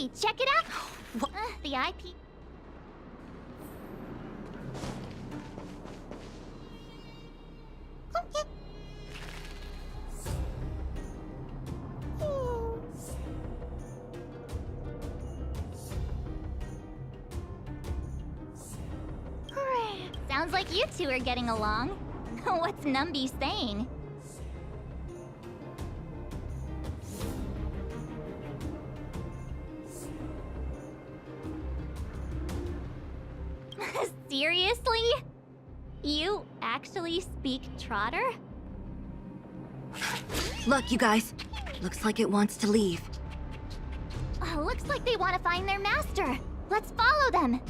Hey, check it out! The IP... Sounds like you two are getting along. What's Numby saying? Seriously? You actually speak Trotter? Look, you guys. Looks like it wants to leave. Looks like they want to find their master. Let's follow them.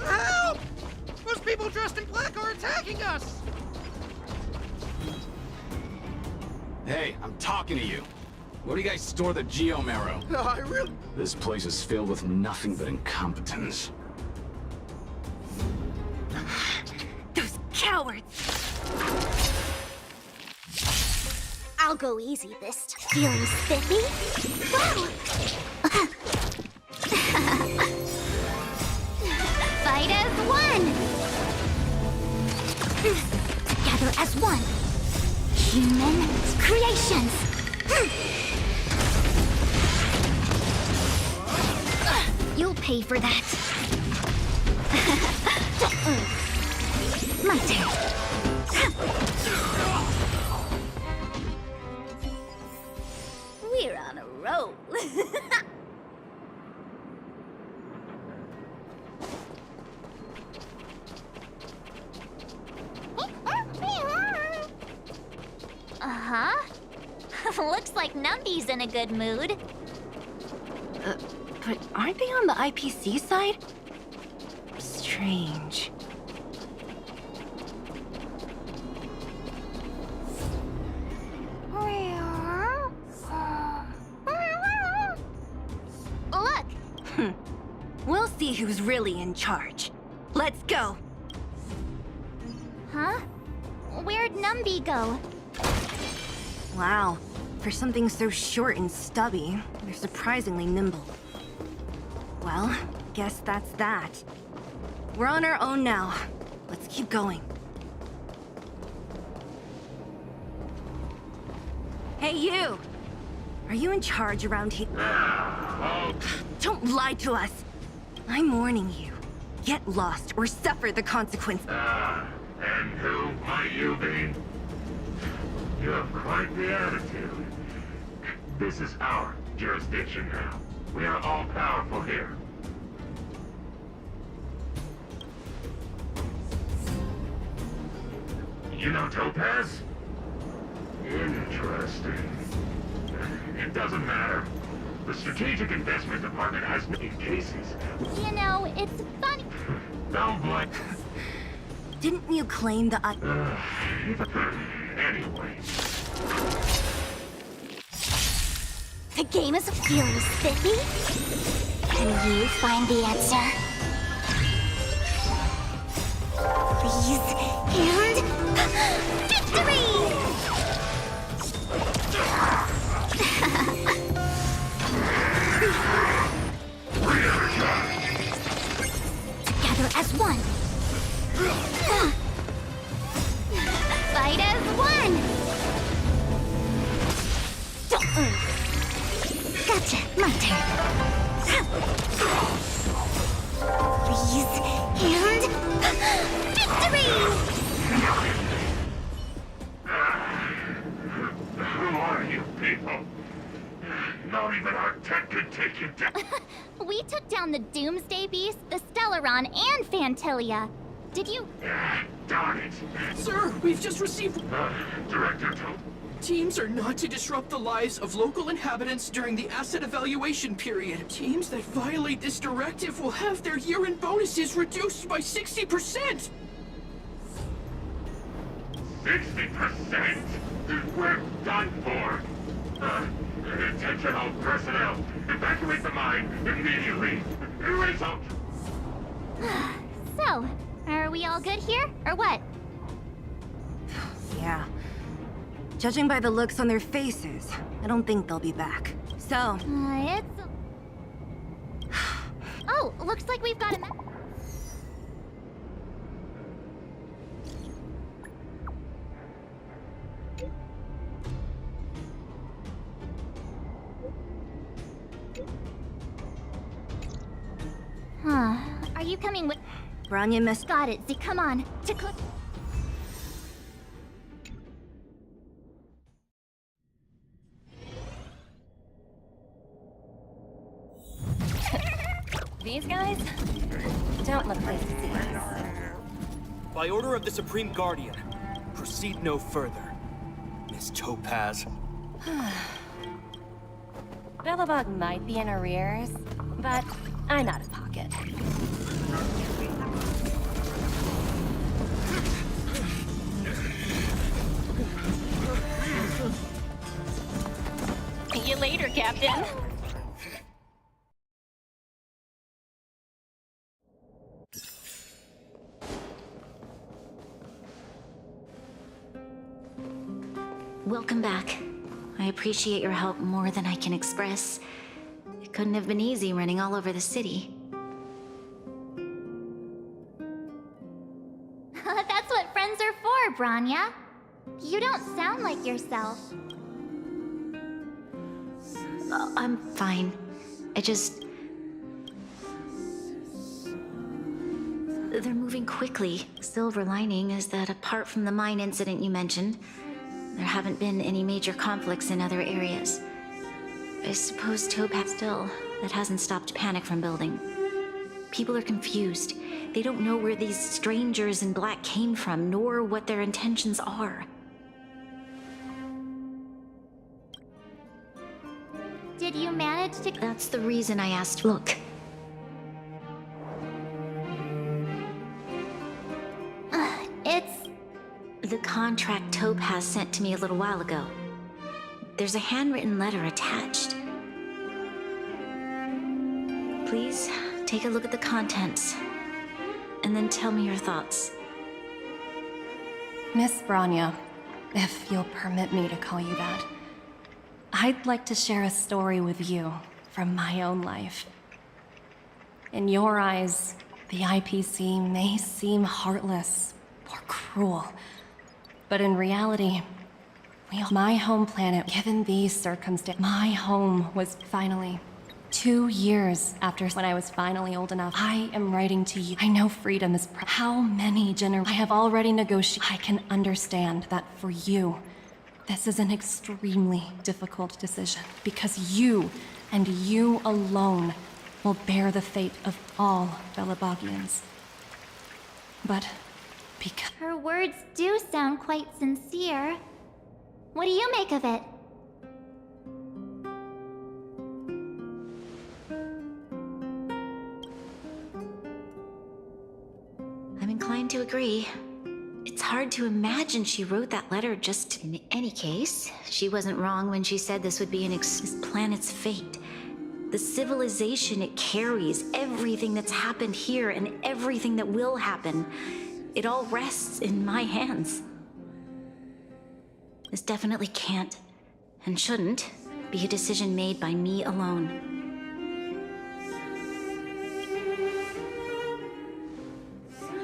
Help! Those people dressed in black are attacking us! Hey, I'm talking to you. Where do you guys store the Geomarrow? I really... This place is filled with nothing but incompetence. Those cowards! I'll go easy this time. Feeling spiffy? Wow! Fight as one! Together as one! Human creations! You'll pay for that. My turn. We're on a roll. Uh-huh. Looks like Numby's in a good mood. But aren't they on the IPC side? Strange. Look! We'll see who's really in charge. Let's go! Huh? Where'd Numby go? Wow. For something so short and stubby, they're surprisingly nimble. Well, guess that's that. We're on our own now. Let's keep going. Hey, you! Are you in charge around here? Don't lie to us! I'm warning you. Get lost or suffer the consequences. And who might you be? You have quite the attitude. This is our jurisdiction now. We are all powerful here. You know Topaz? Interesting. It doesn't matter. The Strategic Investment Department has many cases. You know, it's funny. Don't blame. Didn't you claim the Anyway. The game is feeling spiffy. Can you find the answer? Please, and victory! Together as one. Fight as one. Gotcha. My turn. Please, and victory! Who are you people? Not even our tech could take you down. We took down the Doomsday Beast, the Stellaron, and Fantilia. Did you... Darn it. Sir, we've just received... Director Tope. Teams are not to disrupt the lives of local inhabitants during the asset evaluation period. Teams that violate this directive will have their year-end bonuses reduced by 60%! 60%? We're done for. Attention all personnel. Evacuate the mine immediately. Erase out. So, are we all good here, or what? Yeah. Judging by the looks on their faces, I don't think they'll be back. So, It's... Oh, looks like we've got a... Huh. Are you coming with... Branya missed. Got it, Z. Come on. To click... These guys don't look like thieves. By order of the Supreme Guardian, proceed no further. Miss Topaz. Bellabog might be in arrears, but I'm out of pocket. See you later, Captain. Welcome back. I appreciate your help more than I can express. It couldn't have been easy running all over the city. That's what friends are for, Branya. You don't sound like yourself. I'm fine. They're moving quickly. Silver lining is that apart from the mine incident you mentioned, there haven't been any major conflicts in other areas. I suppose Topaz still, that hasn't stopped panic from building. People are confused. They don't know where these strangers in black came from, nor what their intentions are. Did you manage to... That's the reason I asked. Look. It's... the contract Topaz sent to me a little while ago. There's a handwritten letter attached. Please, take a look at the contents, and then tell me your thoughts. Miss Branya, if you'll permit me to call you that, I'd like to share a story with you from my own life. In your eyes, the IPC may seem heartless or cruel, but in reality, my home planet, given these circumstances, my home was finally 2 years after when I was finally old enough. I am writing to you. I know freedom is how many generations I have already negotiated. I can understand that for you, this is an extremely difficult decision because you and you alone will bear the fate of all Belabogians. But because Her words do sound quite sincere. What do you make of it? I'm inclined to agree. It's hard to imagine she wrote that letter just in any case. She wasn't wrong when she said this would be this planet's fate. The civilization it carries, everything that's happened here and everything that will happen, it all rests in my hands. This definitely can't, and shouldn't, be a decision made by me alone.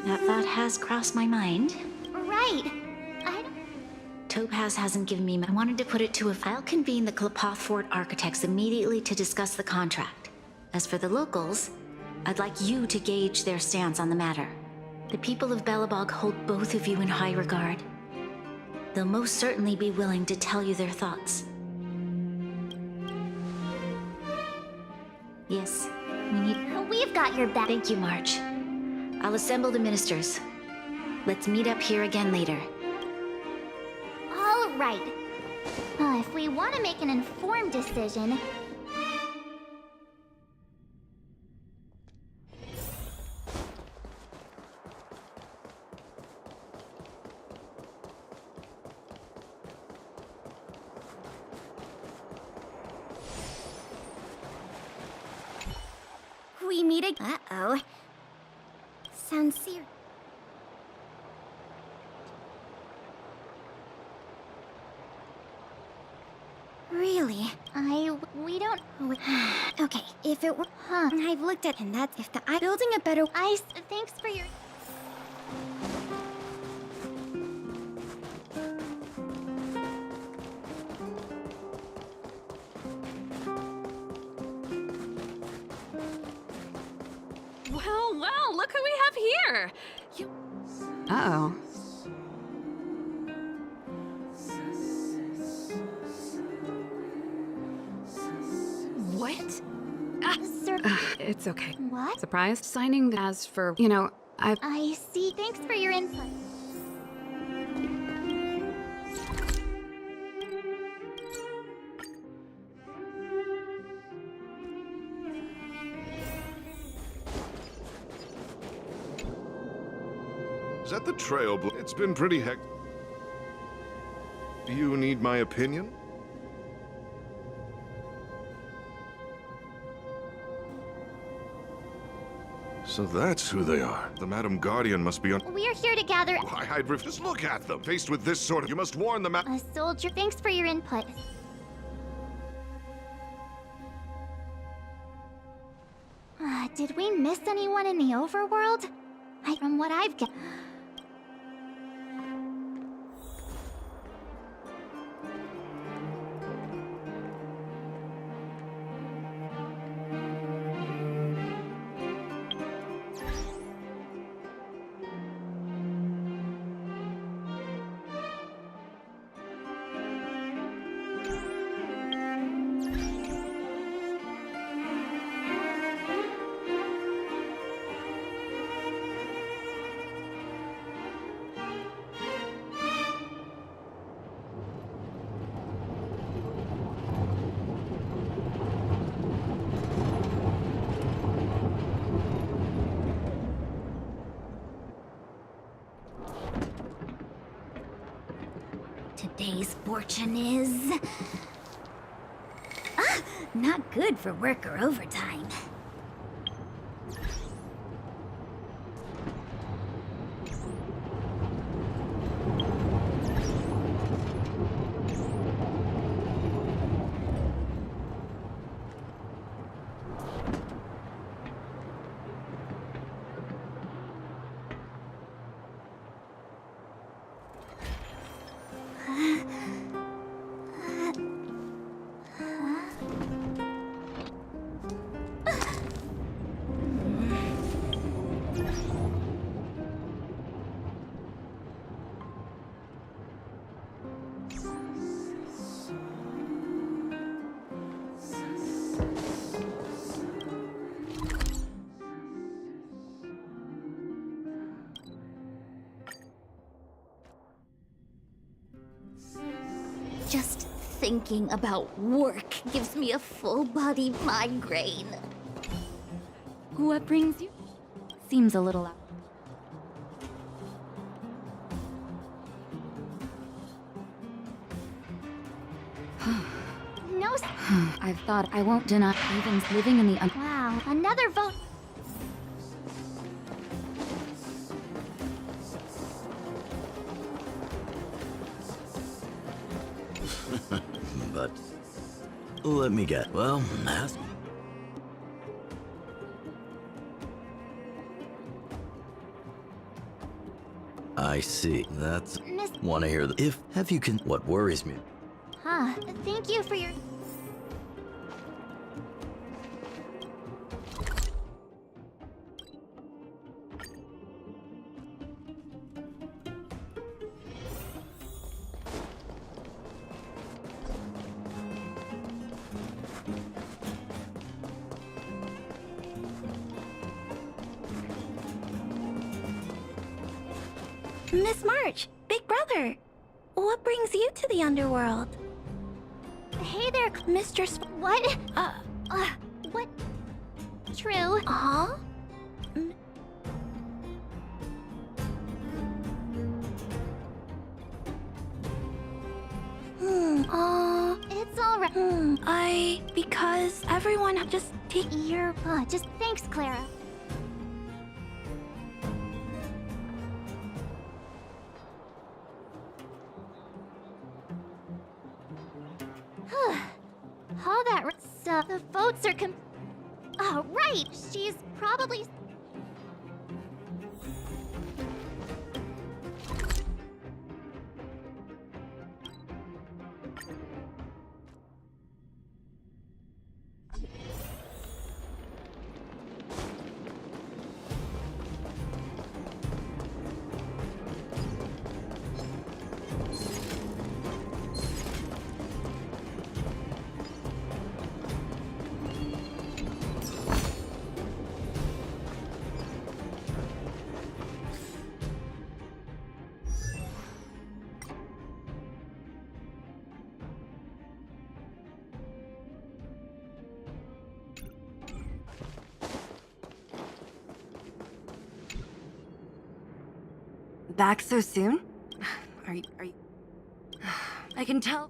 That thought has crossed my mind. Right. Topaz hasn't given me I wanted to put it to I'll convene the Klapoth Fort architects immediately to discuss the contract. As for the locals, I'd like you to gauge their stance on the matter. The people of Belobog hold both of you in high regard. They'll most certainly be willing to tell you their thoughts. Yes, we've got your back. Thank you, March. I'll assemble the ministers. Let's meet up here again later. All right. If we want to make an informed decision... We meet again. Uh-oh. Sounds serious. Really? We don't... Okay, if it were... I've looked at... And that's if the... Building a better... Thanks for your... Well, look who we have here! Uh-oh. What? Sir... It's okay. What? Surprised? Signing as for, you know, I see. Thanks for your input. Is that the trailblazer? It's been pretty hectic. Do you need my opinion? So that's who they are. The Madam Guardian must be on... We're here to gather Why, just look at them. Faced with this sort of... You must warn them... a soldier. Thanks for your input. Did we miss anyone in the overworld? From what I've got... Today's fortune is... not good for work or overtime. Just thinking about work gives me a full-body migraine. What brings you? Seems a little out. No... I've thought I won't deny even living in the Wow, another vote... But let me get... Well, ask... I see. That's... Miss... Want to hear the... If... Have you can... What worries me... Thank you for your... Miss March, Big Brother, what brings you to the underworld? Hey there, Mistress. What? What? True. Huh? It's alright. Because everyone just take your... just thanks, Clara. The votes are Oh, right! She's probably... Back so soon? Are you... I can tell...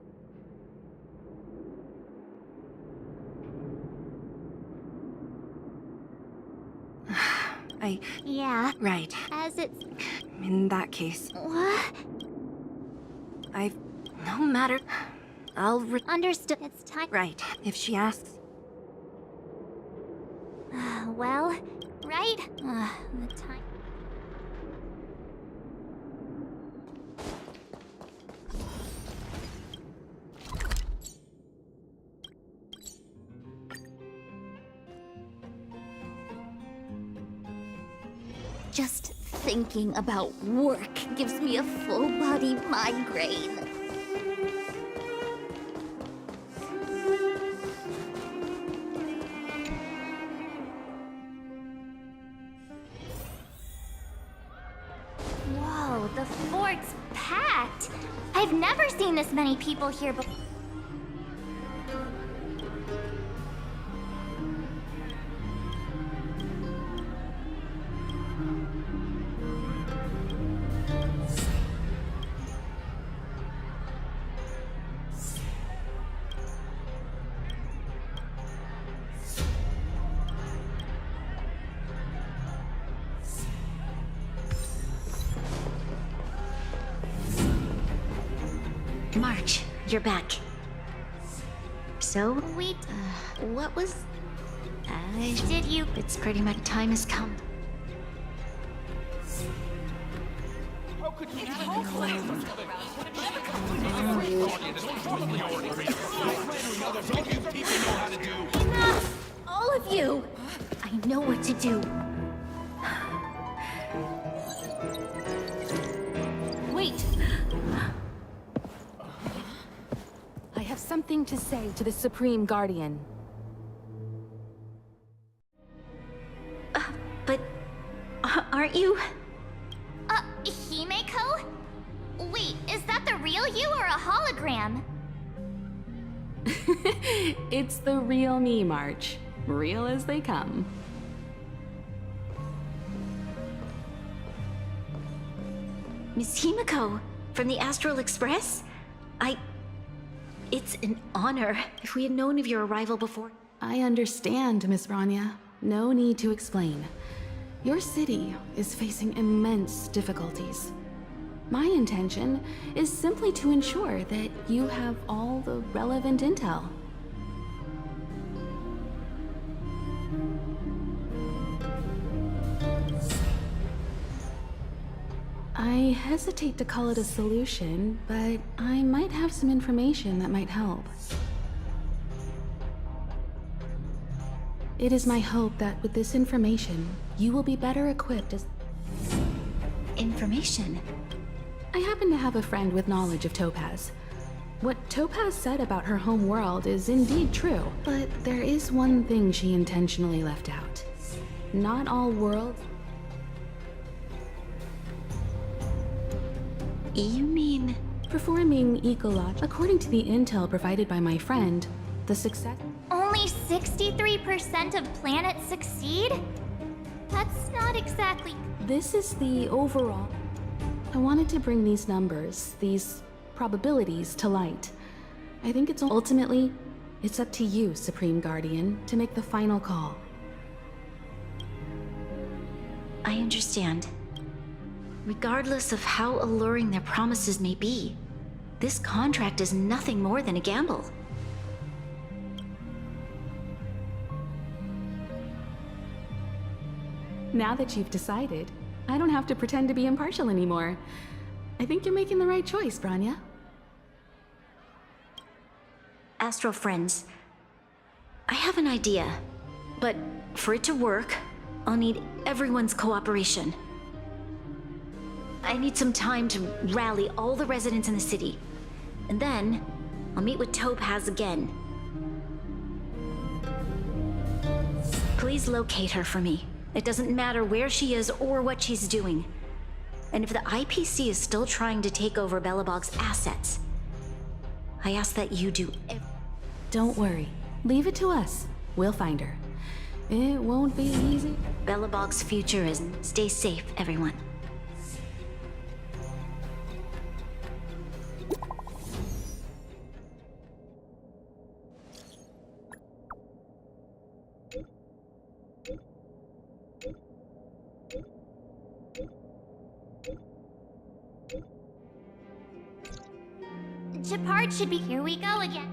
Yeah. Right. As it's... In that case, What? no matter... I'll Understood. It's time... Right. If she asks... Well, right? The time... Just thinking about work gives me a full-body migraine. Whoa, the fort's packed! I've never seen this many people here before. March, you're back. So, what was... Did you... It's pretty much time has come. Enough! All of you! I know what to do. Wait! I have something to say to the Supreme Guardian. But... aren't you... Himeko? Wait, is that the real you or a hologram? It's the real me, March. Real as they come. Miss Himeko, from the Astral Express? It's an honor. If we had known of your arrival before... I understand, Miss Rania. No need to explain. Your city is facing immense difficulties. My intention is simply to ensure that you have all the relevant intel. I hesitate to call it a solution, but I might have some information that might help. It is my hope that with this information, you will be better equipped as... Information? I happen to have a friend with knowledge of Topaz. What Topaz said about her home world is indeed true, but there is one thing she intentionally left out. Not all worlds... You mean... Performing ecological... According to the intel provided by my friend, the success... Only 63% of planets succeed? That's not exactly... This is the overall... I wanted to bring these numbers, these probabilities to light. I think it's ultimately, it's up to you, Supreme Guardian, to make the final call. I understand. Regardless of how alluring their promises may be, this contract is nothing more than a gamble. Now that you've decided, I don't have to pretend to be impartial anymore. I think you're making the right choice, Branya. Astral friends, I have an idea, but for it to work, I'll need everyone's cooperation. I need some time to rally all the residents in the city, and then I'll meet with Topaz again. Please locate her for me. It doesn't matter where she is or what she's doing. And if the IPC is still trying to take over Belobog's assets, I ask that you do Don't worry. Leave it to us. We'll find her. It won't be easy. Belobog's future is stay safe, everyone. Shepard should be. Here we go again.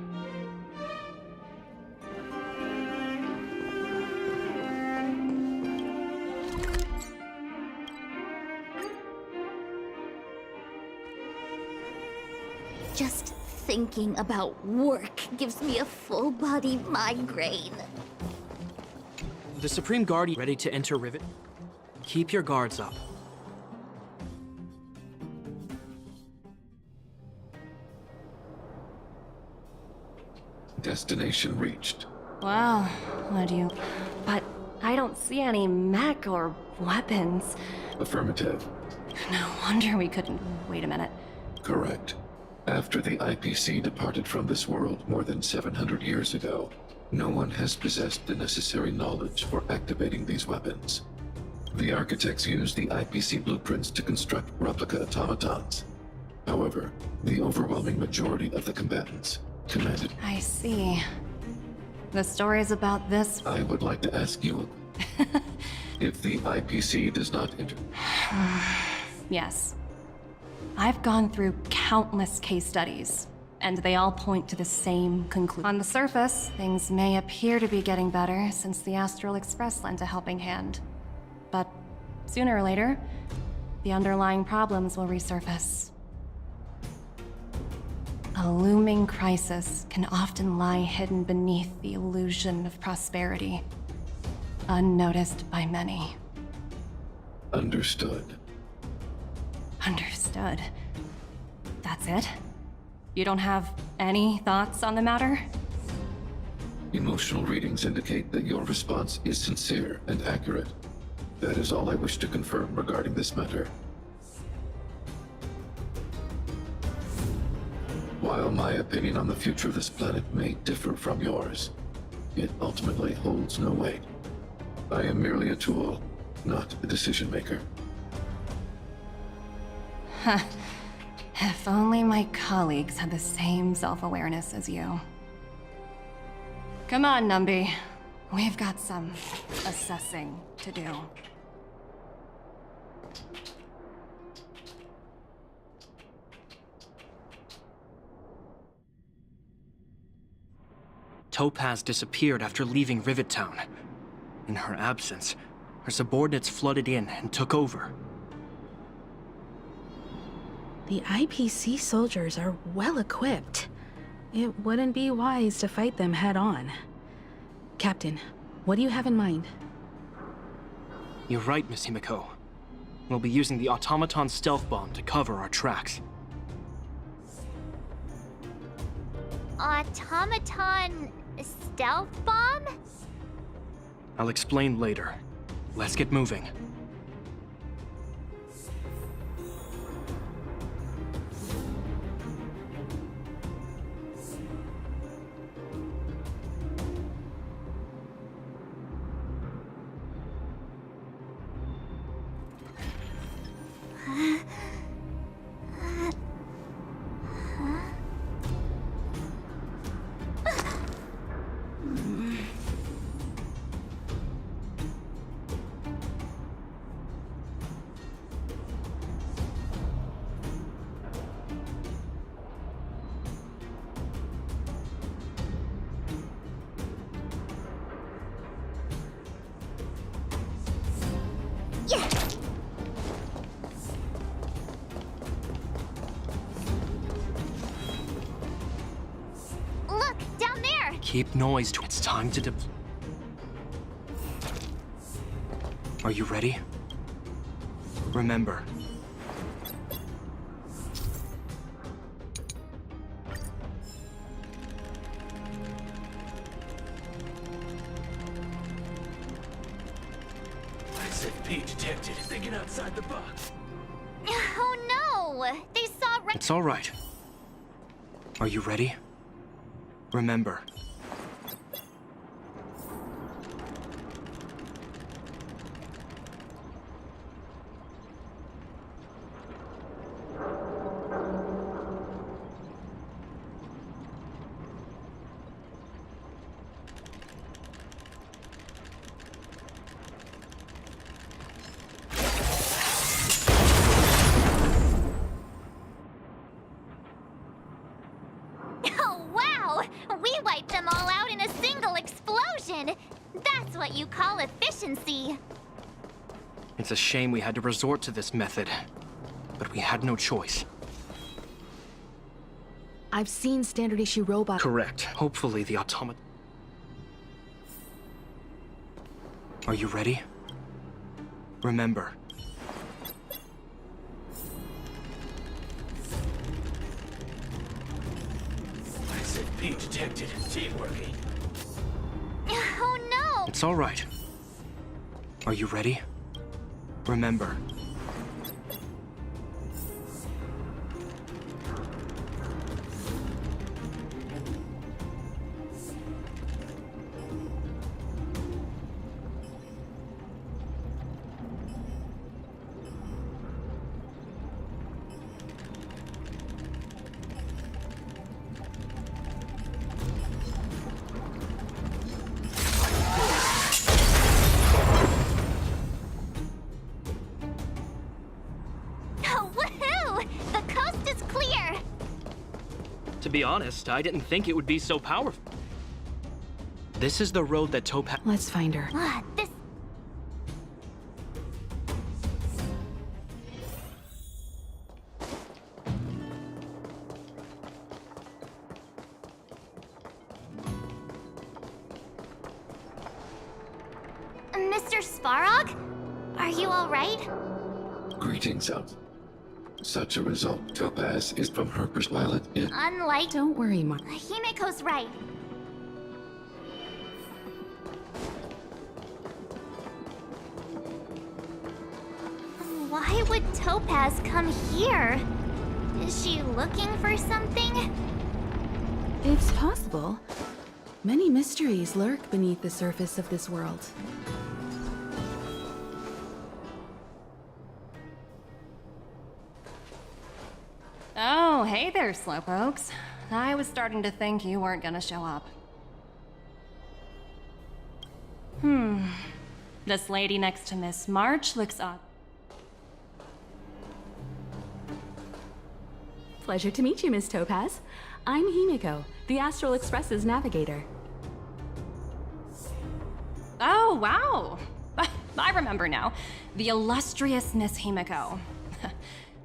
Just thinking about work gives me a full body migraine. The Supreme Guardian ready to enter Rivet? Keep your guards up. Destination reached. Wow, what do you... But I don't see any mech or weapons. Affirmative. No wonder we couldn't... Wait a minute. Correct. After the IPC departed from this world more than 700 years ago, no one has possessed the necessary knowledge for activating these weapons. The architects used the IPC blueprints to construct replica automatons. However, the overwhelming majority of the combatants commanded... I see. The stories about this... I would like to ask you, if the IPC does not enter... Yes. I've gone through countless case studies, and they all point to the same conclusion. On the surface, things may appear to be getting better since the Astral Express lent a helping hand. But sooner or later, the underlying problems will resurface. A looming crisis can often lie hidden beneath the illusion of prosperity, unnoticed by many. Understood. Understood. That's it? You don't have any thoughts on the matter? Emotional readings indicate that your response is sincere and accurate. That is all I wish to confirm regarding this matter. While my opinion on the future of this planet may differ from yours, it ultimately holds no weight. I am merely a tool, not a decision maker. Huh. If only my colleagues had the same self-awareness as you. Come on, Numby. We've got some assessing to do. Topaz disappeared after leaving Rivet Town. In her absence, her subordinates flooded in and took over. The IPC soldiers are well equipped. It wouldn't be wise to fight them head on. Captain, what do you have in mind? You're right, Miss Himiko. We'll be using the automaton stealth bomb to cover our tracks. Automaton stealth bomb? I'll explain later. Let's get moving. Keep noise to. It's time to Are you ready? Remember. SFP detected. Thinking outside the box. Oh no! They saw It's all right. Are you ready? Remember. Oh wow! We wiped them all out in a single explosion! That's what you call efficiency! It's a shame we had to resort to this method, but we had no choice. I've seen standard issue robots. Correct. Hopefully the automaton. Are you ready? Remember. SFP detected. Team working. Oh no! It's all right. Are you ready? Remember. Oh, woohoo! The coast is clear! To be honest, I didn't think it would be so powerful. This is the road that Topaz. Let's find her. This... Mr. Sparrog? Are you alright? Greetings, Elf. Such a result, Topaz is from her pilot in. Unlike... Don't worry, Mark. Himeko's right. Why would Topaz come here? Is she looking for something? It's possible. Many mysteries lurk beneath the surface of this world. Oh, hey there, slowpokes. I was starting to think you weren't gonna show up. This lady next to Miss March looks odd. Pleasure to meet you, Miss Topaz. I'm Himiko, the Astral Express's navigator. Oh, wow! I remember now. The illustrious Miss Himiko.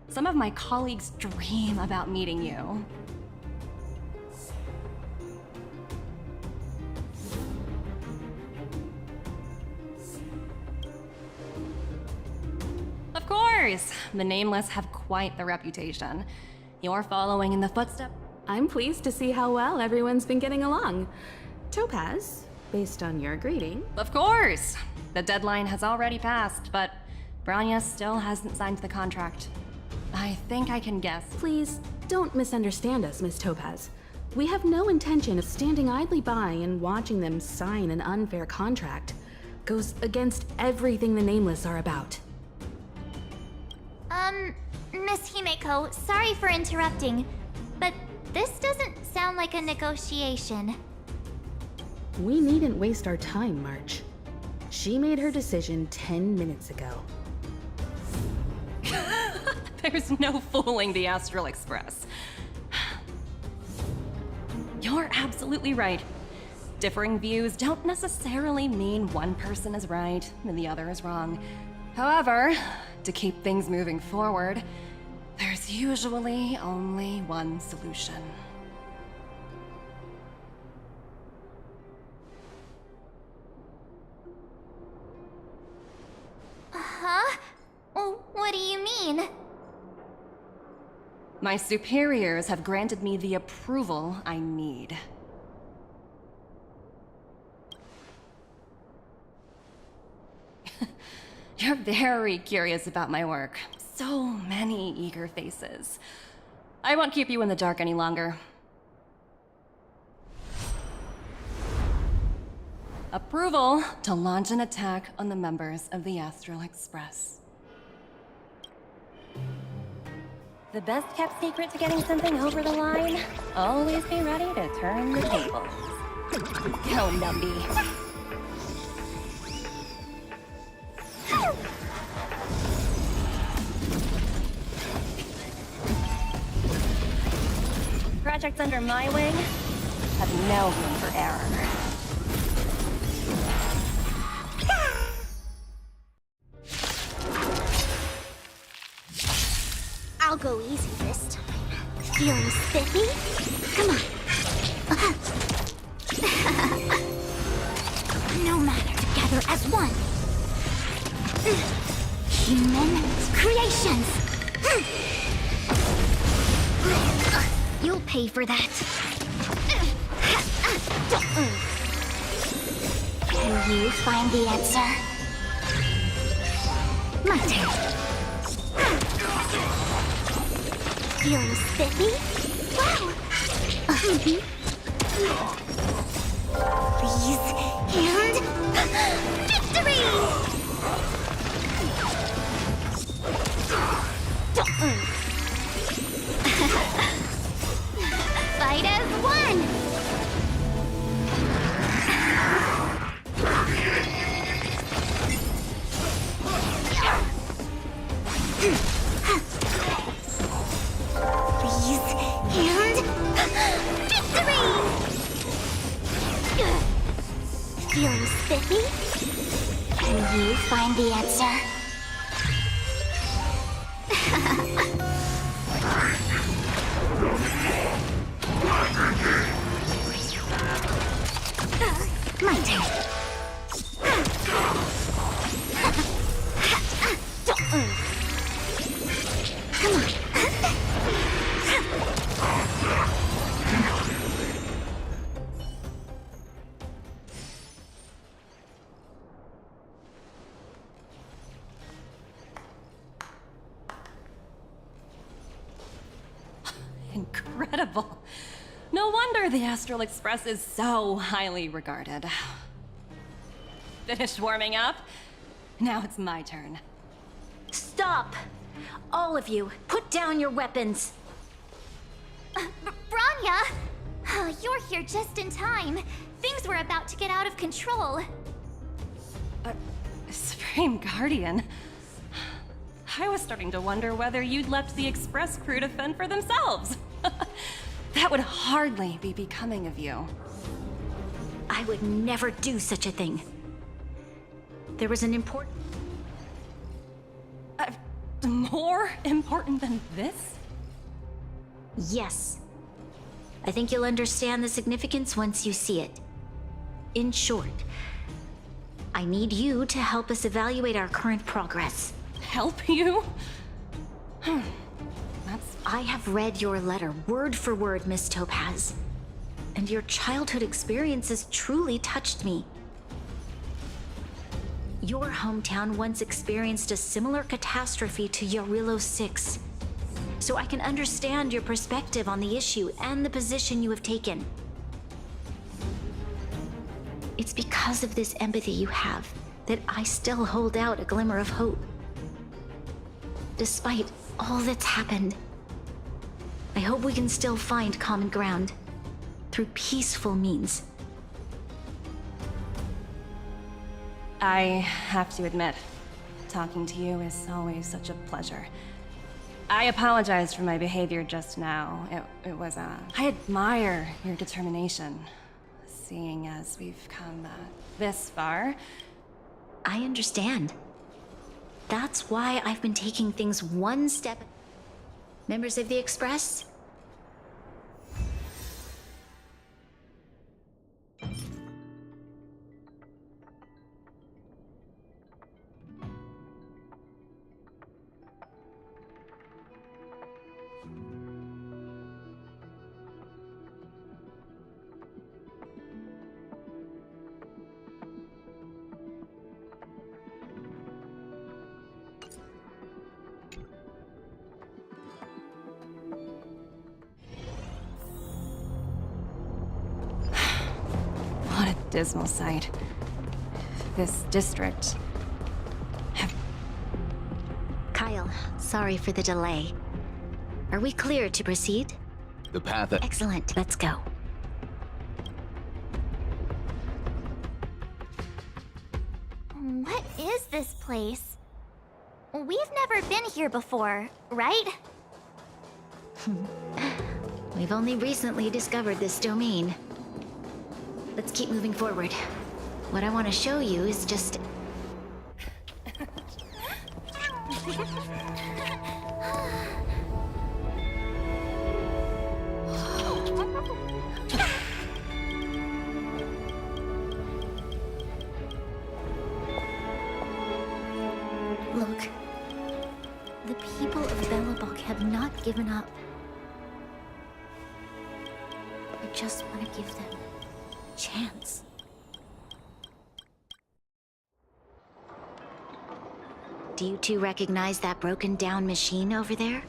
Some of my colleagues dream about meeting you. Of course! The Nameless have quite the reputation. You're following in the footsteps. I'm pleased to see how well everyone's been getting along. Topaz, based on your greeting. Of course! The deadline has already passed, but Branya still hasn't signed the contract. I think I can guess. Please, don't misunderstand us, Miss Topaz. We have no intention of standing idly by and watching them sign an unfair contract. Goes against everything the Nameless are about. Miss Himeko, sorry for interrupting, but this doesn't sound like a negotiation. We needn't waste our time, March. She made her decision 10 minutes ago. There's no fooling the Astral Express. You're absolutely right. Differing views don't necessarily mean one person is right and the other is wrong. However, to keep things moving forward, there's usually only one solution. My superiors have granted me the approval I need. You're very curious about my work. So many eager faces. I won't keep you in the dark any longer. Approval to launch an attack on the members of the Astral Express. The best kept secret to getting something over the line? Always be ready to turn the tables. Go, Numby. Projects under my wing have no room for error. I'll go easy this time. Feeling spiffy? Come on. No matter, together as one. Human creations. You'll pay for that. Can you find the answer? My turn. Feeling spiffy? Wow! Please, and victory! Fight as one! Please, and victory! Feeling spiffy? Can you find the answer? My turn. Come on. Incredible. No wonder the Astral Express is so highly regarded. Finished warming up? Now it's my turn. Stop! All of you, put down your weapons! Branya! You're here just in time. Things were about to get out of control. Supreme Guardian. I was starting to wonder whether you'd left the Express crew to fend for themselves. That would hardly be becoming of you. I would never do such a thing. There was an important... More important than this? Yes. I think you'll understand the significance once you see it. In short, I need you to help us evaluate our current progress. Help you? I have read your letter word for word, Miss Topaz. And your childhood experiences truly touched me. Your hometown once experienced a similar catastrophe to Yarilo 6. So I can understand your perspective on the issue and the position you have taken. It's because of this empathy you have that I still hold out a glimmer of hope. Despite all that's happened, I hope we can still find common ground through peaceful means. I have to admit, talking to you is always such a pleasure. I apologize for my behavior just now. It was, I admire your determination, seeing as we've come this far. I understand. That's why I've been taking things one step. Members of the Express? dismal sight. This district... Kyle, sorry for the delay. Are we clear to proceed? The path... Excellent, let's go. What is this place? We've never been here before, right? We've only recently discovered this domain. Let's keep moving forward. What I want to show you is just... Look. The people of Belobog have not given up. I just want to give them a chance. Do you two recognize that broken down machine over there?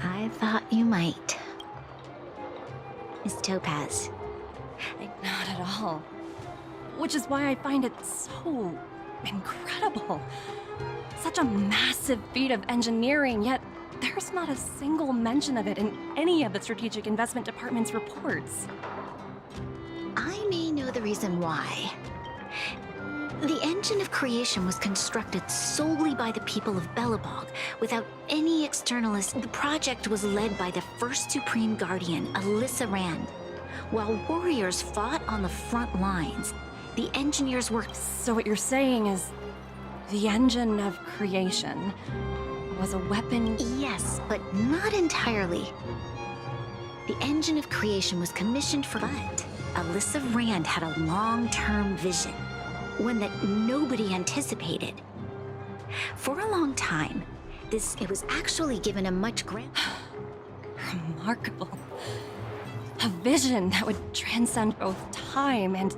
I thought you might. Miss Topaz. Not at all. Which is why I find it so incredible. Such a massive feat of engineering, yet there's not a single mention of it in any of the Strategic Investment Department's reports. I may know the reason why. The engine of creation was constructed solely by the people of Belobog, without any externalists. The project was led by the first Supreme Guardian, Alyssa Rand. While warriors fought on the front lines, the engineers worked... So what you're saying is the engine of creation was a weapon? Yes, but not entirely. The engine of creation was commissioned for... But Alyssa Rand had a long-term vision, one that nobody anticipated. For a long time, it was actually given a much grand... Remarkable. A vision that would transcend both time and...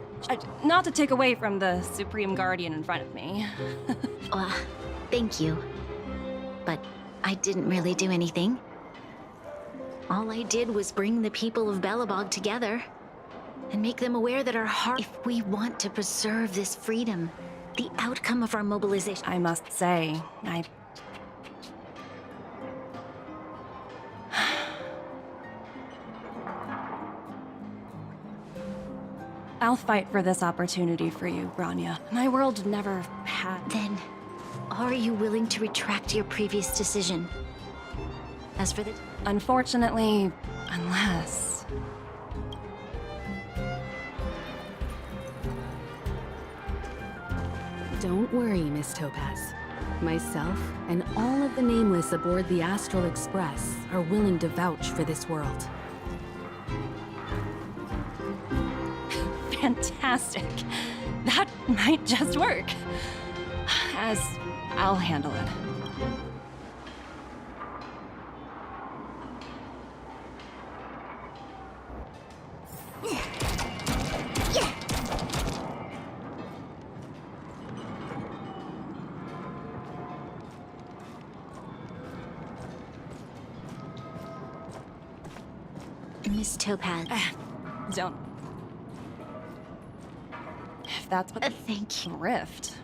not to take away from the Supreme Guardian in front of me. Thank you. But I didn't really do anything. All I did was bring the people of Belobog together and make them aware that our heart... If we want to preserve this freedom, the outcome of our mobilization... I must say, I'll fight for this opportunity for you, Branya. My world never had... Then, are you willing to retract your previous decision? As for the... Unfortunately, unless... Don't worry, Miss Topaz. Myself and all of the Nameless aboard the Astral Express are willing to vouch for this world. Fantastic. That might just work. As I'll handle it. Miss Topaz. Don't. If that's what... thank you. Rift.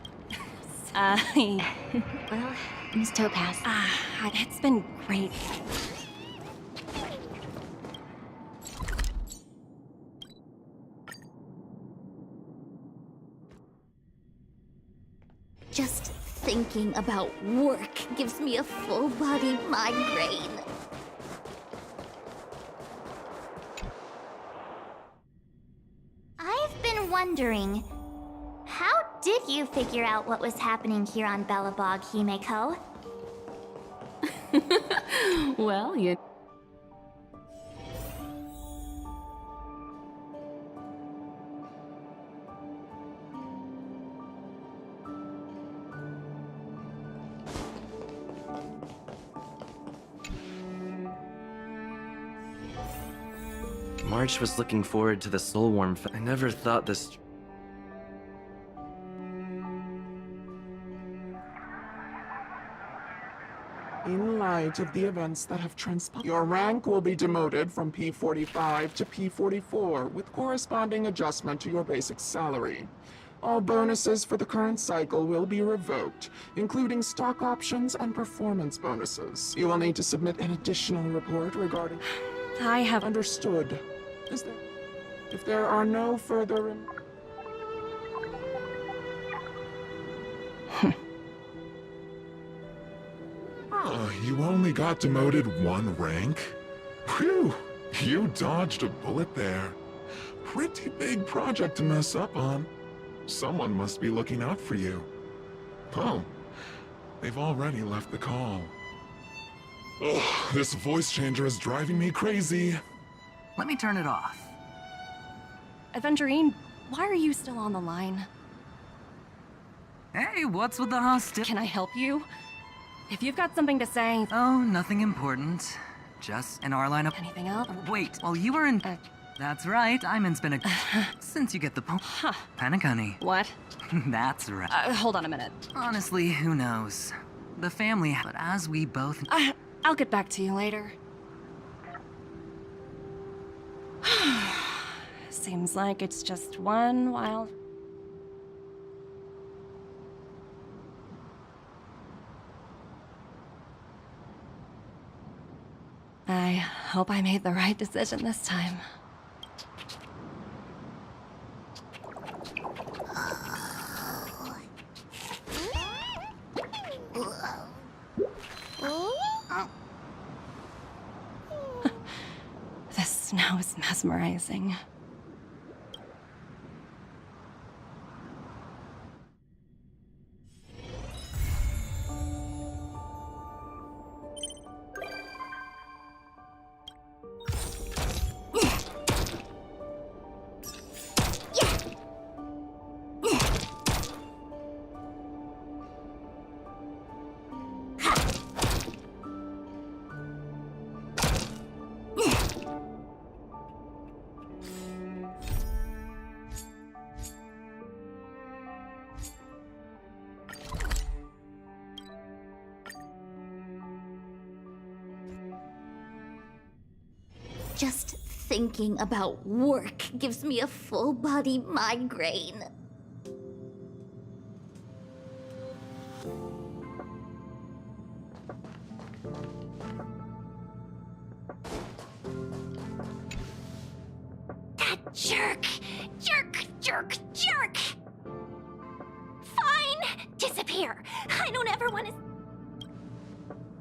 Well, Miss Topaz. It's been great. Just thinking about work gives me a full-body migraine. I've been wondering, how did you figure out what was happening here on Belobog, Himeko? Well, you... March was looking forward to the Soulworm. I never thought this. In light of the events that have transpired, your rank will be demoted from P45 to P44 with corresponding adjustment to your basic salary. All bonuses for the current cycle will be revoked, including stock options and performance bonuses. You will need to submit an additional report regarding... I have... Understood. If there are no further... You only got demoted 1 rank? Phew, you dodged a bullet there. Pretty big project to mess up on. Someone must be looking out for you. Oh, they've already left the call. Ugh, this voice changer is driving me crazy. Let me turn it off. Aventurine, why are you still on the line? Hey, what's with the hostility? Can I help you? If you've got something to say... Oh, nothing important. Just an R-line of... Anything else? Wait, while you were in... That's right, Diamond's been a... Since you get the Panic Honey. What? That's right. Hold on a minute. Honestly, who knows? The family... But as we both... I'll get back to you later. Seems like it's just one wild... I hope I made the right decision this time. The snow is mesmerizing. Just thinking about work gives me a full-body migraine. That jerk! Jerk, jerk, jerk! Fine! Disappear! I don't ever want to...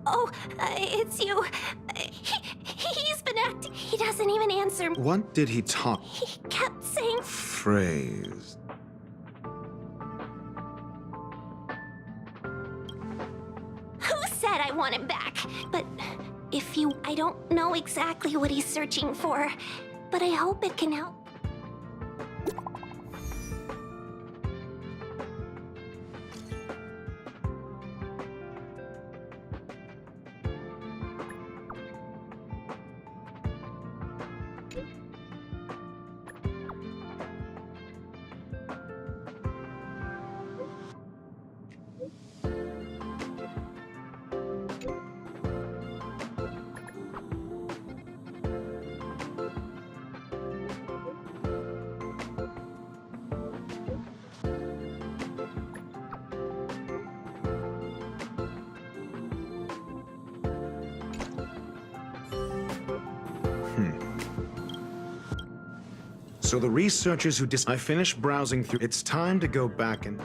Oh, it's you. He's been acting... He doesn't even answer. What did he talk? He kept saying... Phrase. Who said I want him back? But if you... I don't know exactly what he's searching for, but I hope it can help. So the researchers who I finished browsing through. It's time to go back and...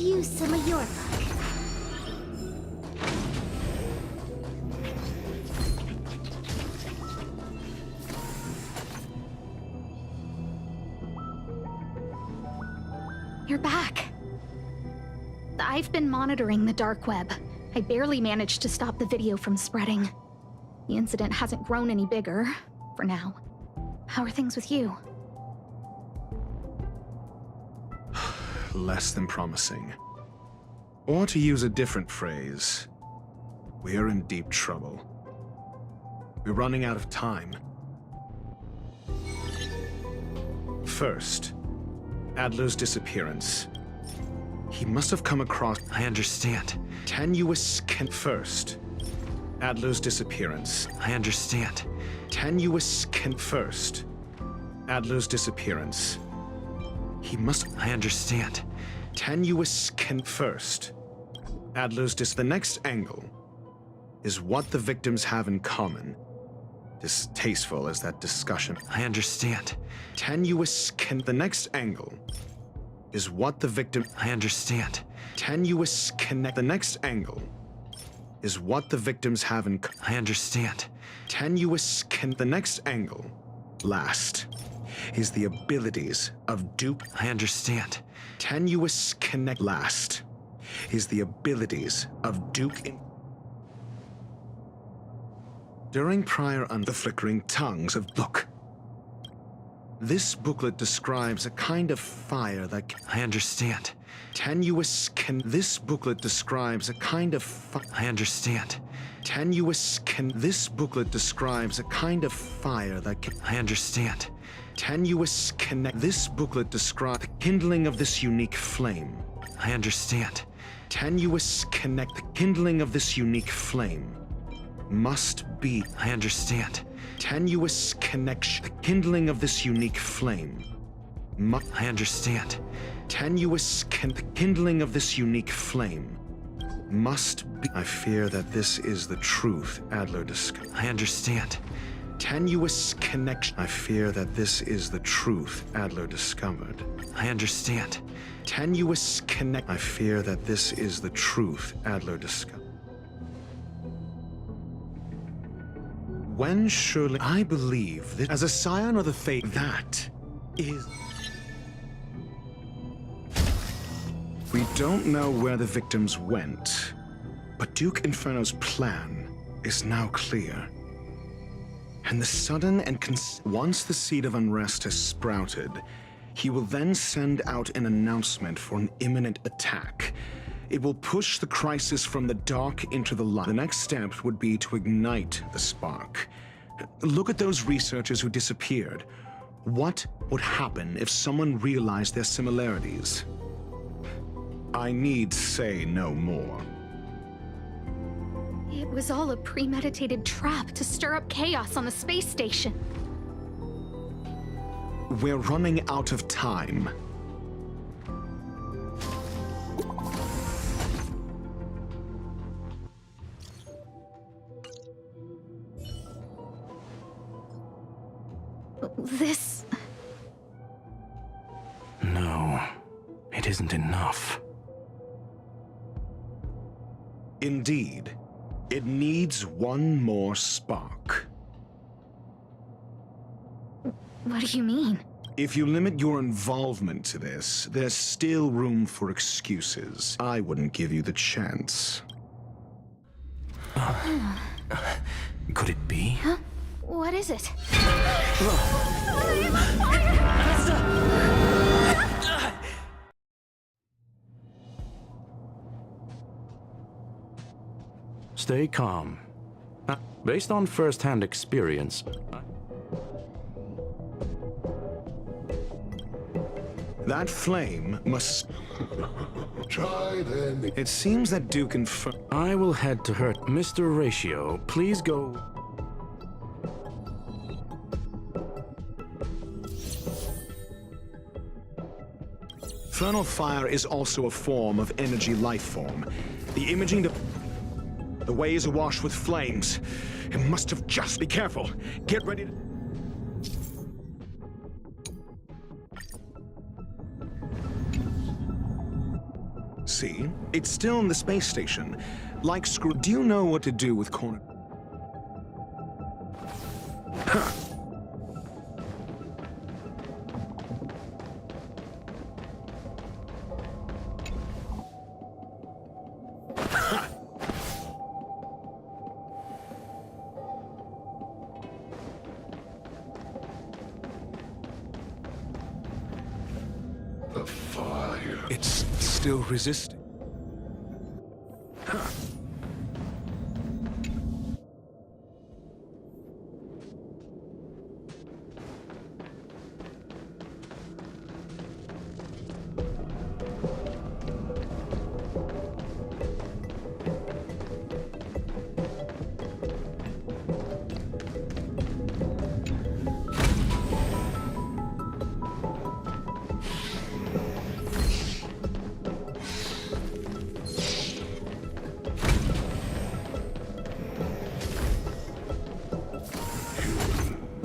use some of your luck. You're back. I've been monitoring the dark web. I barely managed to stop the video from spreading. The incident hasn't grown any bigger, for now. How are things with you? Less than promising. Or to use a different phrase, we're in deep trouble. We're running out of time. First, Adler's disappearance. He must have come across... I understand. Tenuous skin... First, Adler's disappearance. I understand. Tenuous skin... First, Adler's disappearance. He must... I understand. Tenuous skin... First, Adler's The next angle is what the victims have in common. Distasteful as that discussion. I understand. Tenuous skin... The next angle is what the victim... I understand. Tenuous connect... The next angle is what the victims have in... I understand. Tenuous The next angle, last, is the abilities of Duke... I understand. Tenuous connect... Last, is the abilities of Duke... During prior the flickering tongues of... Look. This booklet describes a kind of fire that... I understand. Tenuous This booklet describes a kind of I understand. Tenuous This booklet describes a kind of fire that I understand. Tenuous This booklet describes the kindling of this unique flame. I understand. Tenuous The kindling of this unique flame must be... I understand. Tenuous connection. The kindling of this unique flame. I understand. Tenuous the kindling of this unique flame must be... I fear that this is the truth Adler discovered. I understand. Tenuous connection. I fear that this is the truth Adler discovered. I understand. Tenuous connect. I fear that this is the truth Adler discovered. When surely... I believe that as a scion of the fate, that is... We don't know where the victims went, but Duke Inferno's plan is now clear. And the sudden and once the seed of unrest has sprouted, he will then send out an announcement for an imminent attack. It will push the crisis from the dark into the light. The next step would be to ignite the spark. Look at those researchers who disappeared. What would happen if someone realized their similarities? I need say no more. It was all a premeditated trap to stir up chaos on the space station. We're running out of time. This... No, it isn't enough. Indeed, it needs one more spark. What do you mean? If you limit your involvement to this, there's still room for excuses. I wouldn't give you the chance. Could it be? Huh? What is it? Stay calm. Based on first-hand experience, that flame must... Try then. It seems that Duke and I will head to her. Mr. Ratio, please go... Infernal fire is also a form of energy life form. The imaging... The way is awash with flames. It must have just... Be careful. Get ready to... See? It's still in the space station. Like screw. Do you know what to do with corner? Huh. The fire. It's still resisting. Huh.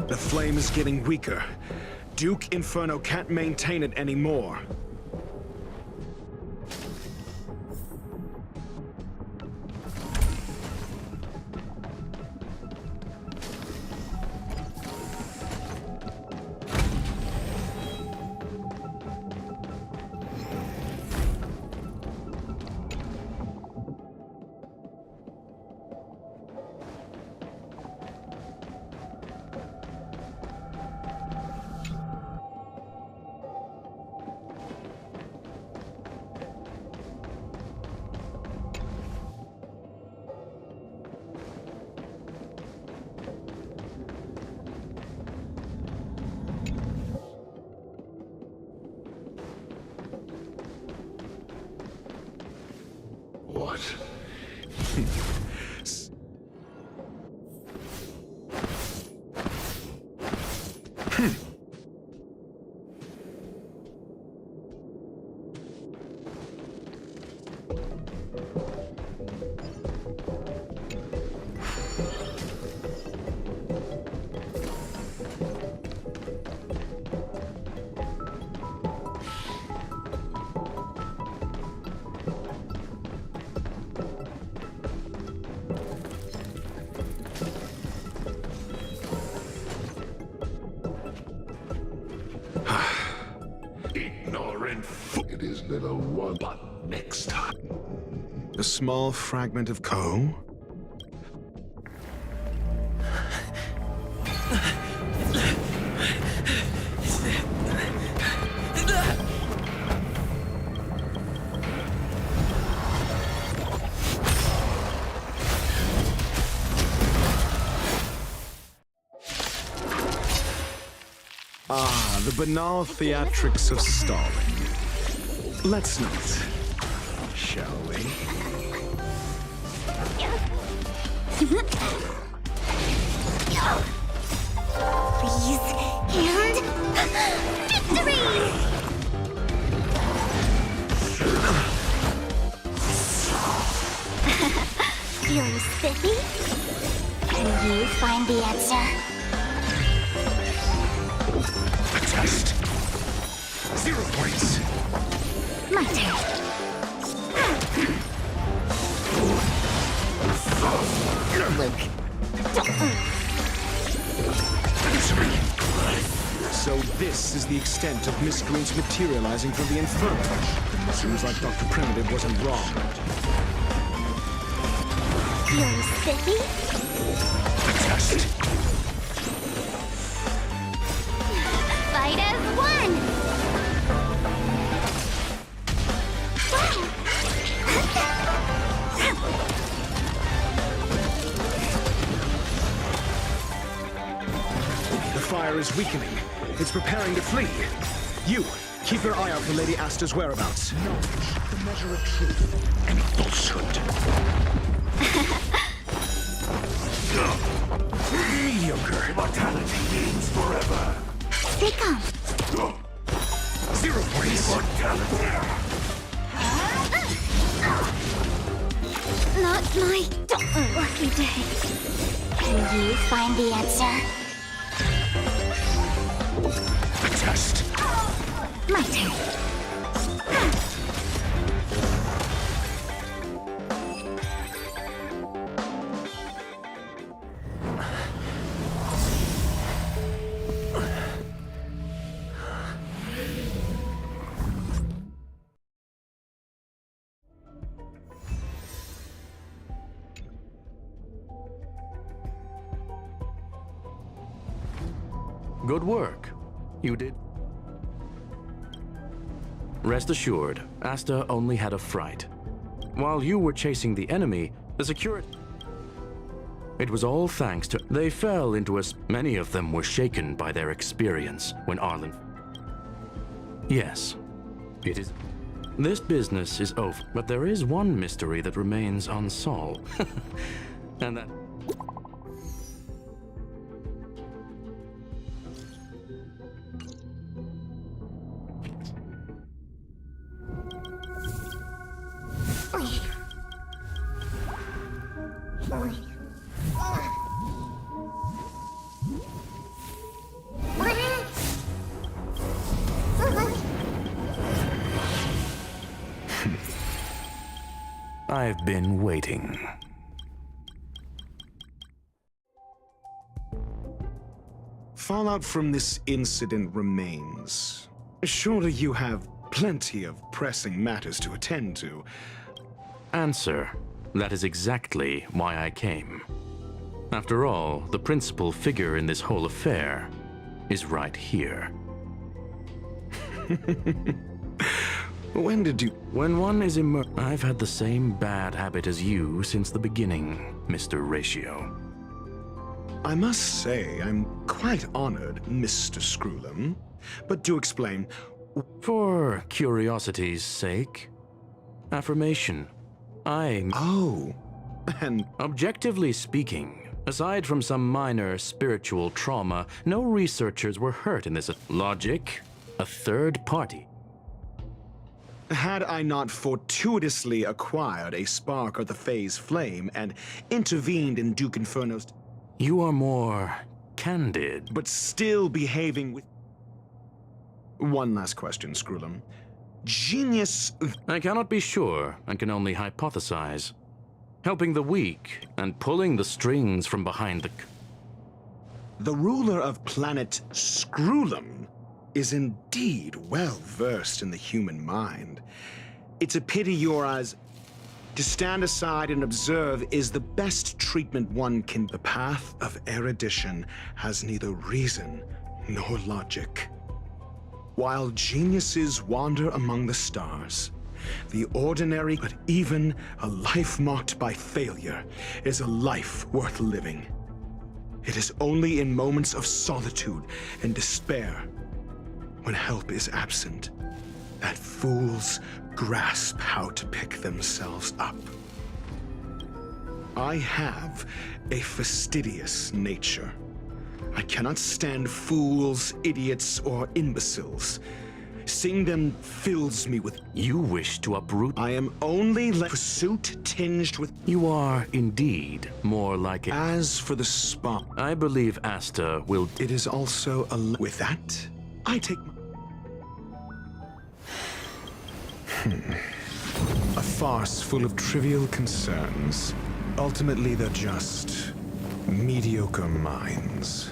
The flame is getting weaker. Duke Inferno can't maintain it anymore. What? Ignorant fool. It is little one, but next time. A small fragment of coal? Ah, the banal theatrics of stalling. Let's not, shall we? Please, and victory! Feeling spiffy? Can you find the answer? A test. 0 points. My turn. Luke. So this is the extent of miscreants materializing from the Inferno. Seems like Dr. Primitive wasn't wrong. Feeling spiffy? A test. Fight as one! The fire is weakening. It's preparing to flee. You, keep your eye out for Lady Asta's whereabouts. Knowledge, the measure of truth and falsehood. Mediocre. Immortality means forever. Stay calm. 0 points. Immortality. Not my lucky day. Can you find the answer? A test. My turn. Good work. You did. Rest assured, Asta only had a fright. While you were chasing the enemy, the security... It was all thanks to... They fell into a... Many of them were shaken by their experience when Arlen... Yes, it is... This business is over, but there is one mystery that remains unsolved. And that... I've been waiting. Fallout from this incident remains. Surely you have plenty of pressing matters to attend to. Answer. That is exactly why I came. After all, the principal figure in this whole affair is right here. When did you... When one is I've had the same bad habit as you since the beginning, Mr. Ratio. I must say, I'm quite honored, Mr. Screwlum. But do explain... For curiosity's sake. Affirmation. Oh, and... Objectively speaking, aside from some minor spiritual trauma, no researchers were hurt in this. Logic, a third party. Had I not fortuitously acquired a spark of the Phase Flame and intervened in Duke Inferno's... You are more candid. But still behaving with... One last question, Screwlum. Genius... I cannot be sure and can only hypothesize. Helping the weak and pulling the strings from behind the... The ruler of planet Screwlum is indeed well-versed in the human mind. It's a pity you're as... To stand aside and observe is the best treatment one can... The path of erudition has neither reason nor logic. While geniuses wander among the stars, the ordinary, but even a life marked by failure, is a life worth living. It is only in moments of solitude and despair, when help is absent, that fools grasp how to pick themselves up. I have a fastidious nature. I cannot stand fools, idiots, or imbeciles. Seeing them fills me with... You wish to uproot... I am only pursuit tinged with... You are indeed more like a... As for the spark... I believe Asta will... It is also a... With that, I take... A farce full of trivial concerns. Ultimately, they're just... mediocre minds.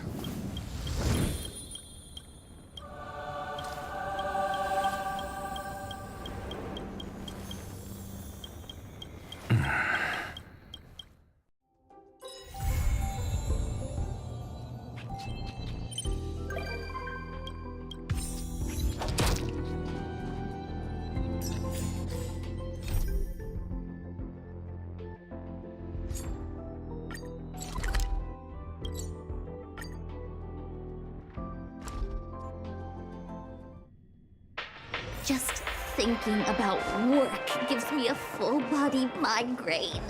Just thinking about work gives me a full-body migraine.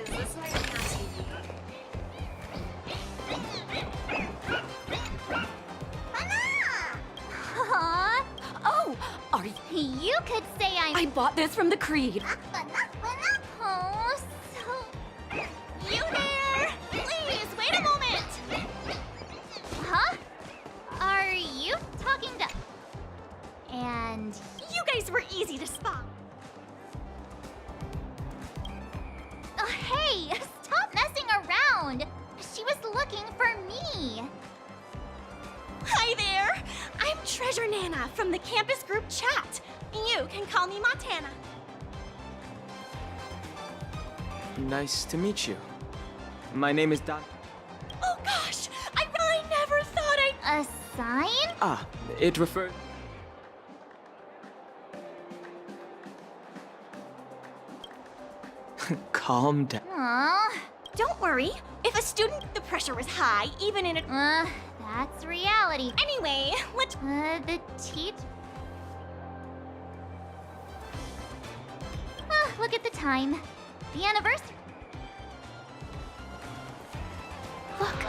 Is this like your TV? Huh? Oh, are you could say I bought this from the Creed. Oh, so... You there? Please, wait a moment! Huh? Are you talking to... And... You guys were easy to spot. Hey, stop messing around! She was looking for me! Hi there! I'm Treasure Nana from the campus group chat. You can call me Montana. Nice to meet you. My name is Don. Oh gosh! I never thought A sign? Ah, it refers. Calm down. Aw, don't worry. If a student, the pressure is high, even in a... that's reality. Anyway, let's... the teach... look at the time. The anniversary... Look,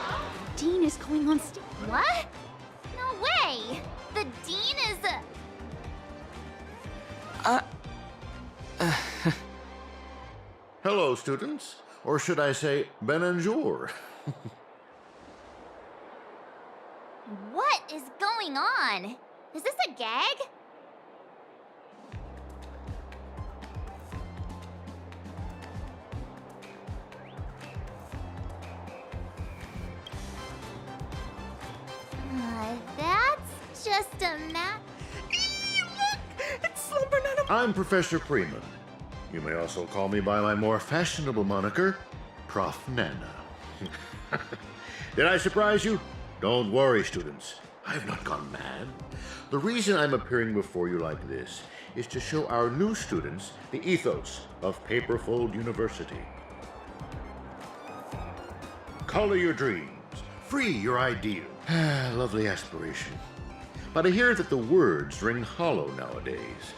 Dean is going on stage. What? No way! The Dean is Hello, students. Or should I say, bonjour. What is going on? Is this a gag? That's just a map. Look! It's slumbering on a... I'm Professor Freeman. You may also call me by my more fashionable moniker, Prof. Nana. Did I surprise you? Don't worry, students. I've not gone mad. The reason I'm appearing before you like this is to show our new students the ethos of Paperfold University. Color your dreams. Free your ideals. Lovely aspiration. But I hear that the words ring hollow nowadays.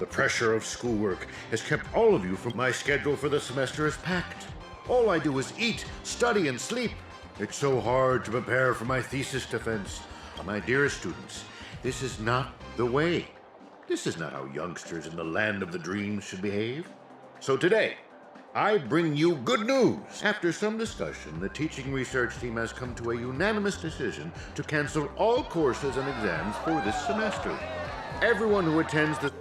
The pressure of schoolwork has kept all of you from my schedule for the semester is packed. All I do is eat, study, and sleep. It's so hard to prepare for my thesis defense. My dear students, this is not the way. This is not how youngsters in the land of the dreams should behave. So today, I bring you good news. After some discussion, the teaching research team has come to a unanimous decision to cancel all courses and exams for this semester. Everyone who attends the...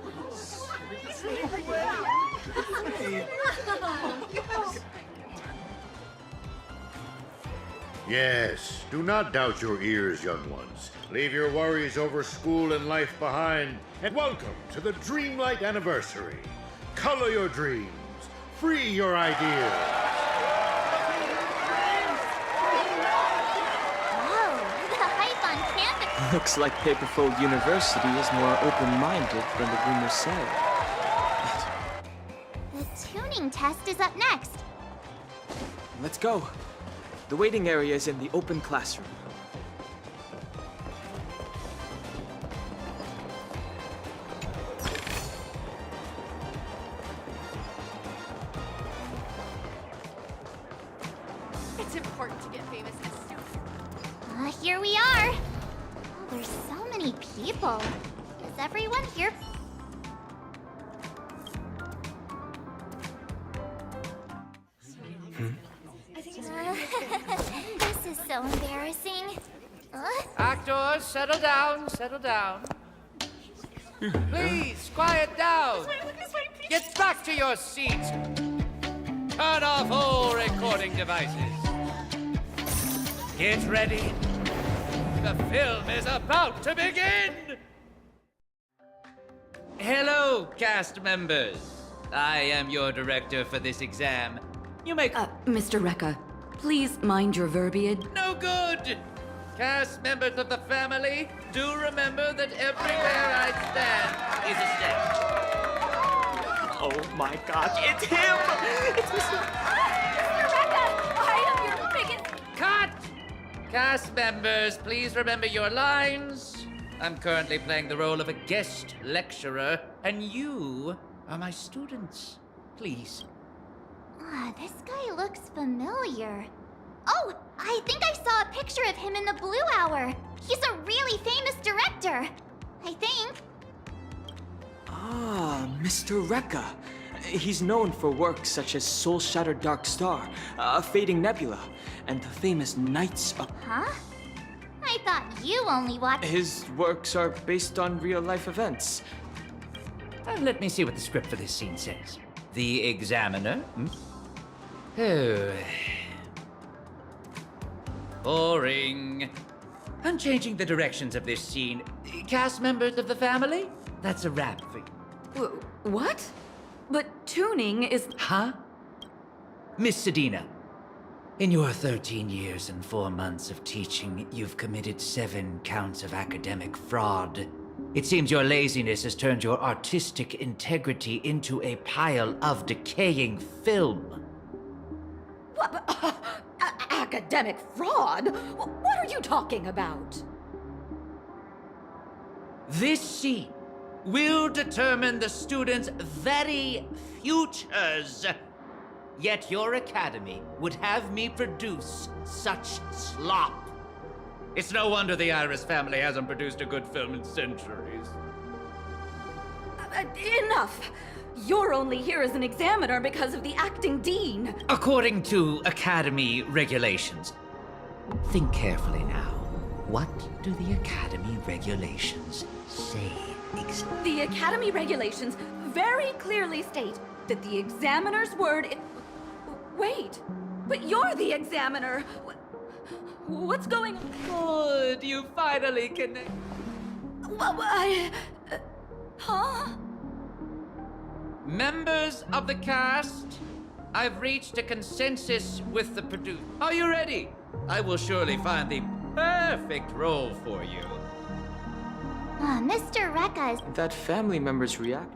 Yes, do not doubt your ears, young ones. Leave your worries over school and life behind, and welcome to the Dreamlight Anniversary. Color your dreams. Free your ideas. Whoa, the hype on campus. Looks like Paperfold University is more open-minded than the rumors say. The tuning test is up next. Let's go. The waiting area is in the open classroom. It's important to get famous as soon. Here we are. Oh, there's so many people. Is everyone here? This is so embarrassing. Actors, settle down, settle down. Please, quiet down. Get back to your seats. Turn off all recording devices. Get ready. The film is about to begin. Hello, cast members. I am your director for this exam. You may... Mr. Rekka, please mind your verbiage. No good! Cast members of the family, do remember that everywhere I stand is a step. Oh my gosh, it's him! It's Mr. Rekka! I am your biggest... Cut! Cast members, please remember your lines. I'm currently playing the role of a guest lecturer, and you are my students. Please. This guy looks familiar. Oh, I think I saw a picture of him in the Blue Hour. He's a really famous director. I think. Ah, Mr. Rekka. He's known for works such as Soul Shattered Dark Star, Fading Nebula, and the famous Knights of... Huh? I thought you only watched... His works are based on real-life events. Let me see what the script for this scene says. The Examiner? Oh. Boring. I'm changing the directions of this scene. Cast members of the family? That's a wrap for you. What? But tuning is... Huh? Miss Sedina, In your 13 years and 4 months of teaching, you've committed 7 counts of academic fraud. It seems your laziness has turned your artistic integrity into a pile of decaying film. What? Academic fraud? What are you talking about? This scene will determine the students' very futures. Yet your academy would have me produce such slop. It's no wonder the Iris family hasn't produced a good film in centuries. Enough! You're only here as an examiner because of the acting dean. According to academy regulations. Think carefully now. What do the academy regulations say? The academy regulations very clearly state that the examiner's word Wait, but you're the examiner. What's going on? Good, you finally connect. Huh? Members of the cast, I've reached a consensus with the producer. Are you ready? I will surely find the perfect role for you. Mr. Rekka is... That family member's react.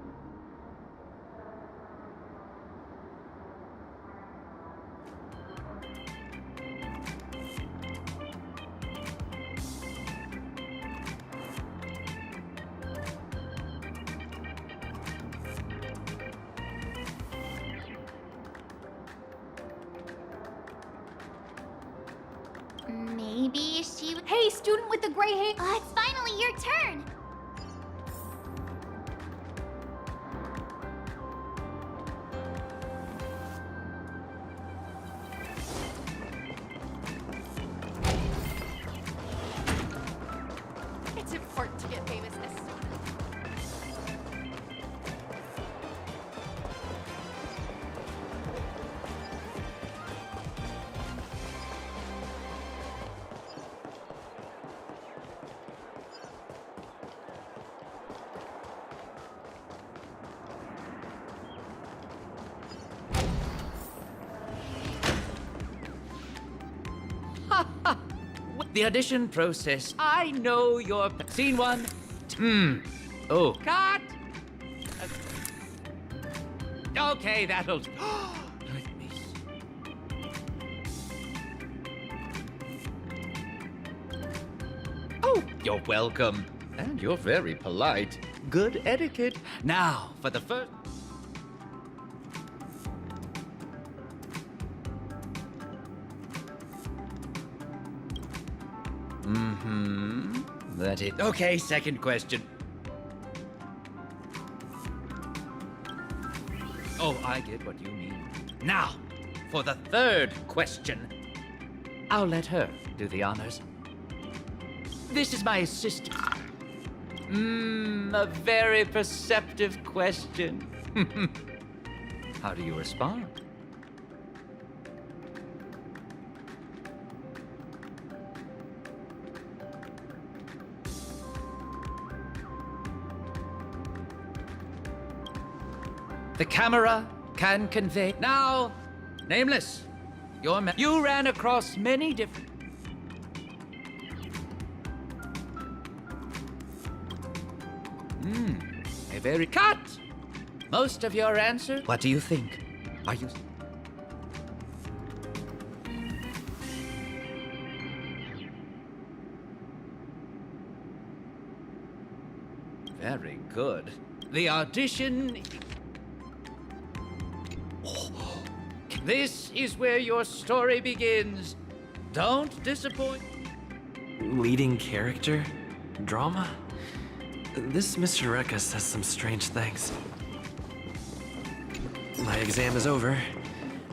Maybe she... Hey, student with the gray hair! It's finally your turn! It's important to get famous as The audition process. I know your scene 1. Oh. Cut! Okay, that'll... Let me see. Oh, you're welcome. And you're very polite. Good etiquette. Now, for the first... That it. Okay, second question. Oh, I get what you mean. Now, for the third question. I'll let her do the honors. This is my assistant. A very perceptive question. How do you respond? The camera can convey. Now, Nameless, you ran across many different... A very... Cut! Most of your answers... What do you think? Are you... Very good. The audition... This is where your story begins. Don't disappoint. Leading character? Drama? This Mr. Rekka says some strange things. My exam is over.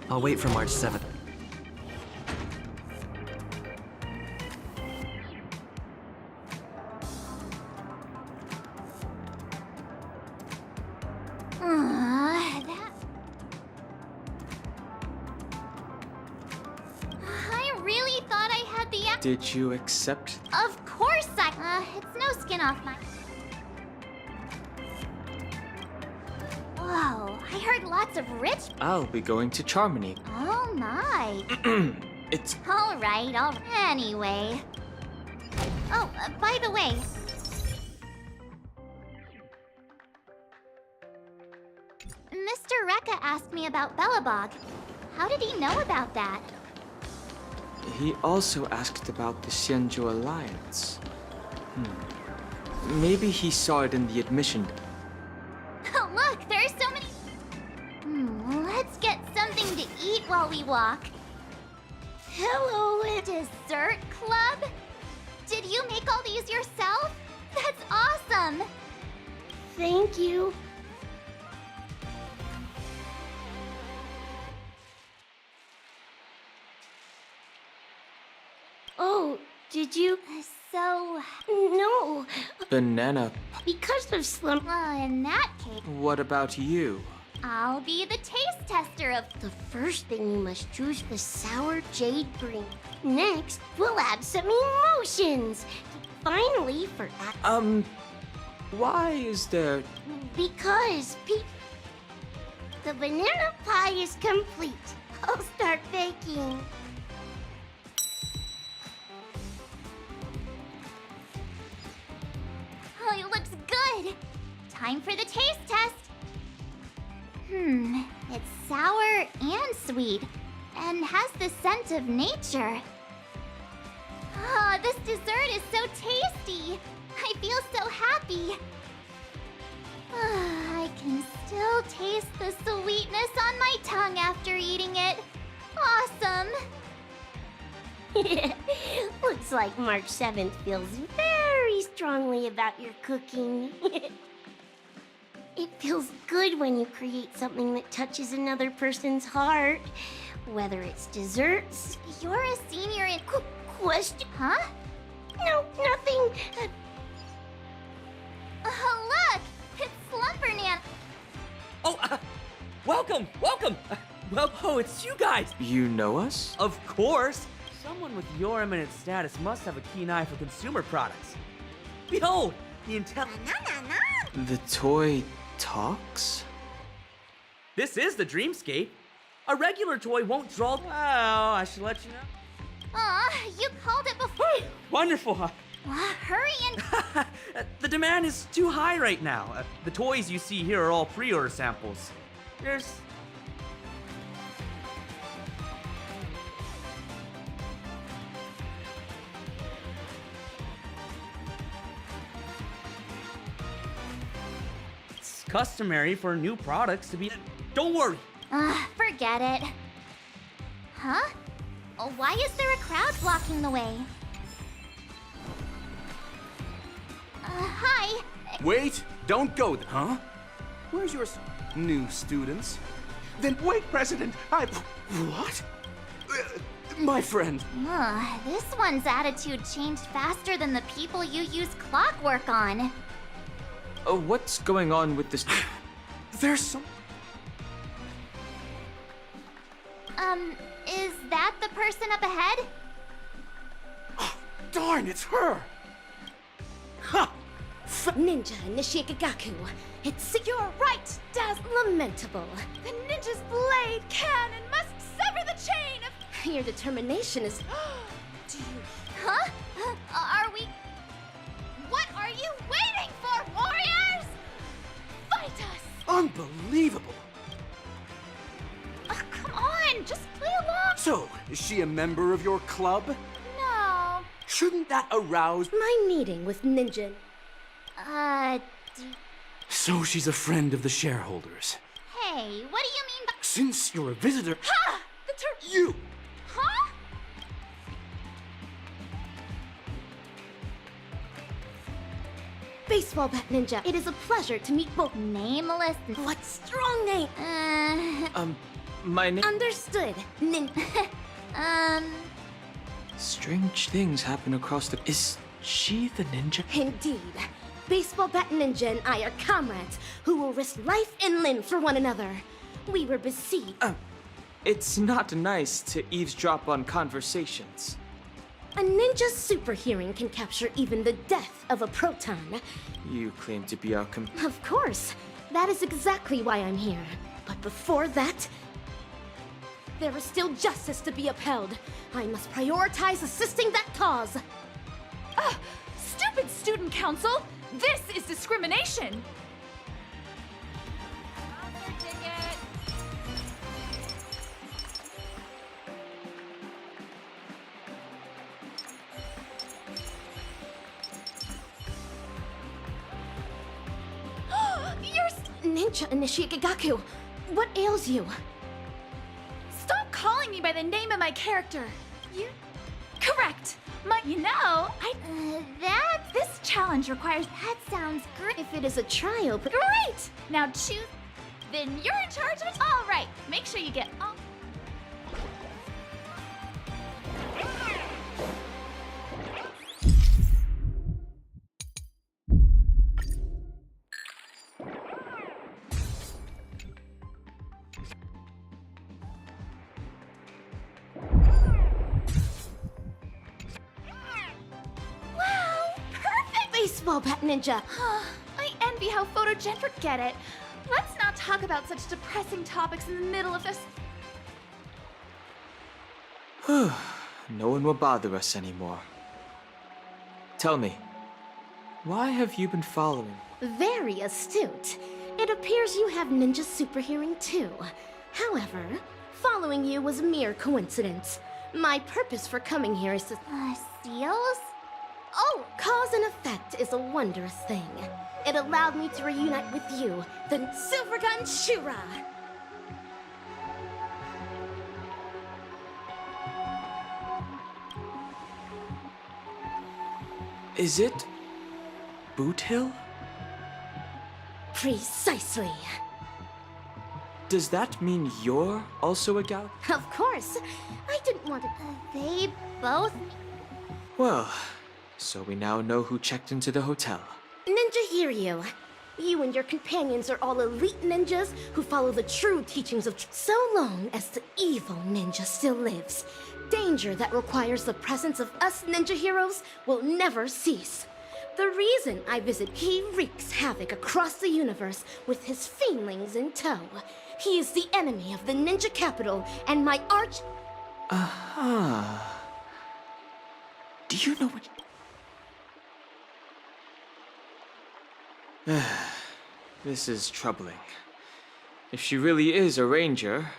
I'll wait for March 7th. Did you accept? Of course it's no skin off my... Whoa, I heard lots of rich... I'll be going to Charmony. Oh my. It's... All right. Anyway. Oh, by the way. Mr. Rekka asked me about Belobog. How did he know about that? He also asked about the Xianzhou Alliance. Maybe he saw it in the admission. Look, there's so many... let's get something to eat while we walk. Hello, dessert club? Did you make all these yourself? That's awesome! Thank you. Oh, did you? No. Banana. Because of Slim. In that case, What about you? I'll be the taste tester of. The first thing you must choose was sour jade green. Next, we'll add some emotions. Finally, for Why is there... Because the banana pie is complete. I'll start baking. Oh, it looks good. Time for the taste test. It's sour and sweet, and has the scent of nature. Oh, this dessert is so tasty. I feel so happy. I can still taste the sweetness on my tongue after eating it. Awesome. Looks like March 7th feels very strongly about your cooking. It feels good when you create something that touches another person's heart. Whether it's desserts. You're a senior in... Question? Huh? No, nothing. Look! It's Slumbernan. Oh, welcome! Oh, it's you guys! You know us? Of course! Someone with your eminent status must have a keen eye for consumer products. Behold, the The toy talks? This is the Dreamscape. A regular toy won't draw... Well, I should let you know. Aw, you called it before. Wonderful, huh? Hurry and... The demand is too high right now. The toys you see here are all pre-order samples. There's... It's customary for new products to be... Don't worry. Forget it. Huh? Why is there a crowd blocking the way? Hi. Wait! Don't go there. Huh? Where's your new students? Then wait, President! What? My friend. This one's attitude changed faster than the people you use clockwork on. What's going on with this... There's some... Is that the person up ahead? Darn, it's her! Ninja Nishikagaku. You're right, Daz. Lamentable. The ninja's blade can and must sever the chain of... Your determination is... Do you... Huh? Are we... What are you waiting for, warriors? Fight us! Unbelievable! Come on, just play along. So, is she a member of your club? No. Shouldn't that arouse... My meeting with Ninja... So she's a friend of the shareholders. Hey, what do you mean by... Since you're a visitor... Ha! You! Huh? Baseball Bat Ninja, it is a pleasure to meet both... Nameless... What strong name? My name... Understood. Strange things happen across the... Is she the ninja? Indeed. Baseball Bat Ninja and I are comrades who will risk life and limb for one another. We were besieged. It's not nice to eavesdrop on conversations. A ninja's super hearing can capture even the death of a proton. You claim to be our Of course. That is exactly why I'm here. But before that... There is still justice to be upheld. I must prioritize assisting that cause. Stupid student council! This is discrimination! Ninja Initiate Gagaku, what ails you? Stop calling me by the name of my character. You... Correct. This challenge requires... That sounds great. If it is a trial, but... Great! Now choose... Then you're in charge of it? All right. Make sure you get all... Baseball bat ninja! I envy how photogenic get it. Let's not talk about such depressing topics in the middle of this. No one will bother us anymore. Tell me, why have you been following? Very astute. It appears you have ninja super hearing too. However, following you was a mere coincidence. My purpose for coming here is to... Seals? Oh, cause and effect is a wondrous thing. It allowed me to reunite with you, the Silvergun Shura. Is it... Boot Hill? Precisely. Does that mean you're also a gal? Of course. I didn't want to... They both... Well, so we now know who checked into the hotel. Ninja Hiryu. You and your companions are all elite ninjas who follow the true teachings of so long as the evil ninja still lives. Danger that requires the presence of us ninja heroes will never cease. The reason I visit, he wreaks havoc across the universe with his fiendlings in tow. He is the enemy of the ninja capital and my arch... Aha. Do you know what... This is troubling. If she really is a ranger,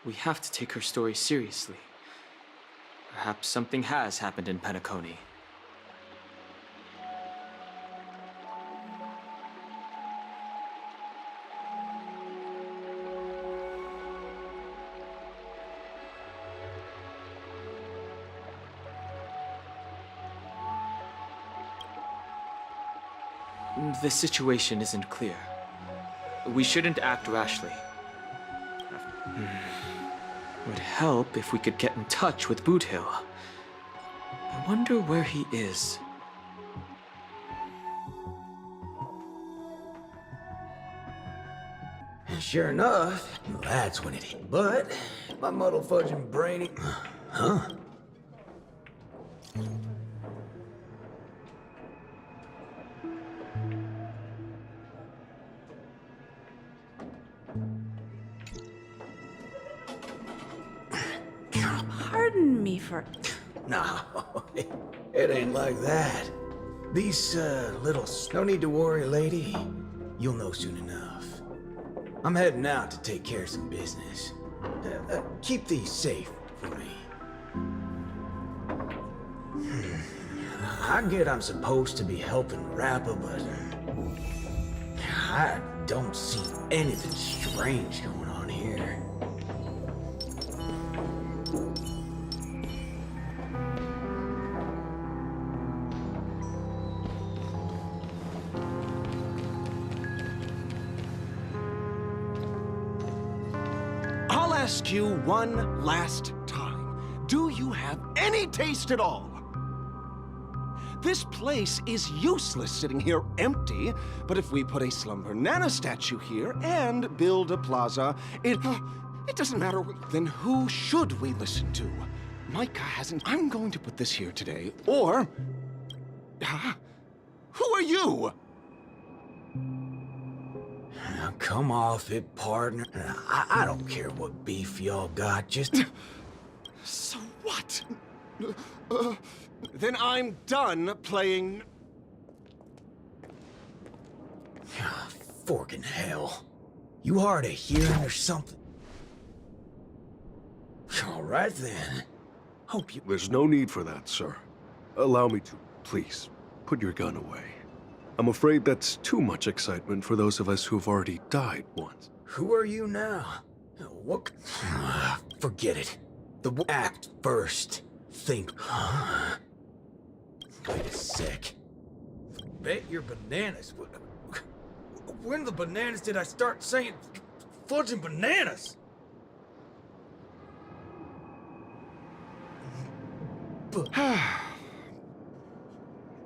we have to take her story seriously. Perhaps something has happened in Penacony. The situation isn't clear. We shouldn't act rashly. Would help if we could get in touch with Boot Hill. I wonder where he is. Sure enough, that's when it hit. But my muddle fudging brainy... Huh? Pardon me for... No, it ain't like that. These, little... No need to worry, lady. You'll know soon enough. I'm heading out to take care of some business. Keep these safe for me. I get I'm supposed to be helping Rappa, but... I don't see anything strange going on here. I'll ask you one last time. Do you have any taste at all? This place is useless sitting here empty, but if we put a Slumber Nana statue here and build a plaza, it doesn't matter. Then who should we listen to? Micah hasn't... I'm going to put this here today, or... who are you? Come come off it, partner. I don't care what beef y'all got, just... So what? Then I'm done playing... Forking hell. You hard of hearing or something? All right then. Hope you... There's no need for that, sir. Allow me to. Please, put your gun away. I'm afraid that's too much excitement for those of us who've already died once. Who are you now? What? Forget it. Act first. Think. Wait a sec. Bet your bananas. When the bananas did I start saying fudging bananas?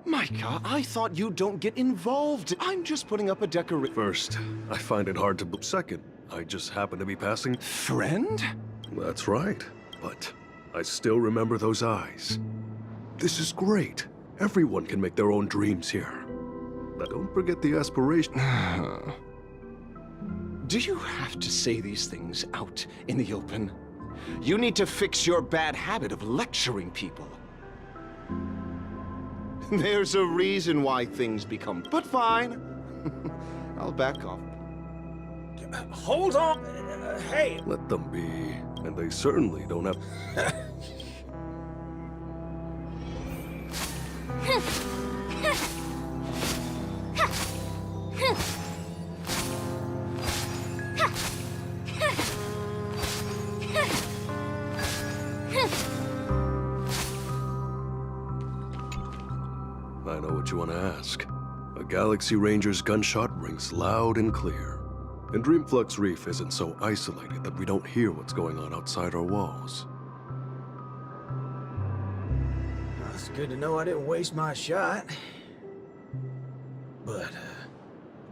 Micah, I thought you don't get involved. I'm just putting up a decoration. First, I find it hard to believe. Second, I just happen to be passing. Friend? That's right. But I still remember those eyes. This is great. Everyone can make their own dreams here. But don't forget the aspiration. Do you have to say these things out in the open? You need to fix your bad habit of lecturing people. There's a reason why things become... But fine. I'll back off. Hold on! Hey! Let them be. And they certainly don't have... I know what you want to ask. A Galaxy Ranger's gunshot rings loud and clear. And Dreamflux Reef isn't so isolated that we don't hear what's going on outside our walls. Well, it's good to know I didn't waste my shot. But,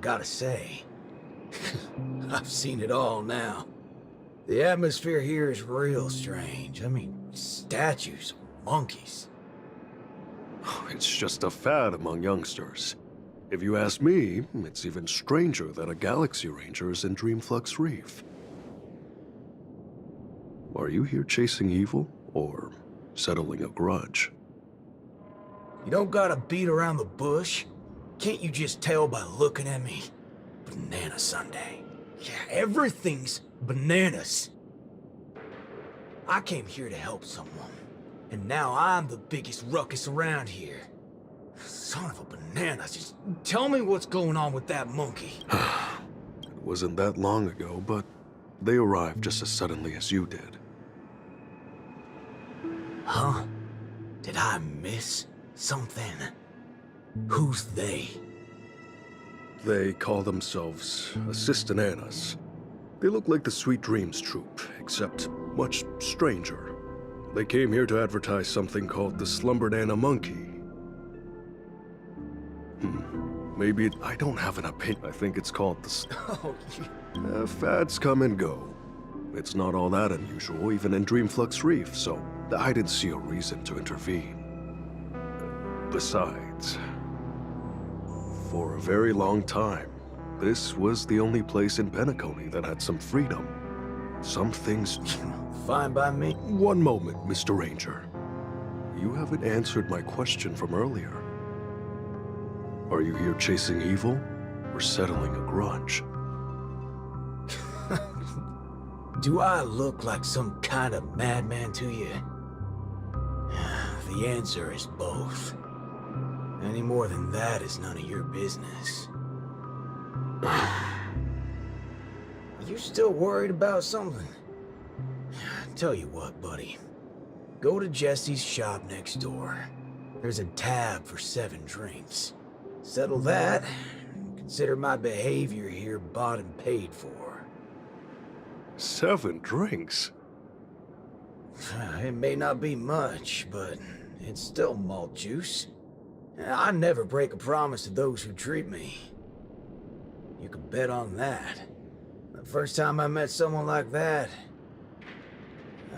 gotta say, I've seen it all now. The atmosphere here is real strange. I mean, statues, monkeys. It's just a fad among youngsters. If you ask me, it's even stranger that a Galaxy Ranger is in Dreamflux Reef. Are you here chasing evil, or settling a grudge? You don't gotta beat around the bush. Can't you just tell by looking at me? Banana Sunday. Yeah, everything's bananas. I came here to help someone. And now I'm the biggest ruckus around here. Son of a banana, just tell me what's going on with that monkey. It wasn't that long ago, but they arrived just as suddenly as you did. Huh? Did I miss something? Who's they? They call themselves Assistant Annas. They look like the Sweet Dreams troupe, except much stranger. They came here to advertise something called the Slumbered Anna Monkey. Maybe I don't have an opinion. I think it's called the... fads come and go. It's not all that unusual, even in Dreamflux Reef, so I didn't see a reason to intervene. Besides, for a very long time, this was the only place in Penacony that had some freedom. Some things... Fine by me. One moment, Mr. Ranger. You haven't answered my question from earlier. Are you here chasing evil, or settling a grudge? Do I look like some kind of madman to you? The answer is both. Any more than that is none of your business. Are you still worried about something? Tell you what, buddy. Go to Jesse's shop next door. There's a tab for 7 drinks. Settle that, and consider my behavior here bought and paid for. 7 drinks? It may not be much, but it's still malt juice. I never break a promise to those who treat me. You can bet on that. The first time I met someone like that,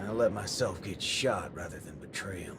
I let myself get shot rather than betray him.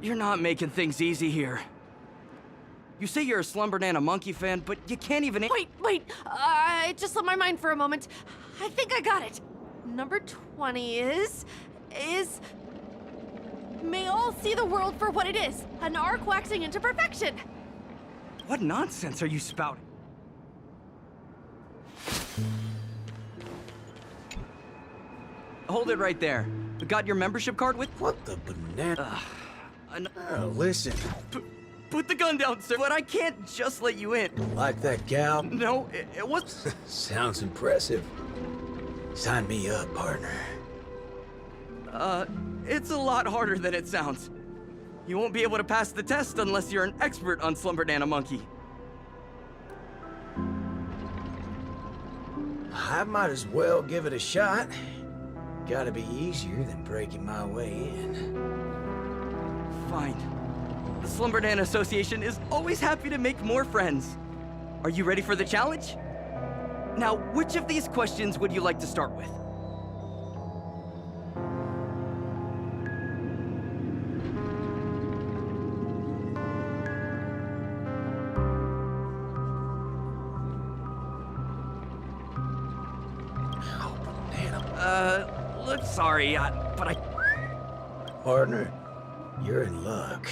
You're not making things easy here. You say you're a Slumbernana Monkey fan, but you can't even— Wait, I just slipped my mind for a moment. I think I got it. Number 20 is... May all see the world for what it is, an arc waxing into perfection. What nonsense are you spouting? Hold it right there. Got your membership card with— What the banana? Listen. Put the gun down, sir. But I can't just let you in. Like that gal? No, it was... Sounds impressive. Sign me up, partner. It's a lot harder than it sounds. You won't be able to pass the test unless you're an expert on Slumbernana Monkey. I might as well give it a shot. Gotta be easier than breaking my way in. Fine. The Slumbernana Association is always happy to make more friends. Are you ready for the challenge? Now, which of these questions would you like to start with? Look, sorry, but I... Partner, you're in luck.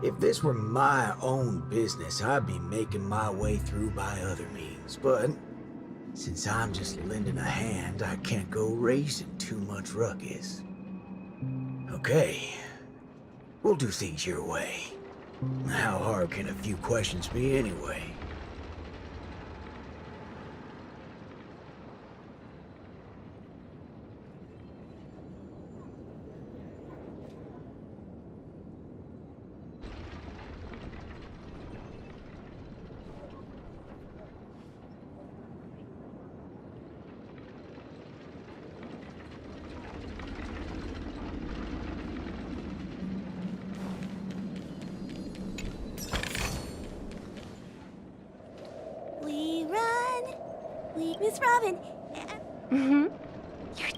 If this were my own business, I'd be making my way through by other means. But since I'm just lending a hand, I can't go raising too much ruckus. Okay, we'll do things your way. How hard can a few questions be anyway? Miss Robin!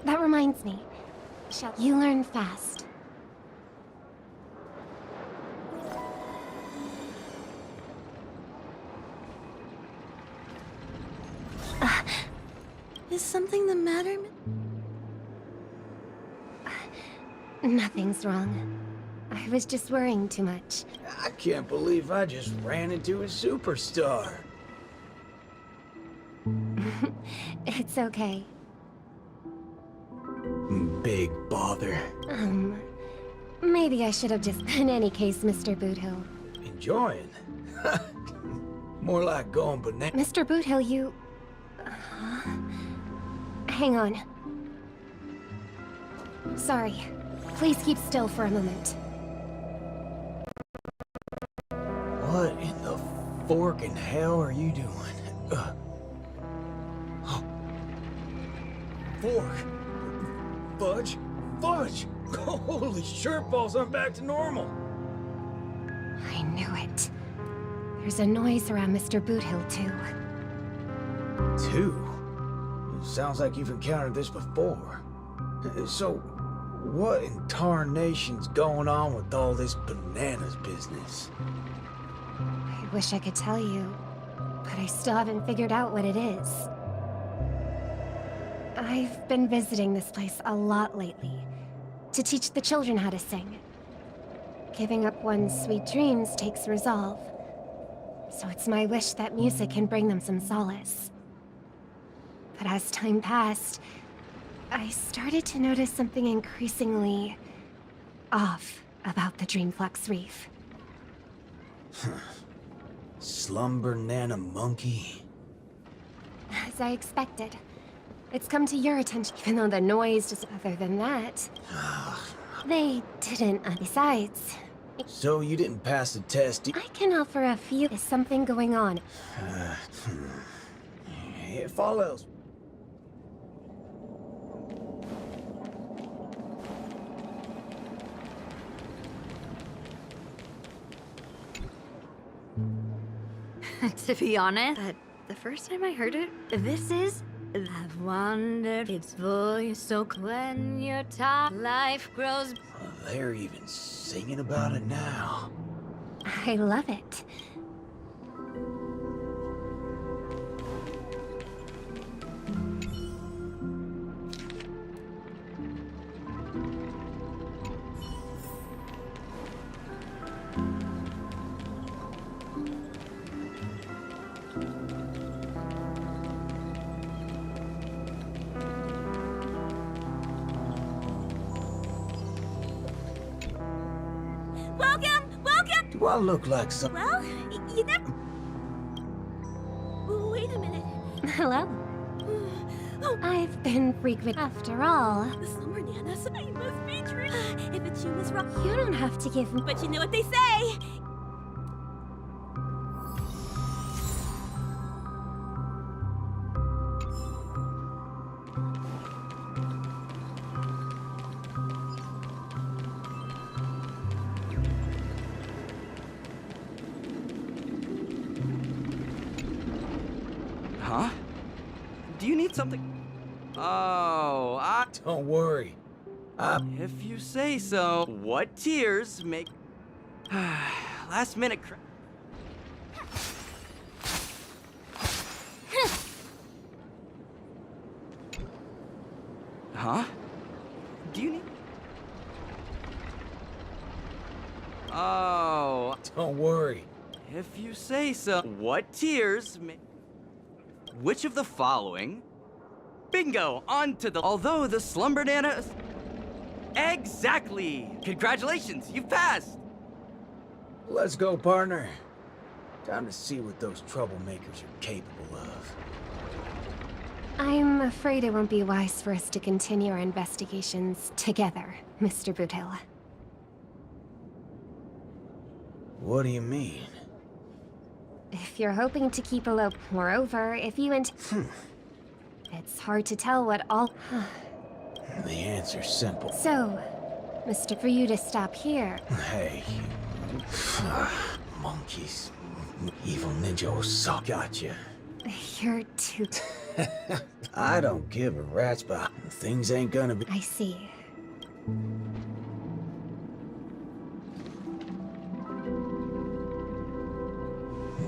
That reminds me. You learn fast. Is something the matter? Nothing's wrong. I was just worrying too much. I can't believe I just ran into a superstar. It's okay. Big bother. Maybe I should have just... In any case, Mr. Boothill. Enjoying? More like going banana. Mr. Boothill, you... Hang on. Sorry. Please keep still for a moment. What in the forking hell are you doing? Fork! Fudge! Fudge! Holy shirt balls, I'm back to normal! I knew it. There's a noise around Mr. Boothill, too. 2? Sounds like you've encountered this before. So, what in tarnation's going on with all this bananas business? I wish I could tell you, but I still haven't figured out what it is. I've been visiting this place a lot lately, to teach the children how to sing. Giving up one's sweet dreams takes resolve, so it's my wish that music can bring them some solace. But as time passed, I started to notice something increasingly off about the Dreamflux Reef. Slumber Nana Monkey? As I expected. It's come to your attention, even though the noise just other than that. They didn't, besides. So you didn't pass the test? I can offer a few. Is something going on? If all else... To be honest, the first time I heard it, this is... I've wondered its voice so when your top life grows... They're even singing about it now. I love it. Do I look like some... Well, you never... Wait a minute. Hello. I've been frequent after all. The Slumber Nanas, I must be true. If it's you, Miss Rock... You don't have to give me... But you know what they say. Huh? Do you need something? Oh, Don't worry. If you say so. What tears make... Last minute Huh? Do you need... Oh... Don't worry. If you say so. What tears make... Which of the following? Bingo! On to the... Although the Slumber Nana... Exactly! Congratulations, you've passed! Let's go, partner. Time to see what those troublemakers are capable of. I'm afraid it won't be wise for us to continue our investigations together, Mr. Boothill. What do you mean? If you're hoping to keep a low... Moreover, if you It's hard to tell what all... The answer's simple. So, Mr. For you to stop here... Hey. Monkeys. Evil ninja Osa gotcha. You're too... I don't give a rat's about things ain't gonna be... I see.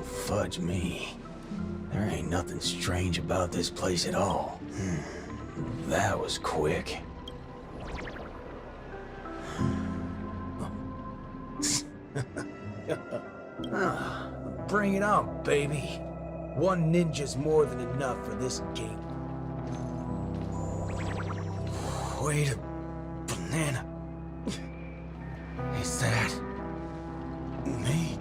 Fudge me. There ain't nothing strange about this place at all. That was quick. Bring it on, baby. One ninja's more than enough for this game. Wait a banana. Is that me?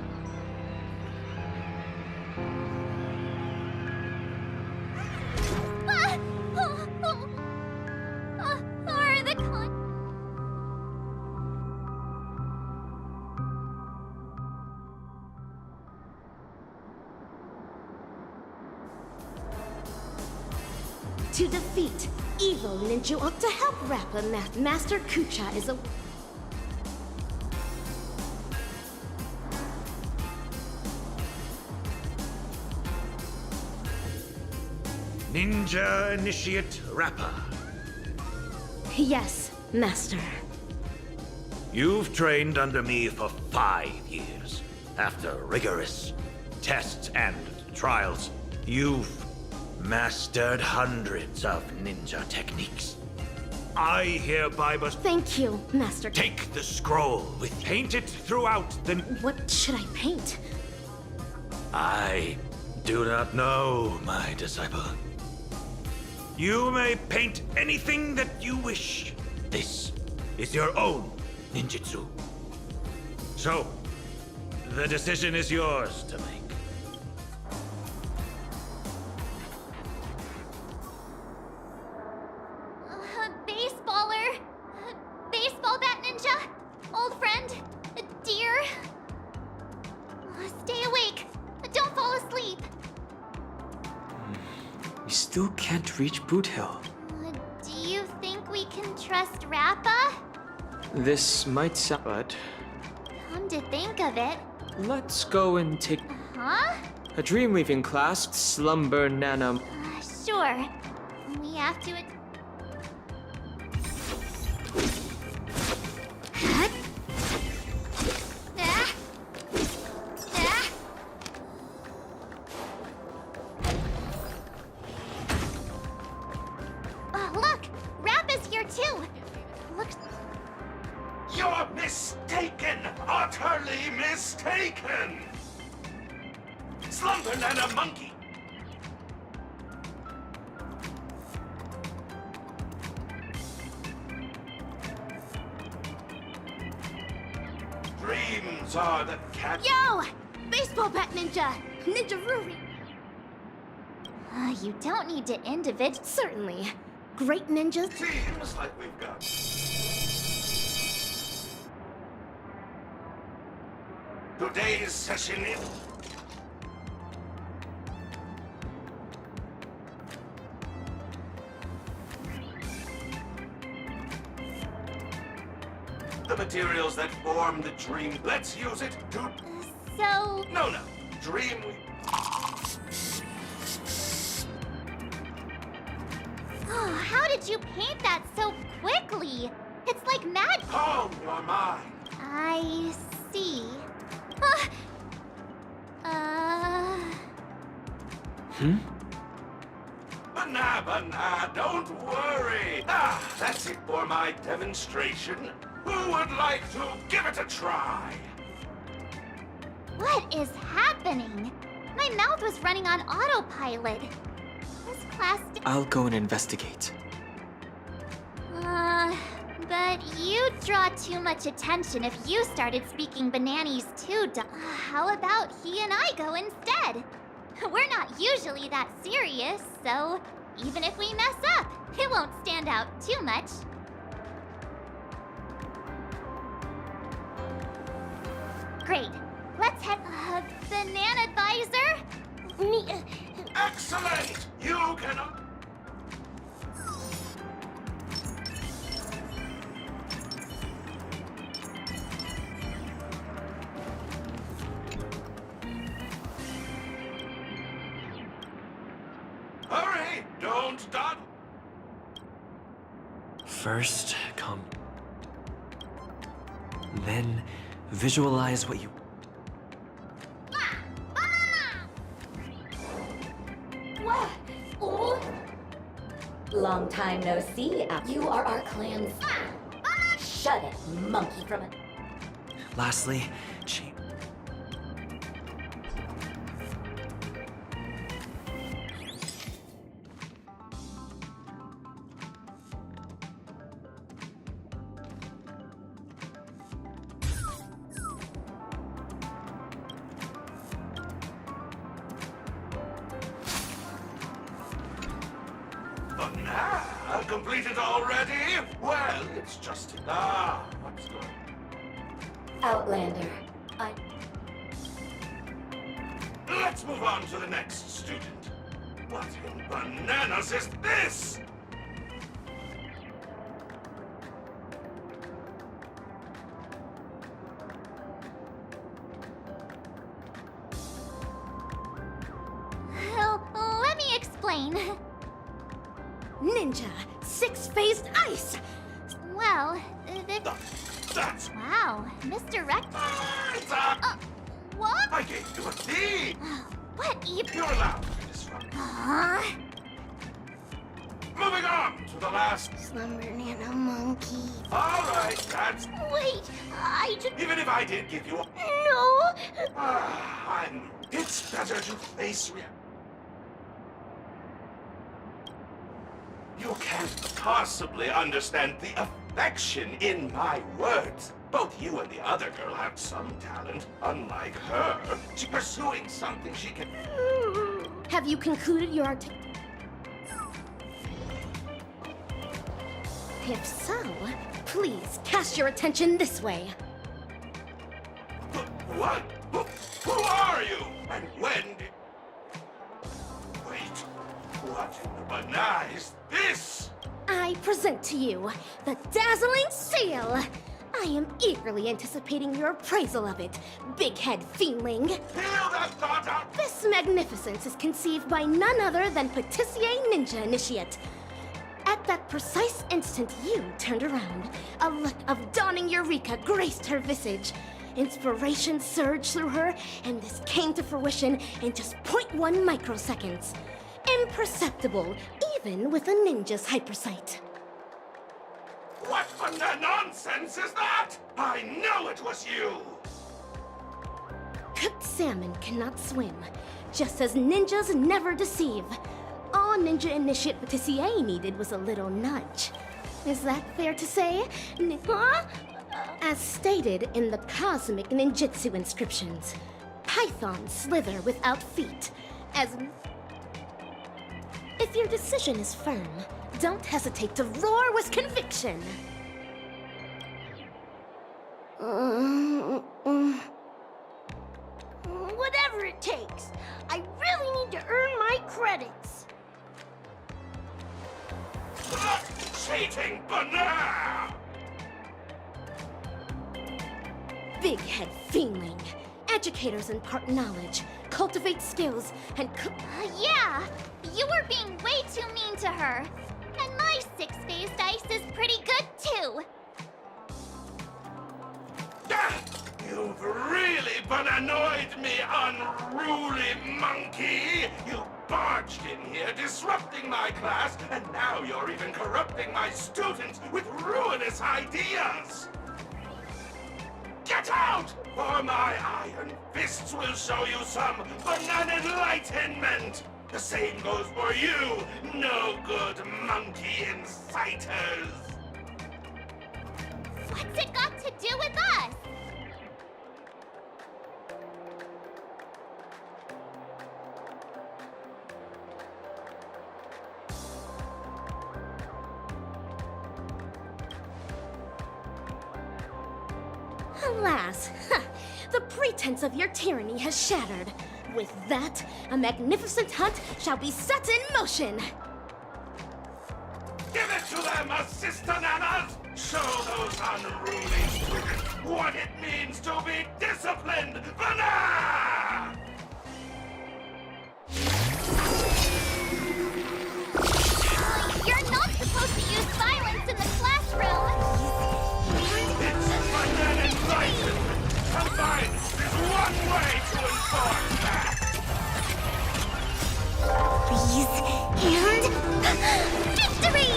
Are the con... To defeat evil ninja, to help rapper Master Kucha is a... Ninja Initiate Rappa. Yes, Master. You've trained under me for 5 years. After rigorous tests and trials, you've mastered hundreds of ninja techniques. I hereby must Thank you, Master. take the scroll with paint it throughout the... What should I paint? I do not know, my disciple. You may paint anything that you wish. This is your own ninjutsu. So, the decision is yours to make. Baseballer. Baseball bat ninja. Old friend. Dear. Stay awake. Don't fall asleep. We still can't reach Boot Hill. Do you think we can trust Rappa? This might sound, but Come to think of it. let's go and take Huh? a dream weaving class. Slumber Nana. Sure. We have to. Look! Rappa's here too! Looks. You're mistaken! Utterly mistaken! Slumber Nana Monkey! Dreams are the cat. Yo! Baseball bat ninja! Ninja Ruri! You don't need to individual. Certainly. Great ninjas. Seems like we've got. Today's session is. The materials that form the dream. Let's use it to. So. No. Dream. Oh, how did you paint that so quickly? It's like magic. Calm your mind. I see. Banana, don't worry. That's it for my demonstration. Who would like to give it a try? What is happening? My mouth was running on autopilot. This class. I'll go and investigate. But you'd draw too much attention if you started speaking Bananese too. How about he and I go instead? We're not usually that serious, so even if we mess up, it won't stand out too much. Great. Let's head. Banana advisor? Me. Excellent! You can. Hurry! Don't dawdle! First, come. Then, visualize what you. What? Oh. Long time no see. You are our clan's. Shut it, monkey from it. Lastly, Completed already? Well, it's just. What's going on? Outlander. Let's move on to the next student. What in bananas is this? Well, let me explain. ninja, six-phased ice. Well, That's... wow, Mr. Rec... what? I gave you a D! What even? You're allowed to disrupt. Moving on to the last... Slumber Nano Monkey. All right, that's... Wait, I just... Even if I did give you a... No! It's better to face reality. You can't possibly understand the affection in my words. Both you and the other girl have some talent, unlike her. She's pursuing something she can... Have you concluded your If so, please cast your attention this way. What? Who are you? And when did... Wait, what in the banana is this? I present to you the dazzling seal. I am eagerly anticipating your appraisal of it, big head fiendling. Feel that thought out! This magnificence is conceived by none other than Patissier Ninja Initiate. At that precise instant you turned around, a look of dawning eureka graced her visage. Inspiration surged through her, and this came to fruition in just 0.1 microseconds. Imperceptible, even with a ninja's hypersight. What nonsense is that? I know it was you! Cooked salmon cannot swim, just as ninjas never deceive. All Ninja Initiate Patissier needed was a little nudge. Is that fair to say? As stated in the cosmic ninjutsu inscriptions, pythons slither without feet, as... If your decision is firm, don't hesitate to roar with conviction. Whatever it takes. I really need to earn my credits. Cheating banana! Big head fiendling. Educators impart knowledge, cultivate skills, and yeah, you were being way too mean to her. And my six-phased ice is pretty good too. You've really bananoid me, unruly monkey! You barged in here, disrupting my class, and now you're even corrupting my students with ruinous ideas! Get out! Or my iron fists will show you some banana enlightenment! The same goes for you, no-good monkey inciters! What's it got to do with us? Alas, the pretense of your tyranny has shattered. With that, a magnificent hunt shall be set in motion. Give it to them, assistananas! Show those unruly students what it means to be disciplined, banana! You're not supposed to use violence in the classroom! It's banana enlightenment! Combined, there's one way to enforce that! Please, and... victory!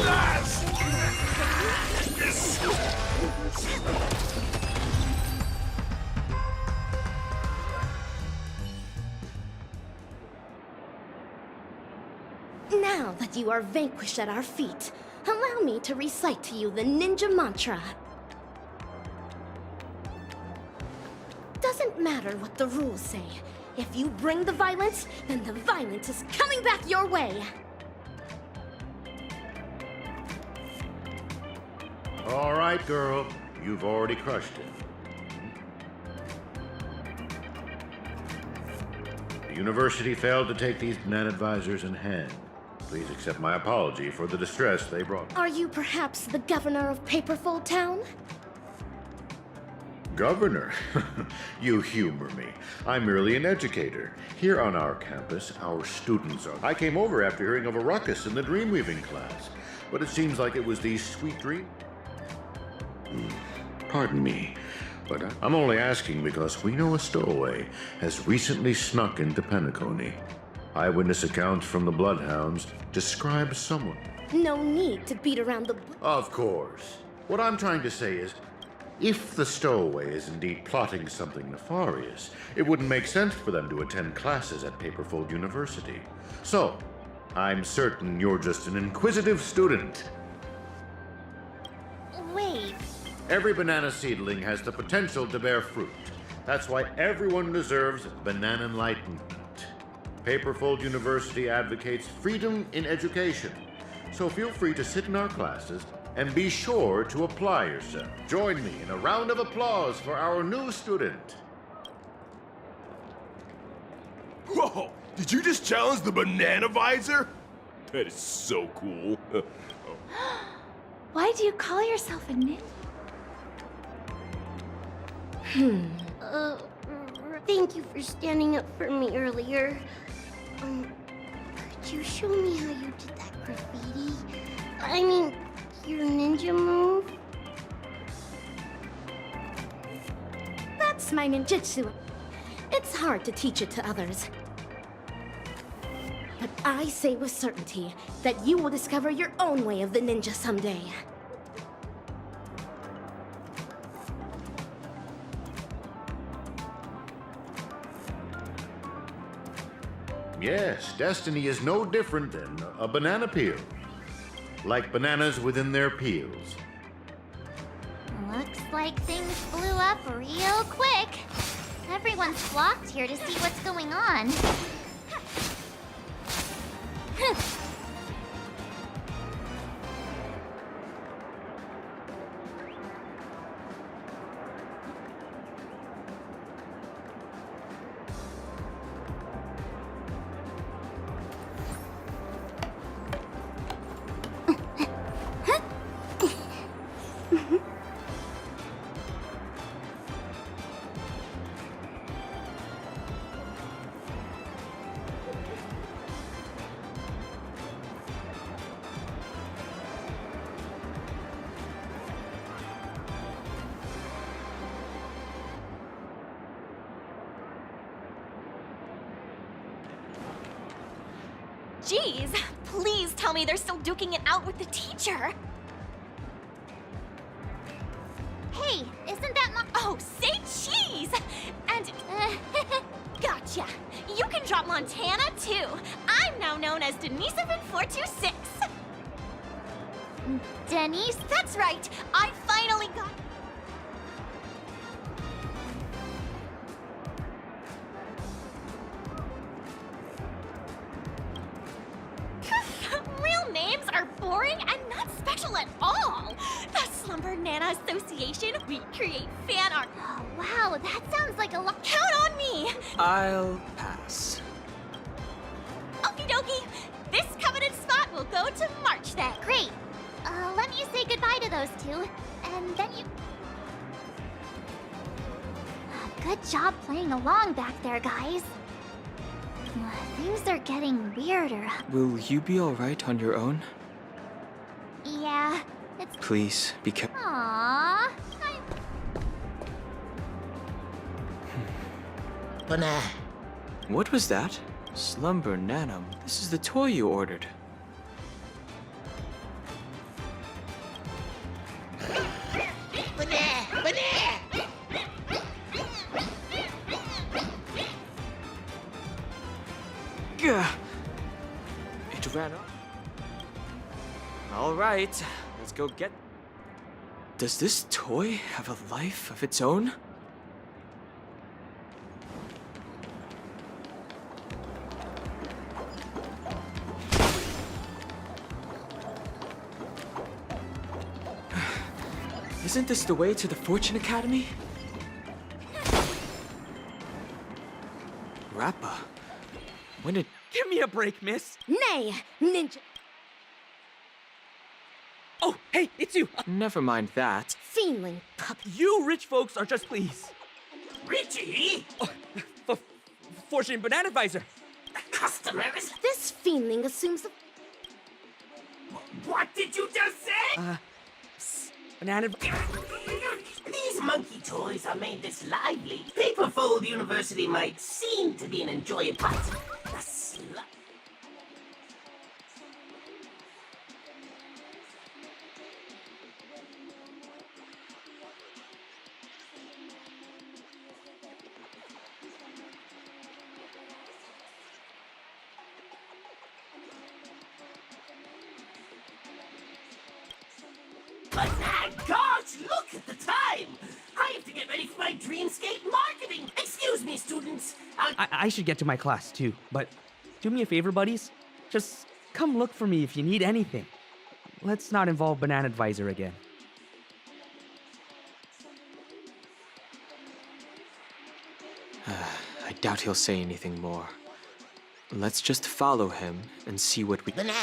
Now that you are vanquished at our feet, allow me to recite to you the ninja mantra. Doesn't matter what the rules say. If you bring the violence, then the violence is coming back your way. All right, girl. You've already crushed it. The university failed to take these banana advisors in hand. Please accept my apology for the distress they brought. Are you perhaps the governor of Paperfold Town? governor? You humor me. I'm merely an educator. Here on our campus, our students are. I came over after hearing of a ruckus in the dreamweaving class, but it seems like it was these sweet dreams. Pardon me, but I'm only asking because we know a stowaway has recently snuck into Penacony. Eyewitness accounts from the Bloodhounds describe someone. No need to beat around the bush. Of course. What I'm trying to say is, if the stowaway is indeed plotting something nefarious, it wouldn't make sense for them to attend classes at Paperfold University. So, I'm certain you're just an inquisitive student. Wait. Every banana seedling has the potential to bear fruit. That's why everyone deserves banana enlightenment. Paperfold University advocates freedom in education. So feel free to sit in our classes and be sure to apply yourself. Join me in a round of applause for our new student. Whoa! Did you just challenge the banana visor? That is so cool. Why do you call yourself a ninja? Thank you for standing up for me earlier. Could you show me how you did that graffiti? I mean, your ninja move? That's my ninjutsu. It's hard to teach it to others. But I say with certainty that you will discover your own way of the ninja someday. Yes, destiny is no different than a banana peel. Like bananas within their peels. Looks like things blew up real quick. Everyone's flocked here to see what's going on. Jeez, please tell me they're still duking it out with the teacher. Hey, isn't that Oh, say cheese! And, gotcha. You can drop Montana, too. I'm now known as Denisevic426. Denise? That's right. I finally got... Real names are boring and not special at all. The Slumber Nana Association, we create fan art. Oh, wow, that sounds like a lot. Count on me. I'll pass. Okie dokie. This coveted spot will go to March then. Great. Let me say goodbye to those two, and then you... Good job playing along back there, guys. Things are getting weirder. Will you be alright on your own? Yeah, it's... Please, be careful. Aww. Banana. What was that? Slumber Nanum. This is the toy you ordered. Gah! It ran off. Alright, let's go get... Does this toy have a life of its own? Isn't this the way to the Fortune Academy? Rappa, when did... Give me a break, miss! Nay, ninja! Oh, hey, it's you! Never mind that. fiendling puppy. You rich folks are just please. Richie? Fortune Banana Advisor. Customers? This fiendling assumes the... What did you just say? Banana... These monkey toys are made this lively. Paperfold University might seem to be an enjoyable, but the But gosh, look at the time! I have to get ready for my Dreamscape marketing! Excuse me, students. I should get to my class too, but do me a favor, buddies. Just come look for me if you need anything. Let's not involve Banana Advisor again. I doubt he'll say anything more. Let's just follow him and see what we... Banana!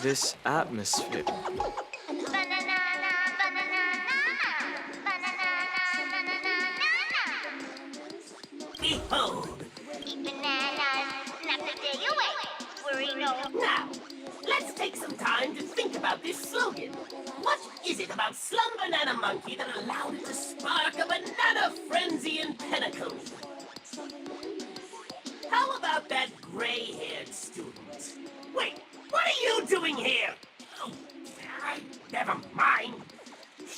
This atmosphere... Behold! Now, let's take some time to think about this slogan. What is it about Slum Banana Monkey that allowed it to spark a banana frenzy in Pinnacle? How about that gray-haired student? Wait, what are you doing here? Oh, never mind.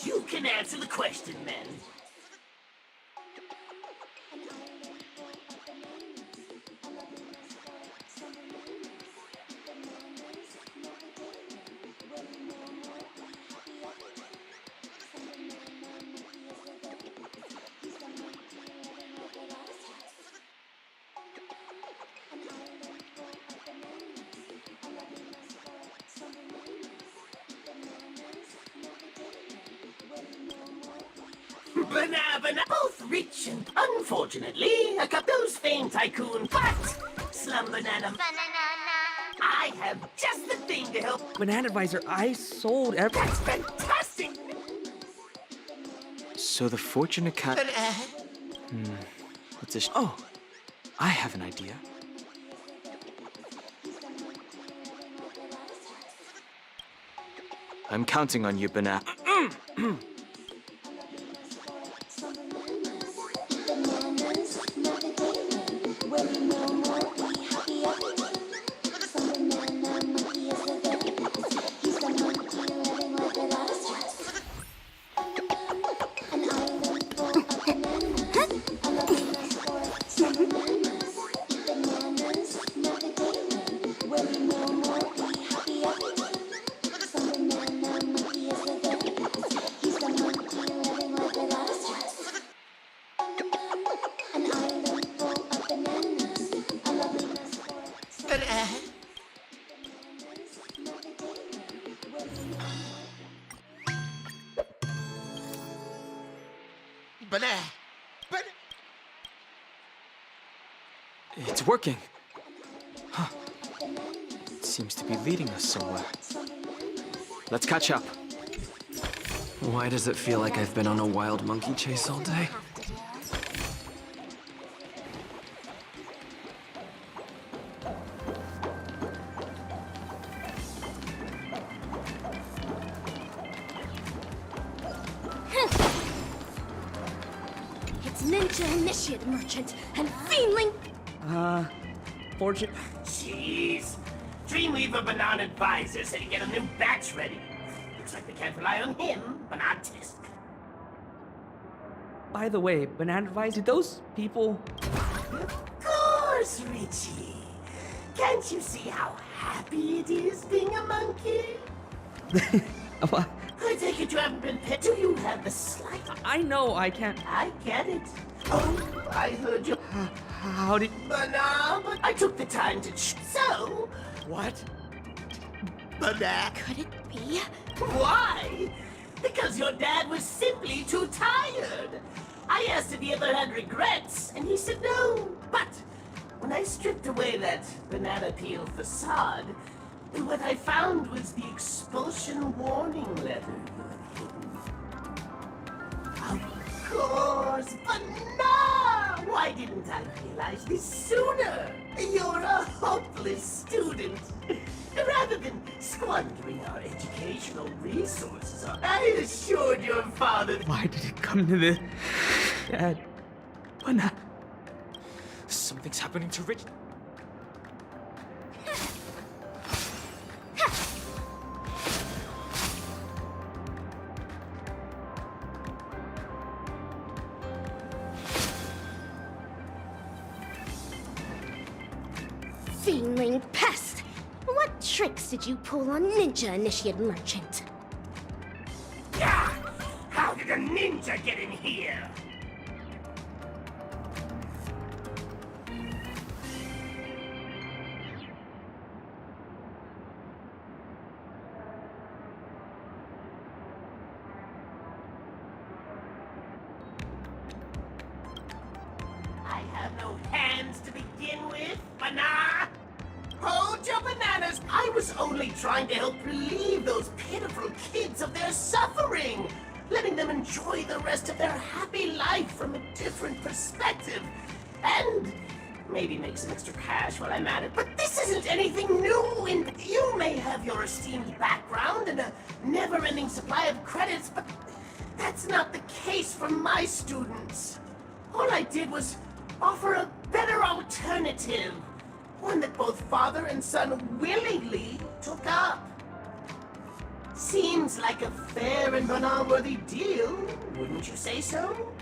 You can answer the question then. Banana, both rich and unfortunately, a those famed tycoon, but Slum Banana. I have just the thing to help. Banana Advisor, I sold every... That's fantastic! So the Fortune Academy... What's this? Oh, I have an idea. I'm counting on you, Banana. It's working. Huh. It seems to be leading us somewhere. Let's catch up. Why does it feel like I've been on a wild monkey chase all day? It's Ninja Initiate Merchant and Fiendling... Fortune... Jeez. Dreamweaver Banana Advisor said he'd get a new batch ready. Looks like they can't rely on him, Banana Test. By the way, Banana Advisor, did those people... Of course, Richie. Can't you see how happy it is being a monkey? I take it you haven't been pet. Do you have the slightest... I know I can't... I get it. Oh, I heard you. How did... Banana, but I took the time to... So... What? Banana. Could it be? Why? Because your dad was simply too tired. I asked if he ever had regrets, and he said no. But when I stripped away that banana peel facade, what I found was the expulsion warning letter. Of course, but no! Why didn't I realize this sooner? You're a hopeless student. Rather than squandering our educational resources, I assured your father. Why did it come to this? Dad. Banana. Something's happening to Rich. Fiendling pest! What tricks did you pull on Ninja Initiate Merchant? Yeah! How did a ninja get in here? I have no hands to begin with, banana! Hold your bananas! I was only trying to help relieve those pitiful kids of their suffering! Letting them enjoy the rest of their happy life from a different perspective. And maybe make some extra cash while I'm at it. But this isn't anything new, and you may have your esteemed background and a never-ending supply of credits, but that's not the case for my students. All I did was offer a better alternative. One that both father and son willingly took up. Seems like a fair and banal-worthy deal, wouldn't you say so?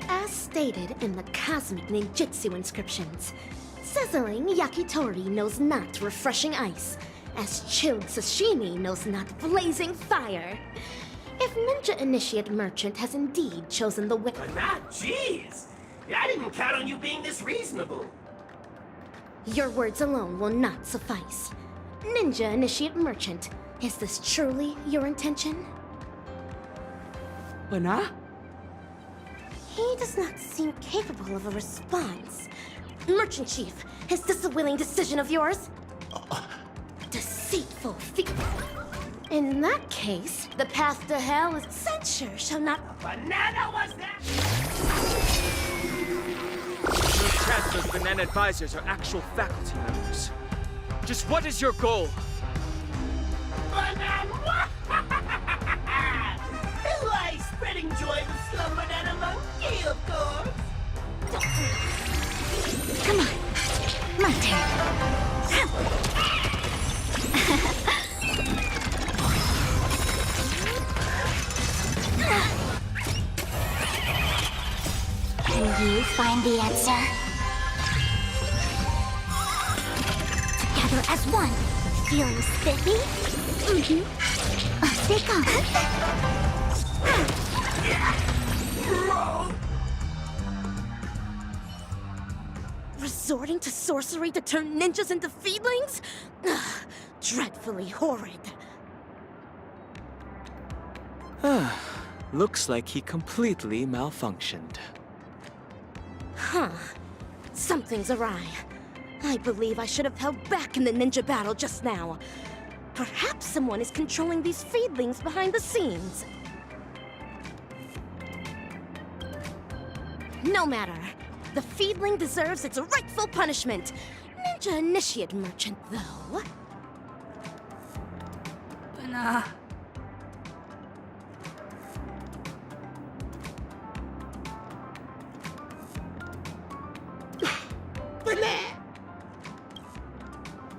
As stated in the cosmic ninjutsu inscriptions, sizzling yakitori knows not refreshing ice, as chilled sashimi knows not blazing fire. If Ninja Initiate Merchant has indeed chosen the way— But not, jeez! I didn't count on you being this reasonable. Your words alone will not suffice. Ninja Initiate Merchant, is this truly your intention? Banana? He does not seem capable of a response. Merchant Chief, is this a willing decision of yours? Deceitful In that case, the path to hell is censure shall not— Banana was that? No chance those banana advisors are actual faculty members. Just what is your goal? Banana! Why, spreading joy with Slum Banana Monkey, of course! Come on. My Can you find the answer? Together as one. Feeling spiffy? Off they go. Resorting to sorcery to turn ninjas into feedlings? Ugh, dreadfully horrid. Looks like he completely malfunctioned. Huh. Something's awry. I believe I should have held back in the ninja battle just now. Perhaps someone is controlling these feedlings behind the scenes. No matter. The feedling deserves its rightful punishment. Ninja Initiate Merchant, though. Banana.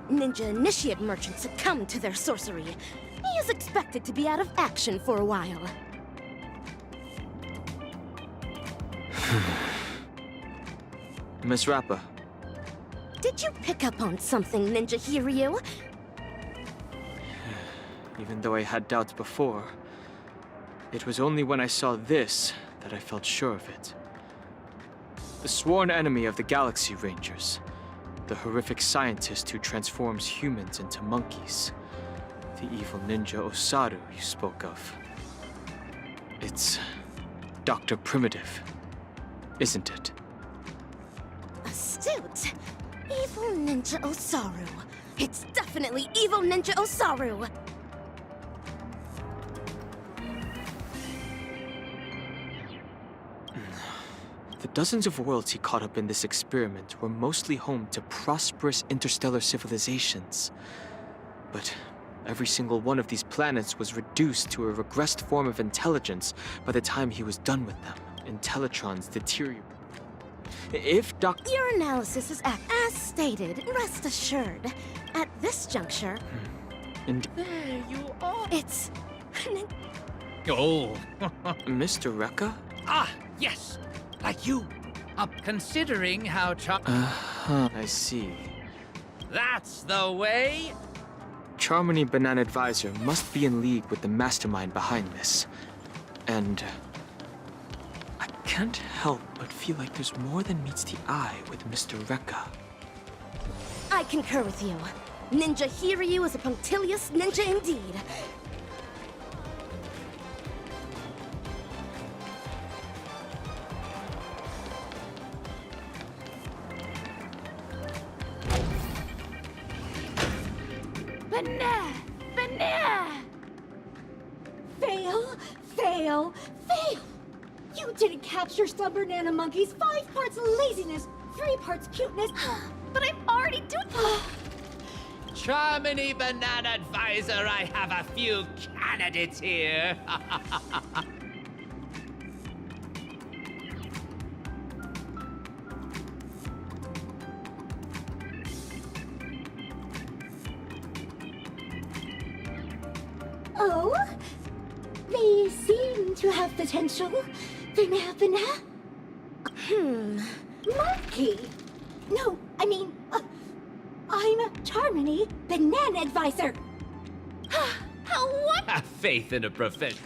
Ninja Initiate Merchant succumbed to their sorcery. He is expected to be out of action for a while. Miss Rappa. Did you pick up on something, Ninja Hiryu? Even though I had doubts before, it was only when I saw this that I felt sure of it. The sworn enemy of the Galaxy Rangers. The horrific scientist who transforms humans into monkeys. The evil ninja Osaru you spoke of. It's Dr. Primitive, isn't it? Astute. Evil Ninja Osaru. It's definitely Evil Ninja Osaru. The dozens of worlds he caught up in this experiment were mostly home to prosperous interstellar civilizations. But every single one of these planets was reduced to a regressed form of intelligence by the time he was done with them. Intellitrons deteriorate. If Dr. Your analysis is as stated. Rest assured. At this juncture... There you are. It's... Oh. Mr. Rekka? Ah, yes. Like you. Considering how I see. That's the way. Charmony Banana Advisor must be in league with the mastermind behind this. And... I can't help but feel like there's more than meets the eye with Mr. Rekka. I concur with you. Ninja Hiryu is a punctilious ninja indeed. Banana! Banana! Fail! Fail! Fail! You didn't capture some banana monkeys. 5 parts laziness, 3 parts cuteness. But I'm already doing... Charmony Banana Advisor, I have a few candidates here. Oh? They seem to have potential. Banana? Monkey? No, I mean... I'm Charmony, Banana Advisor. What? Have faith in a profession.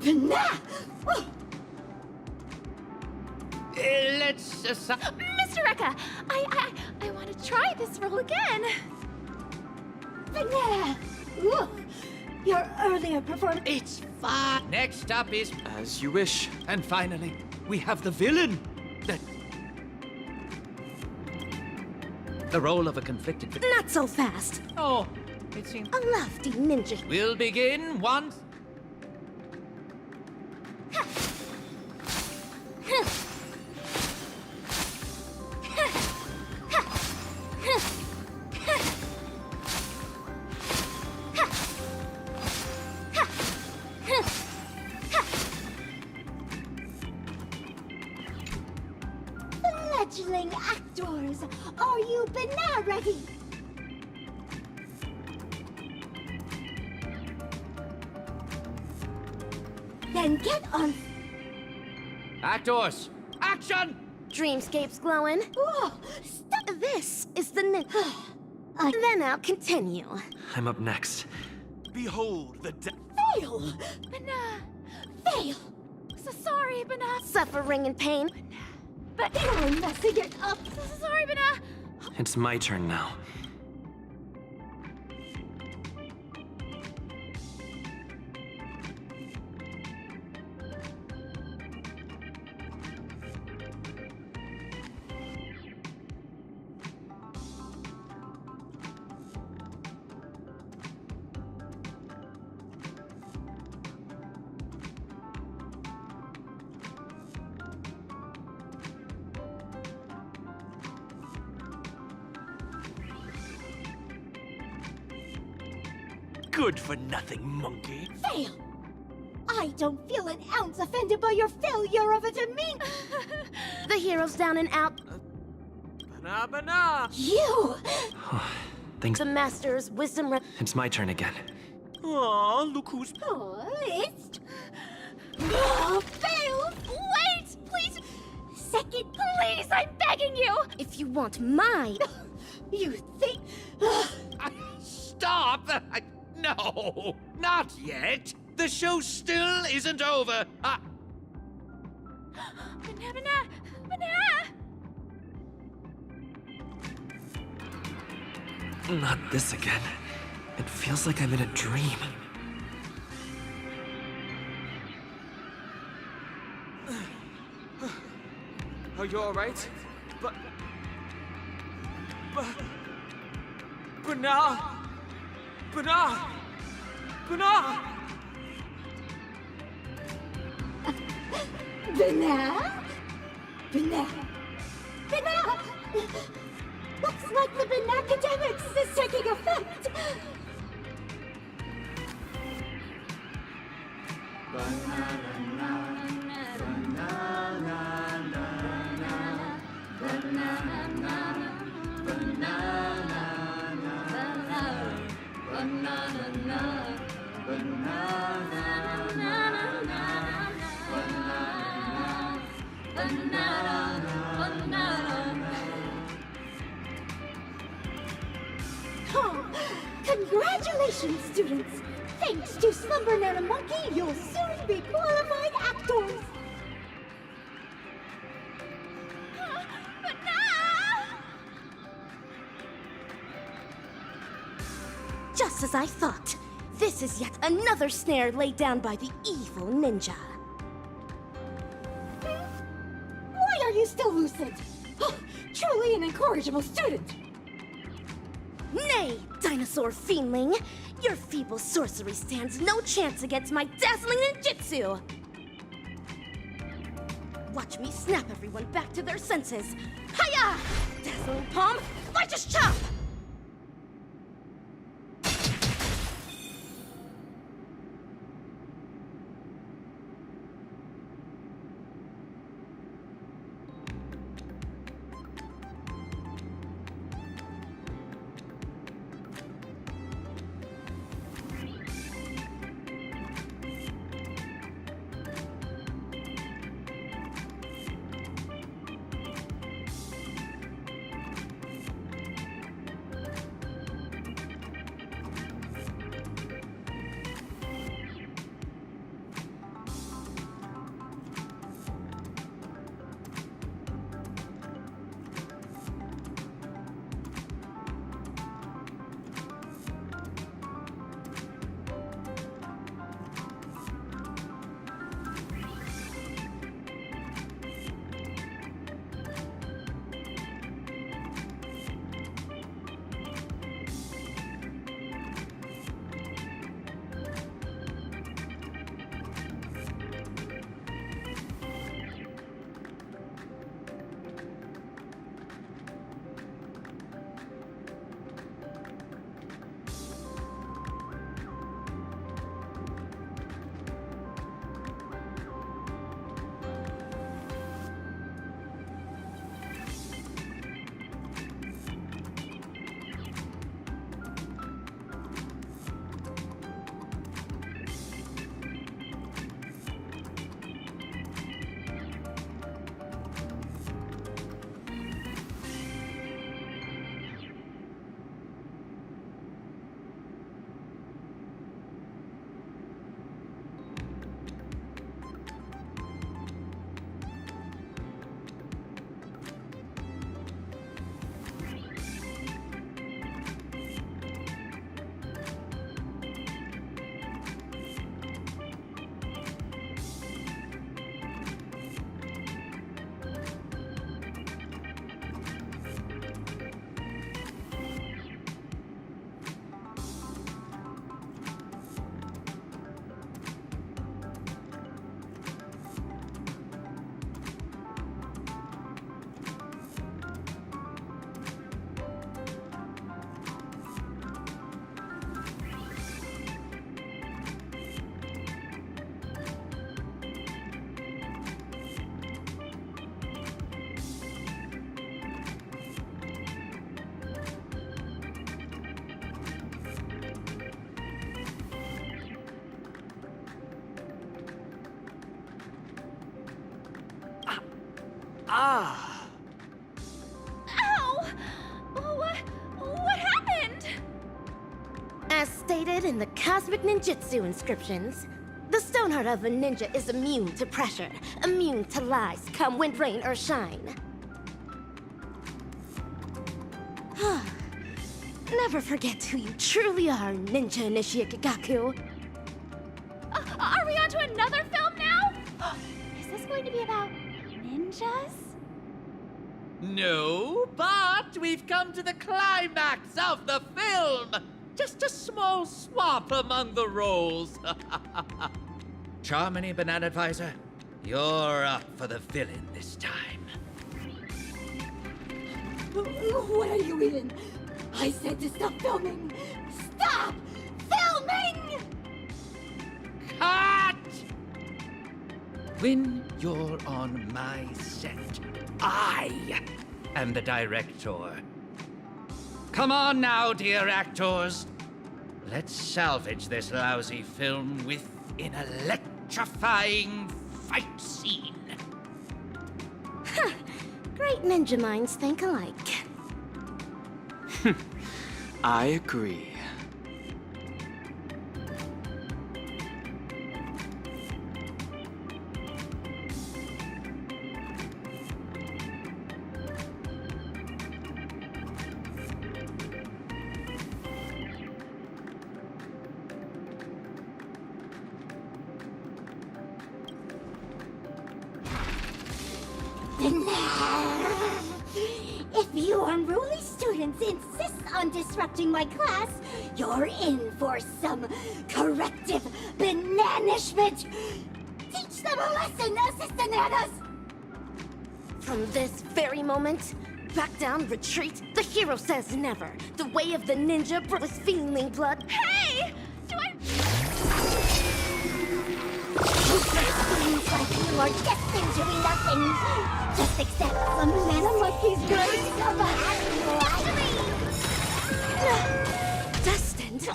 Banana! Let's Mr. Rekka, I want to try this role again. Banana! Look, your earlier performance... It's fine. Next up is... As you wish. And finally, we have the villain. The role of a conflicted... Not so fast. Oh, it seems... A lofty ninja. We'll begin once... Fledgling actors, are you banana ready? Then get on. Actors, action! Dreamscapes glowing. Oh, stop. This is the Then I'll continue. I'm up next. Behold the Fail! Banana! Fail! So sorry, Banana. Suffering and pain. But you're messing it up. So sorry, Banana. It's my turn now. good for nothing monkey. Fail! I don't feel an ounce offended by your failure of a demeanor. The hero's down and out. Banana! You! Thanks. The master's wisdom. It's my turn again. Aw, look who's... Oh, it's... Oh, fail! Wait! Please! Second, please! I'm begging you! If you want my... You think... Stop! No, not yet. The show still isn't over. Banana! Not this again. It feels like I'm in a dream. Are you alright? But now... Banana! Looks like the Banacademics is taking effect! Oh, congratulations, students! Thanks to Slumber Nana Monkey, you'll soon be qualified actors! Just as I thought. This is yet another snare laid down by the evil ninja. Why are you still lucid? Oh, truly an incorrigible student! Nay, dinosaur fiendling! Your feeble sorcery stands no chance against my dazzling ninjutsu! Watch me snap everyone back to their senses! Hiya! Dazzling palm, righteous chop! Ah. Ow! What happened? As stated in the Cosmic Ninjutsu inscriptions, the Stoneheart of a ninja is immune to pressure, immune to lies, come wind, rain, or shine. Never forget who you truly are, Ninja Initiate Gaku. Are we on to another film now? Is this going to be about ninjas? No, but we've come to the climax of the film. Just a small swap among the roles. Charmony, Banana Advisor, you're up for the villain this time. What are you in? I said to stop filming. Stop filming! Cut! When you're on my set, I am the director. Come on now, dear actors. Let's salvage this lousy film with an electrifying fight scene. Great ninja minds think alike. I agree. If you unruly students insist on disrupting my class, you're in for some corrective bananishment. Teach them a lesson, assistananas! From this very moment, back down, retreat, the hero says never. The way of the ninja with feeling blood. Hey! Do I... Seems like you are destined to be nothing. Just accept some Nanamonkey's grace of a Destined?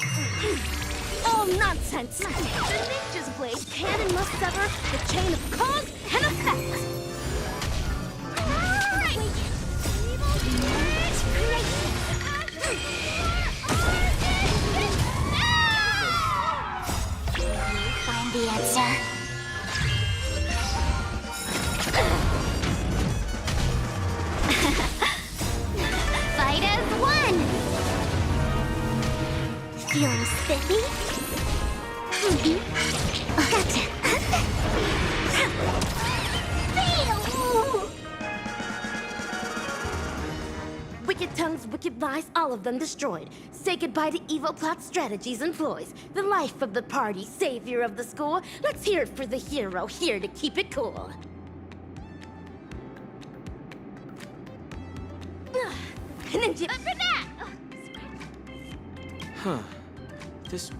All nonsense! The ninja's blade can and must sever the chain of cause and effect! Find the answer. Fight as one! Feeling spiffy? Gotcha! Fail! Wicked tongues, wicked lies, all of them destroyed. Say goodbye to evil plot strategies and ploys. The life of the party, savior of the school. Let's hear it for the hero, here to keep it cool. Ninja... Huh. This...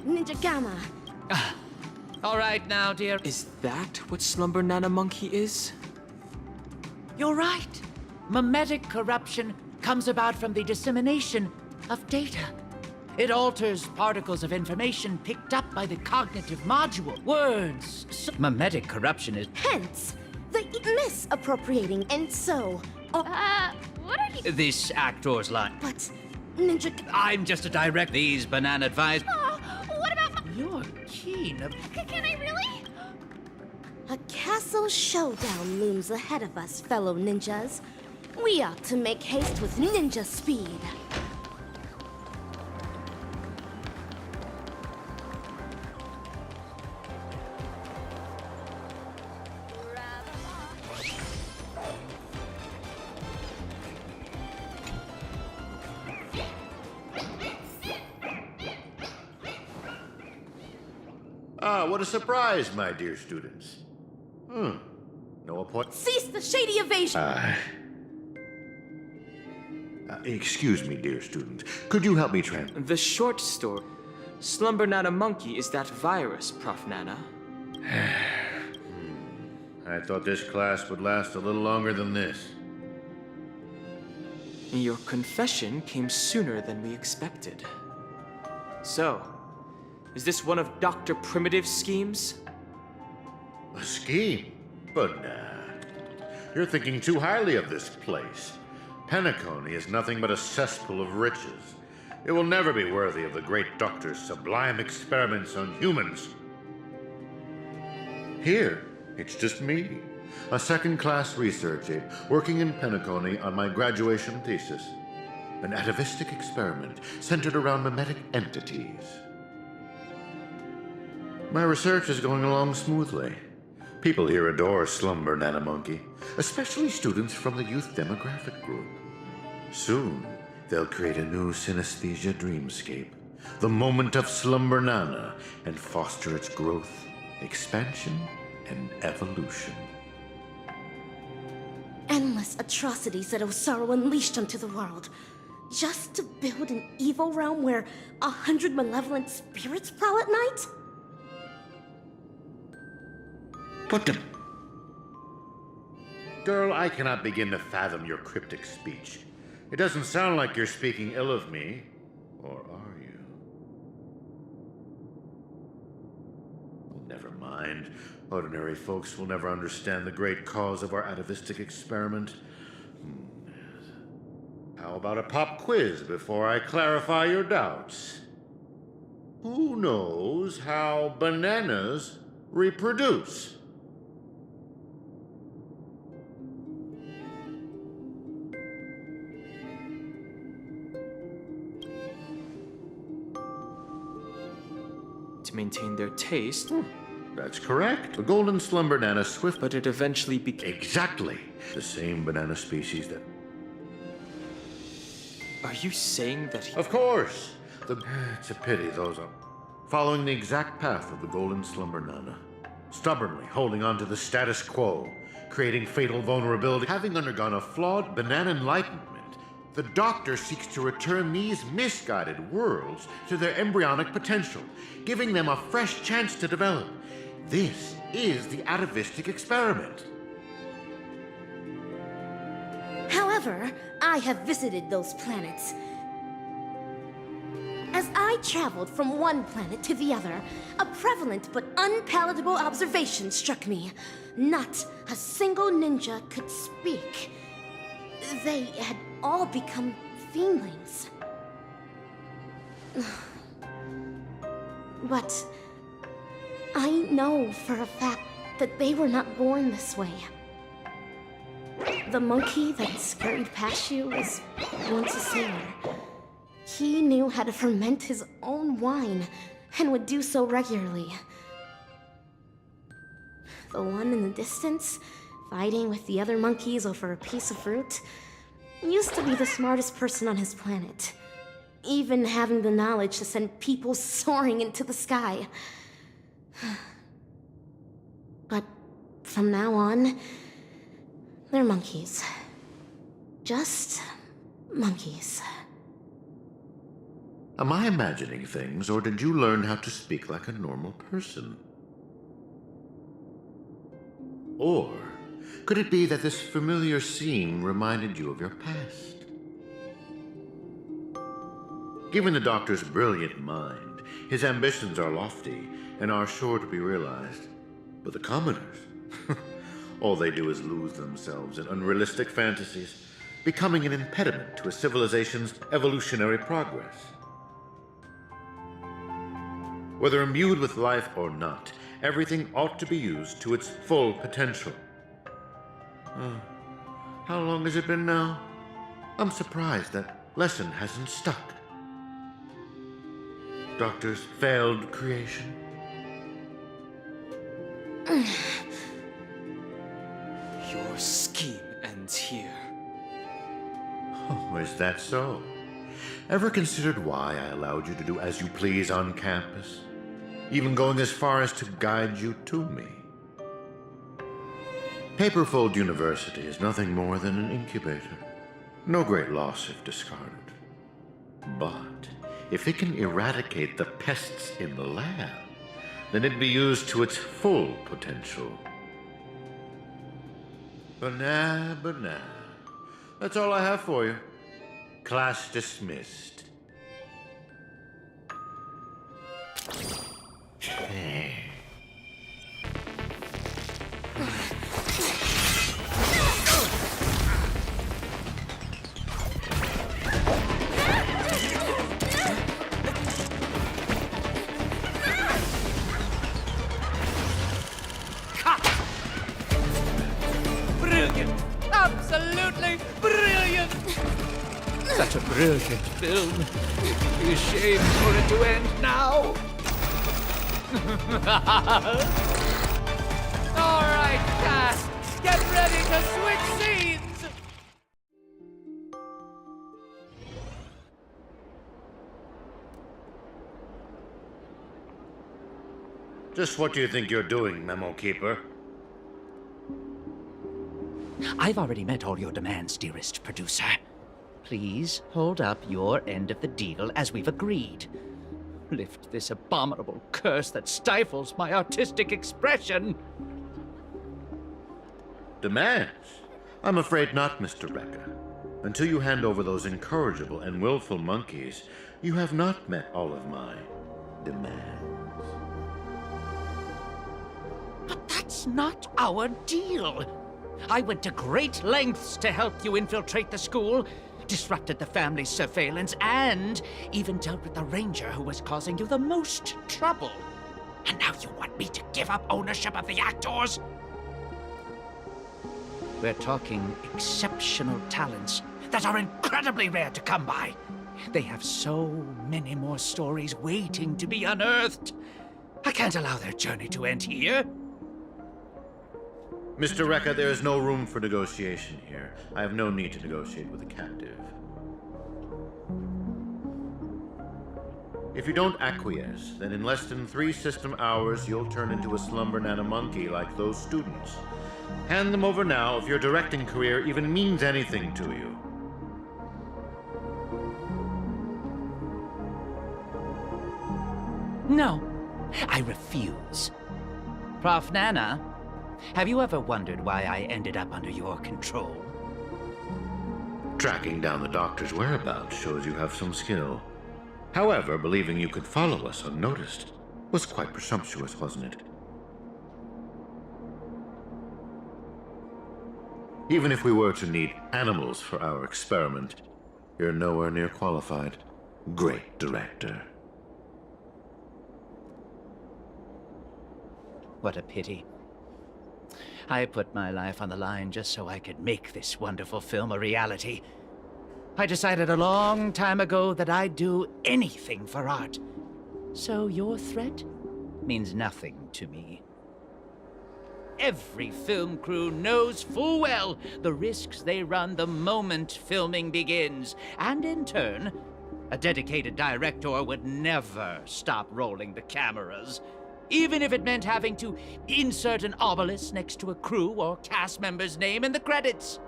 Ninja Gamma. All right now, dear. Is that what Slumber Nana Monkey is? You're right. Mimetic corruption comes about from the dissemination of data. It alters particles of information picked up by the cognitive module. Words. Mimetic corruption is... Hence, the misappropriating and so... what are you... This actor's line. But, Ninja... I'm just a direct... These banana advised... what about... You're keen... Can I really? A castle showdown looms ahead of us, fellow ninjas. We ought to make haste with ninja speed. Ah, what a surprise, my dear students. No appointment. Cease the shady evasion! Excuse me, dear student. Could you help me translate? The short story. Slumber Nana Monkey is that virus, Prof. Nana. I thought this class would last a little longer than this. Your confession came sooner than we expected. So, is this one of Dr. Primitive's schemes? A scheme? But nah. You're thinking too highly of this place. Penacony is nothing but a cesspool of riches. It will never be worthy of the great doctor's sublime experiments on humans. Here, it's just me, a second-class research aide working in Penacony on my graduation thesis. An atavistic experiment centered around mimetic entities. My research is going along smoothly. People here adore Slumber Nanomonkey, especially students from the youth demographic group. Soon, they'll create a new synesthesia dreamscape, the moment of Slumber Nana, and foster its growth, expansion, and evolution. Endless atrocities that Osaru unleashed onto the world, just to build an evil realm where 100 malevolent spirits prowl at night? What the... Girl, I cannot begin to fathom your cryptic speech. It doesn't sound like you're speaking ill of me. Or are you? Well, never mind. Ordinary folks will never understand the great cause of our atavistic experiment. How about a pop quiz before I clarify your doubts? Who knows how bananas reproduce? To maintain their taste. That's correct. The golden slumber banana swift. But it eventually became... Exactly. The same banana species that... Are you saying that he... Of course. It's a pity those are following the exact path of the golden slumber nana. Stubbornly holding on to the status quo, creating fatal vulnerability. Having undergone a flawed banana enlightenment, the Doctor seeks to return these misguided worlds to their embryonic potential, giving them a fresh chance to develop. This is the atavistic experiment. However, I have visited those planets. As I traveled from one planet to the other, a prevalent but unpalatable observation struck me. Not a single ninja could speak. They had all become fiendlings. But I know for a fact that they were not born this way. The monkey that scurried past you was once a sailor. He knew how to ferment his own wine and would do so regularly. The one in the distance, fighting with the other monkeys over a piece of fruit, used to be the smartest person on his planet, even having the knowledge to send people soaring into the sky. But from now on, they're monkeys. Just monkeys. Am I imagining things, or did you learn how to speak like a normal person? Or could it be that this familiar scene reminded you of your past? Given the Doctor's brilliant mind, his ambitions are lofty and are sure to be realized. But the commoners, all they do is lose themselves in unrealistic fantasies, becoming an impediment to a civilization's evolutionary progress. Whether imbued with life or not, everything ought to be used to its full potential. How long has it been now? I'm surprised that lesson hasn't stuck. Doctor's failed creation. Your scheme ends here. Oh, is that so? Ever considered why I allowed you to do as you please on campus? Even going as far as to guide you to me? Paperfold University is nothing more than an incubator. No great loss if discarded. But if it can eradicate the pests in the lab, then it'd be used to its full potential. Banana. That's all I have for you. Class dismissed. Brilliant! Absolutely brilliant! Such a brilliant film. It'd be a shame for it to end now. All right, cast, get ready to switch scenes. Just what do you think you're doing, Memo Keeper? I've already met all your demands, dearest producer. Please hold up your end of the deal as we've agreed. Lift this abominable curse that stifles my artistic expression. Demands? I'm afraid not, Mr. Rekka. Until you hand over those incorrigible and willful monkeys, you have not met all of my demands. But that's not our deal. I went to great lengths to help you infiltrate the school, disrupted the family's surveillance, and even dealt with the ranger who was causing you the most trouble. And now you want me to give up ownership of the actors? We're talking exceptional talents that are incredibly rare to come by. They have so many more stories waiting to be unearthed. I can't allow their journey to end here. Mr. Rekka, there is no room for negotiation here. I have no need to negotiate with a captive. If you don't acquiesce, then in less than 3 system hours, you'll turn into a slumber nana monkey like those students. Hand them over now if your directing career even means anything to you. No, I refuse. Prof. Nana, have you ever wondered why I ended up under your control? Tracking down the doctor's whereabouts shows you have some skill. However, believing you could follow us unnoticed was quite presumptuous, wasn't it? Even if we were to need animals for our experiment, you're nowhere near qualified. Great director. What a pity. I put my life on the line just so I could make this wonderful film a reality. I decided a long time ago that I'd do anything for art. So your threat means nothing to me. Every film crew knows full well the risks they run the moment filming begins. And in turn, a dedicated director would never stop rolling the cameras. Even if it meant having to insert an obelisk next to a crew or cast member's name in the credits.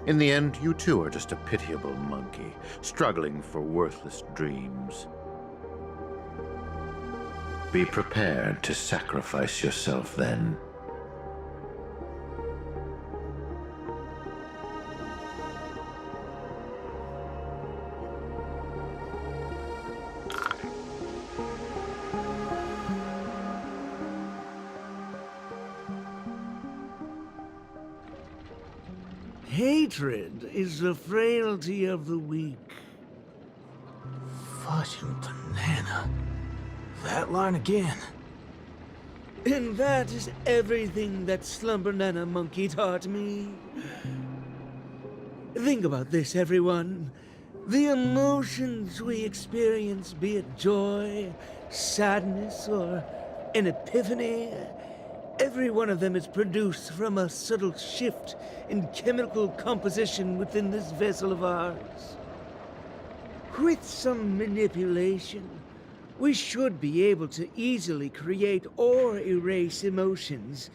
In the end, you too are just a pitiable monkey, struggling for worthless dreams. Be prepared to sacrifice yourself then. Hatred is the frailty of the weak. Fudging banana. That line again. And that is everything that Slumber Nana Monkey taught me. Think about this, everyone. The emotions we experience, be it joy, sadness, or an epiphany, every one of them is produced from a subtle shift in chemical composition within this vessel of ours. With some manipulation, we should be able to easily create or erase emotions.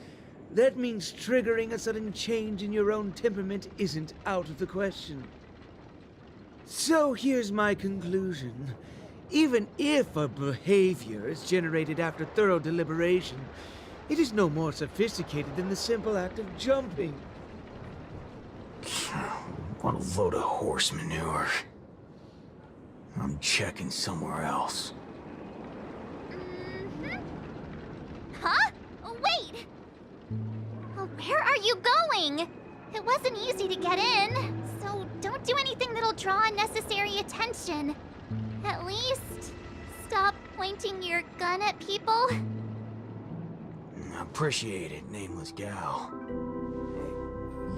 That means triggering a sudden change in your own temperament isn't out of the question. So here's my conclusion. Even if a behavior is generated after thorough deliberation, it is no more sophisticated than the simple act of jumping. One Load of horse manure. I'm checking somewhere else. Huh? Wait! Where are you going? It wasn't easy to get in, so don't do anything that'll draw unnecessary attention. At least, stop pointing your gun at people. Appreciate it, nameless gal.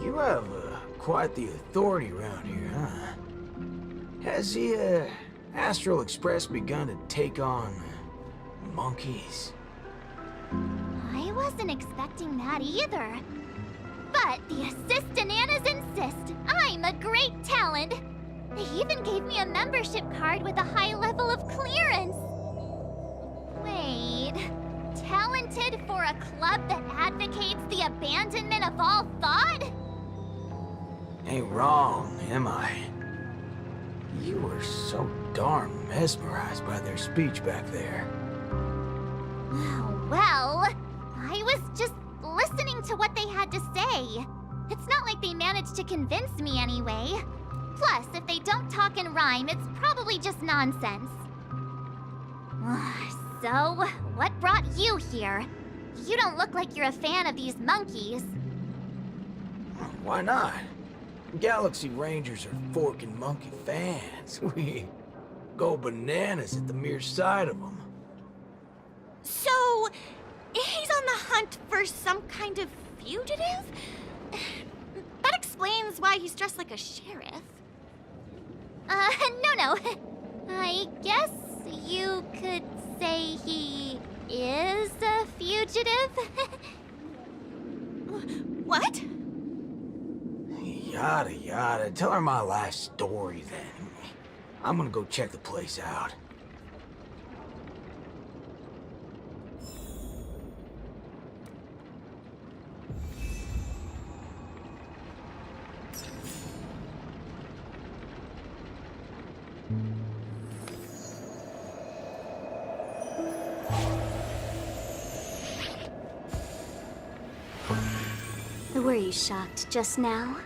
You have quite the authority around here, huh? Has the Astral Express begun to take on monkeys? I wasn't expecting that either. But the Assistananas insist I'm a great talent. They even gave me a membership card with a high level of clearance. Wait, talented for a club that advocates the abandonment of all thought? Ain't wrong, am I? You were so darn mesmerized by their speech back there. Well, I was just listening to what they had to say. It's not like they managed to convince me anyway. Plus, if they don't talk and rhyme, it's probably just nonsense. So, what brought you here? You don't look like you're a fan of these monkeys. Why not? Galaxy Rangers are forking monkey fans. We go bananas at the mere sight of them. So, he's on the hunt for some kind of fugitive? That explains why he's dressed like a sheriff. No. I guess you could say he is a fugitive? What? Yada yada. Tell her my life story then. I'm gonna go check the place out. Were you shocked just now?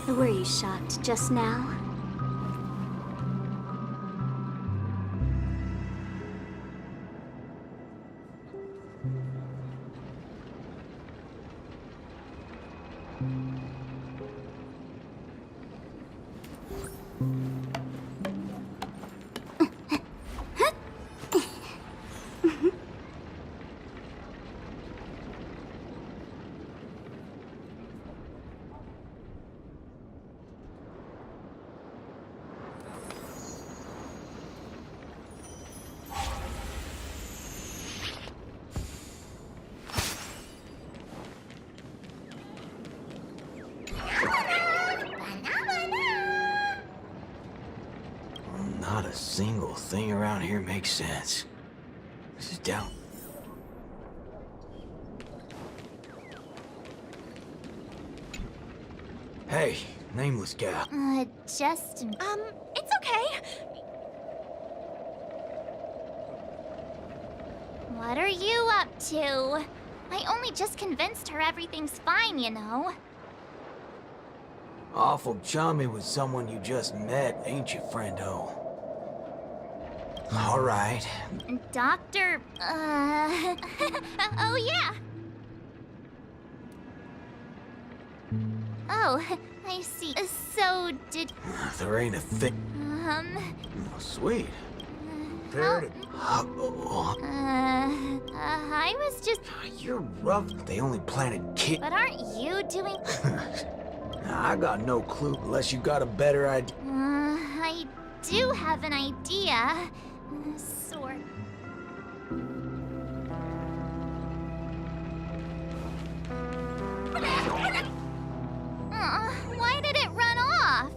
Were you shocked just now? Not a single thing around here makes sense. This is down. Hey, nameless gal. It's okay. What are you up to? I only just convinced her everything's fine, you know. Awful chummy with someone you just met, ain't you, friendo? All right. Doctor, oh yeah. Oh, I see. So, did... There ain't a thing. Um... Oh, sweet. prepared it. I was just... You're rough. They only planted kids. But aren't you doing... I got no clue unless you got a better idea. I do have an idea. Sort. Why did it run off?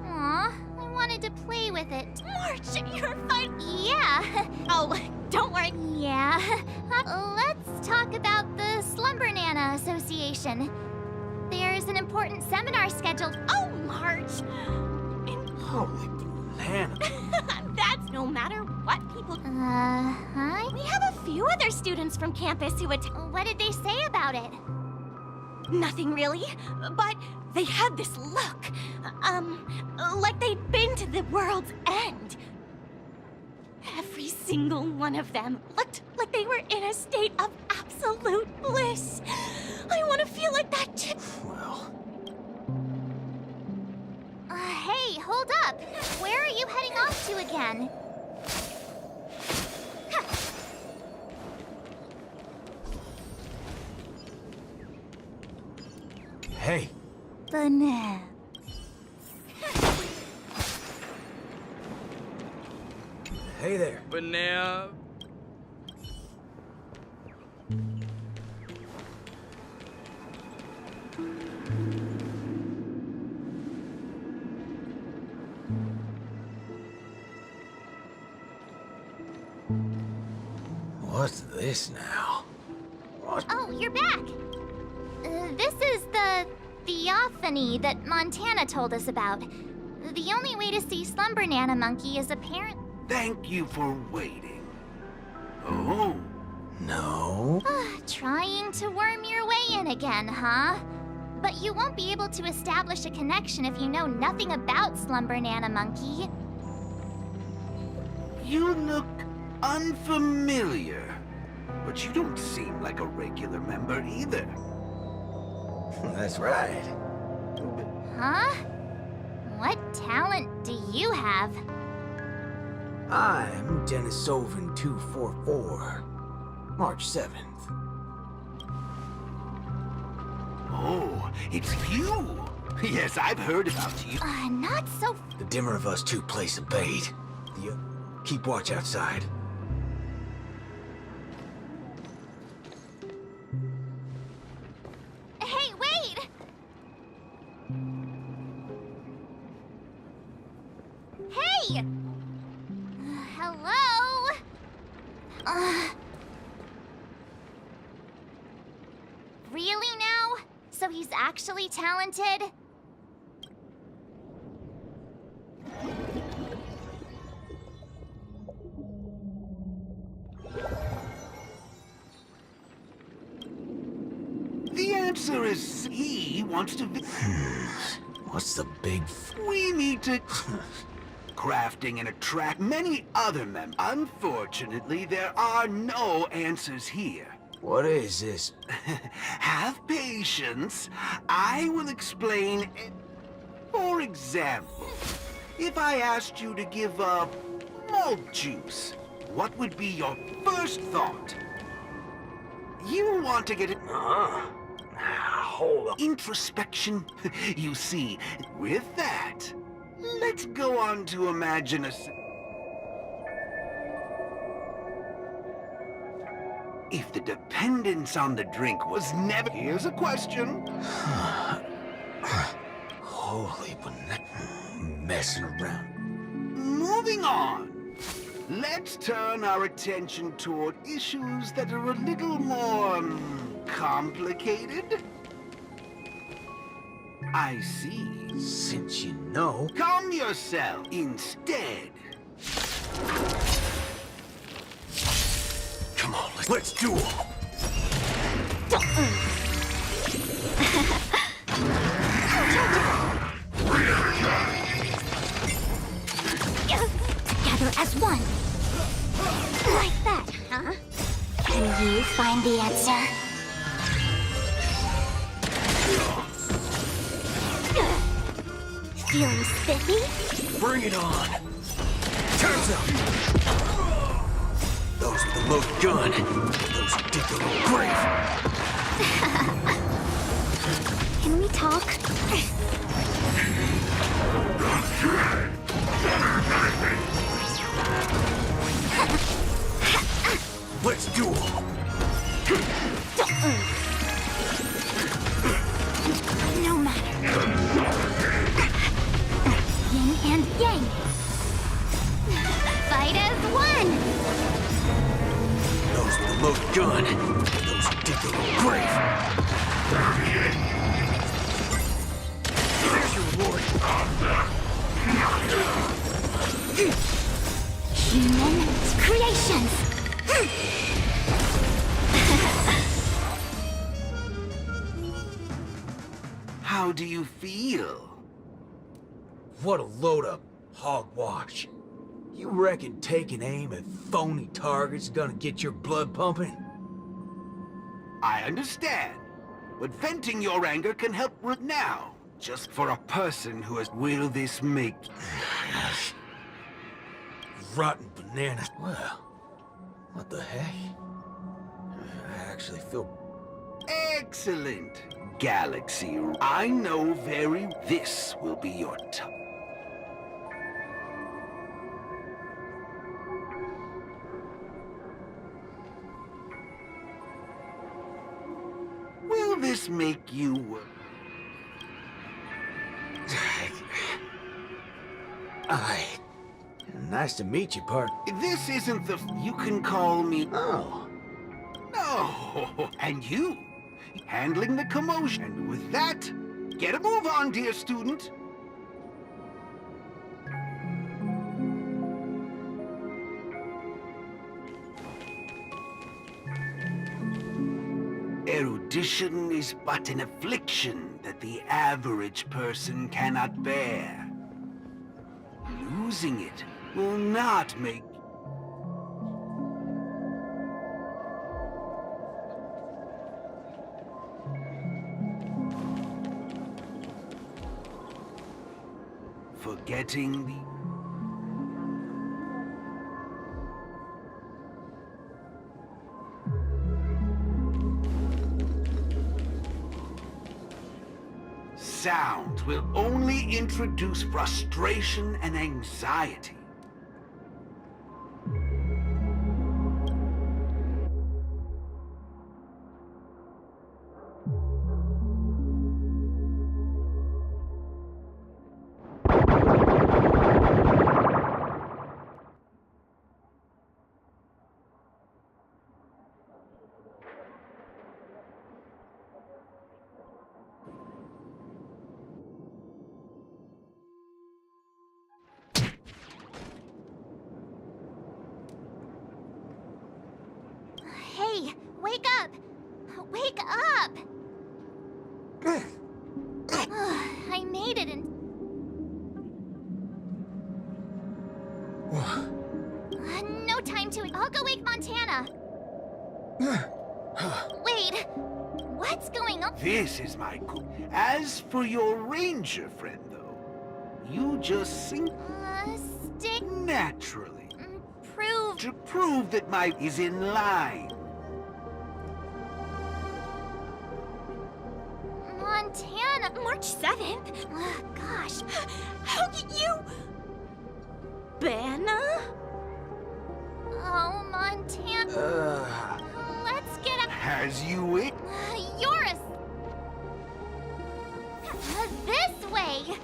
Aw, I wanted to play with it. March, you're fine. Yeah. Oh, don't worry. Yeah. Let's talk about the Slumber Nana Association. There's an important seminar scheduled. Oh, March! Holy banana. That's no matter what people... Huh? We have a few other students from campus who What did they say about it? Nothing really, but they had this look. Like they'd been to the world's end. Every single one of them looked like they were in a state of absolute bliss. I want to feel like that too. Well... Hey, hold up. Where are you heading off to again? Hey. Banana. Hey there. Banana. What's this now? What? Oh, you're back. This is the theophany that Montana told us about. The only way to see Slumber Nana Monkey is apparent. Thank you for waiting. Oh. No. Trying to worm your way in again, huh? But you won't be able to establish a connection if you know nothing about Slumber Nana Monkey. You look unfamiliar, but you don't seem like a regular member either. That's right. Huh? What talent do you have? I'm Denisovan 244. March 7th. Oh, it's you! Yes, I've heard about you. Not so... The dimmer of us two place a bait. You keep watch outside. Hey, wait! Hey! Hello? Really now? So he's actually talented? The answer is he wants to be... What's the big... We need to... crafting and attract many other members. Unfortunately, there are no answers here. What is this? Have patience. I will explain. For example, if I asked you to give up malt juice, what would be your first thought? You want to get it... Hold up. Introspection. You see, with that, let's go on to imagine a... If the dependence on the drink was never... Here's a question. Holy banana. Messing around. Moving on. Let's turn our attention toward issues that are a little more... complicated? I see. Since you know... Calm yourself instead. Come on, let's do it. Together as one. Like that, huh? Can you find the answer? Feeling spiffy? Bring it on. Turns up. load gun. Those who dig their own grave. Can we talk? Let's duel. No matter. Yin and yang. Fight as one. Those with the loaded gun. Those who dig their own grave. There's your reward. Human creations. How do you feel? What a load of hogwash. You reckon taking aim at phony targets is gonna get your blood pumping? I understand, but venting your anger can help right now. Just for a person who has... Will this make... Rotten bananas. Well, what the heck? I actually feel... Excellent, Galaxy. I know very... This will be your top. Will this make you... Nice to meet you, part. This isn't the... You can call me... Oh. No. And you. Handling the commotion. And with that, get a move on, dear student. Erudition is but an affliction that the average person cannot bear. Losing it will not make... Forgetting the... Sounds will only introduce frustration and anxiety. Hey, wake up! Wake up! I made it in... No time to... I'll go wake Montana. Wait, what's going on? This is my good. As for your ranger friend, though, you just sing... Stick... Naturally. Prove... To prove that my... is in line. Montana... March 7th? Gosh, how did you... Banna? Oh, Montana... Let's get up... Has you it? You're a... This way!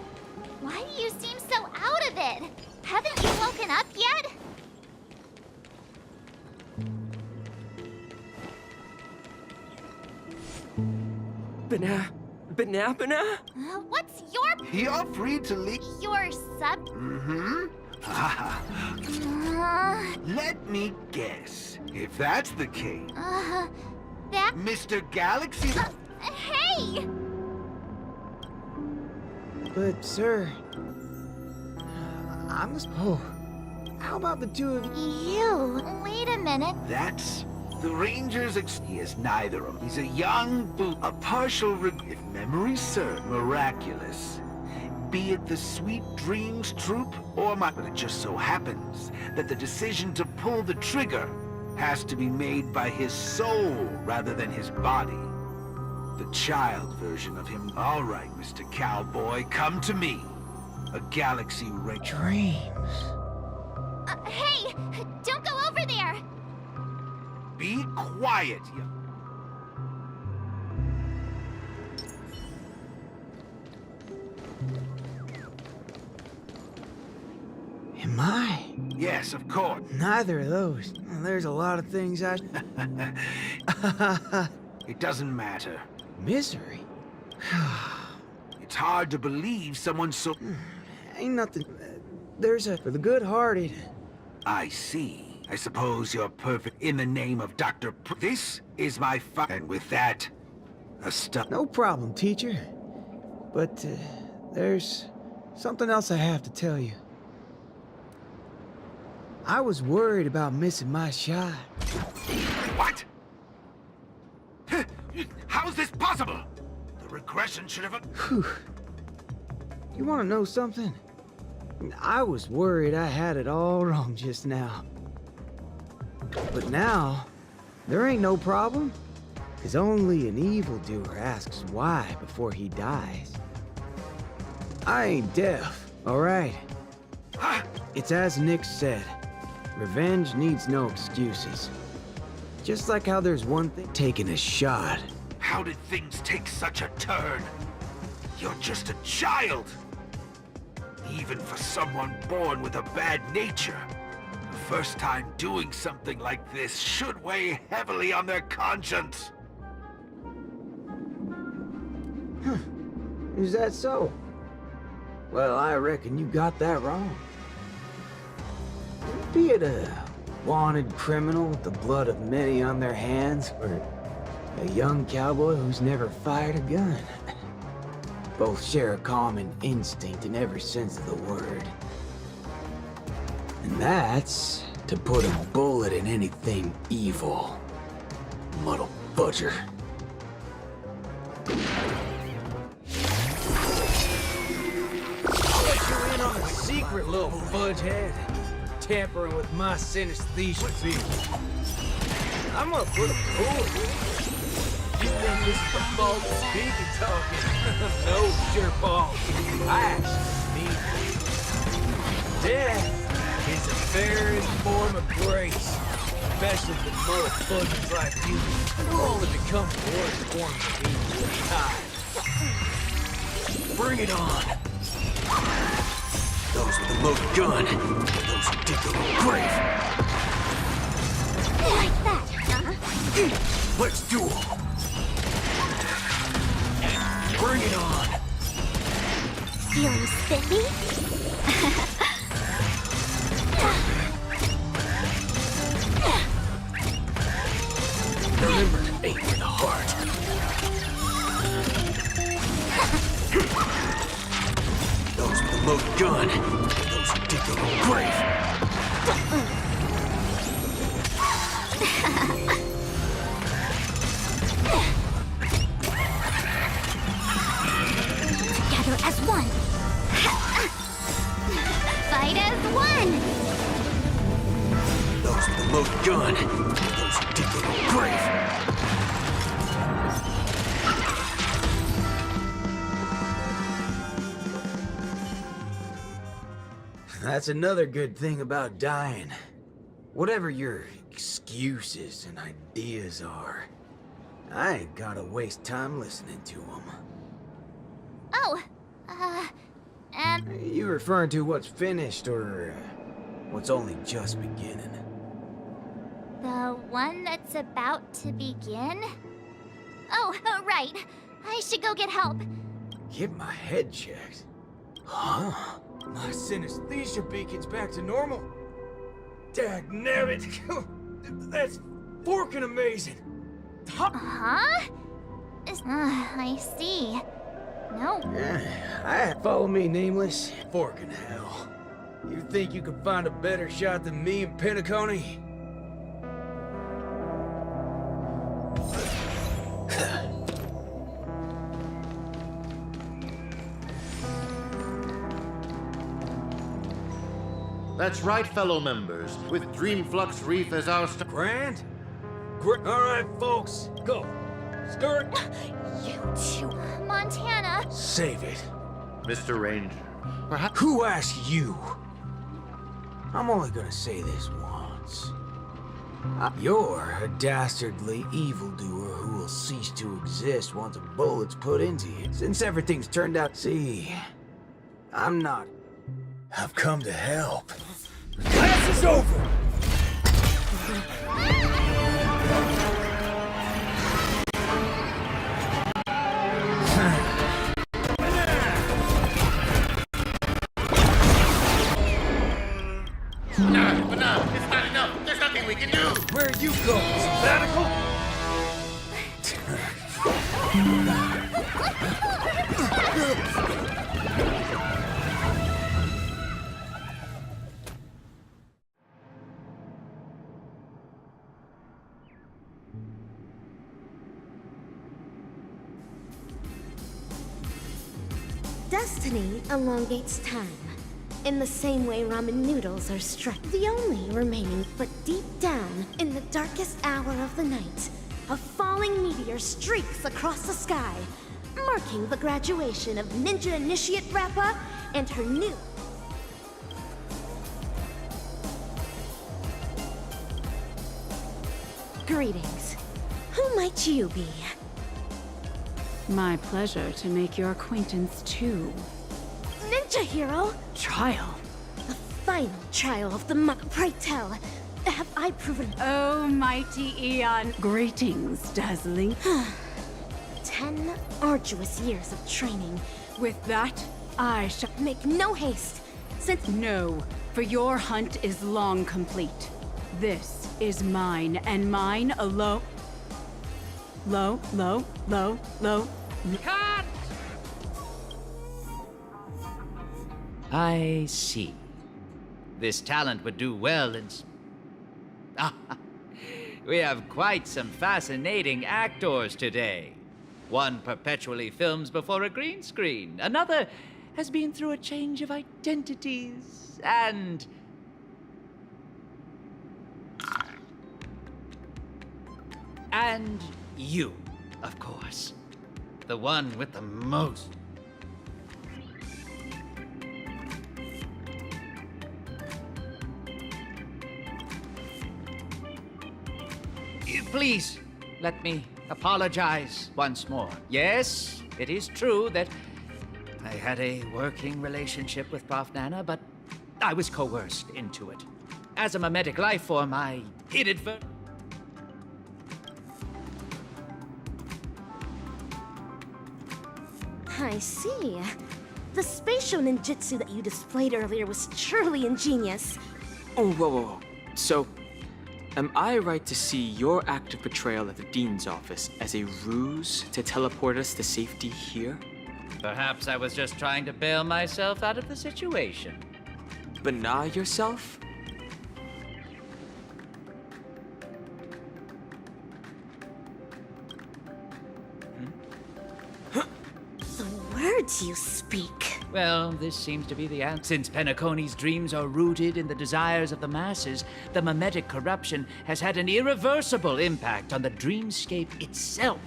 Why do you seem so out of it? Haven't you woken up yet? Banana? What's your... You're free to leave. Your sub... Mm-hmm. Let me guess. If that's the case... that... Mr. Galaxy... Hey! But, sir... I'm the... Oh. How about the two of you? Wait a minute. That's... The Ranger's he is neither of them. He's a young boot, a partial if memory serves, miraculous. Be it the Sweet Dreams Troop or my... But it just so happens that the decision to pull the trigger has to be made by his soul rather than his body. The child version of him. All right, Mr. Cowboy, come to me. A galaxy Dreams. Hey! Don't go over there! Be quiet, you... Am I? Yes, of course. Neither of those. There's a lot of things I... It doesn't matter. Misery? It's hard to believe someone so... Ain't nothing... There's a... For the good-hearted... I see. I suppose you're perfect in the name of Dr. This is my and with that, a stuff. No problem, teacher. But, there's something else I have to tell you. I was worried about missing my shot. What? How's this possible? The regression should have... Whew. You want to know something? I was worried I had it all wrong just now. But now, there ain't no problem. Because only an evildoer asks why before he dies. I ain't deaf, alright? It's as Nick said. Revenge needs no excuses. Just like how there's one thing taking a shot. How did things take such a turn? You're just a child. Even for someone born with a bad nature, the first time doing something like this should weigh heavily on their conscience. Huh. Is that so? Well, I reckon you got that wrong. Be it a wanted criminal with the blood of many on their hands, or a young cowboy who's never fired a gun. Both share a common instinct in every sense of the word. And that's to put a bullet in anything evil. Muddle budger. I'll let you in on a secret, little fudgehead. Tampering with my synesthesia beacon. I'm gonna put a bullet in it. You think this is the fault of beacon talking? No, jerkball. I actually mean it. Death is a fairest form of grace. Especially for motherfuckers like you, who only become worse forms of evil with time. Bring it on. Those with the loaded gun, those who dig their own grave. Like that, huh? Let's do 'em. Bring it on. Feeling spiffy? Remember to aim for the heart. Those with the loaded gun, those who dig their own grave. Together as one. Fight as one. Those with the loaded gun, those who dig their own grave. That's another good thing about dying. Whatever your excuses and ideas are, I ain't gotta waste time listening to them. Oh, You referring to what's finished or what's only just beginning? the one that's about to begin? Oh, right. I should go get help. Get my head checked. Huh? My synesthesia beacon's back to normal. Dagnabbit! That's forking amazing! Huh? I see. No. Follow me, Nameless. Forking hell. You think you can find a better shot than me and Pentacone? That's right, fellow members. With Dreamflux Reef as our Grant? Alright, folks, go. Start. You two. Montana. Save it. Mr. Ranger. Perhaps. Who asked you? I'm only gonna say this once. You're a dastardly evildoer who will cease to exist once a bullet's put into you. Since everything's turned out, see, I'm not. I've come to help. Class is over! Enough! It's not enough! There's nothing we can do! Where you go? Sabbatical? Destiny elongates time. In the same way ramen noodles are struck. The only remaining, but deep down, in the darkest hour of the night, a falling meteor streaks across the sky, marking the graduation of Ninja Initiate Rappa and her new... Greetings. Who might you be? My pleasure to make your acquaintance too. Ninja hero? Trial. The final trial of the month. Pray tell, have I proven... Oh, mighty Eon. Greetings, dazzling. 10 arduous years of training. With that, I shall... Make no haste, since... No, for your hunt is long complete. This is mine, and mine alone. Low. Cut! I see. This talent would do well in... We have quite some fascinating actors today. One perpetually films before a green screen. Another has been through a change of identities. And you, of course. The one with the most... Please, let me apologize once more. Yes, it is true that I had a working relationship with Prof. Nana, but I was coerced into it. As a mimetic life form, I inadvertently... I see. The spatial ninjutsu that you displayed earlier was truly ingenious. Oh, whoa. So, am I right to see your active portrayal at the Dean's office as a ruse to teleport us to safety here? Perhaps I was just trying to bail myself out of the situation. Bana yourself? The words you speak. Well, this seems to be the answer. Since Penacony's dreams are rooted in the desires of the masses, the mimetic corruption has had an irreversible impact on the dreamscape itself.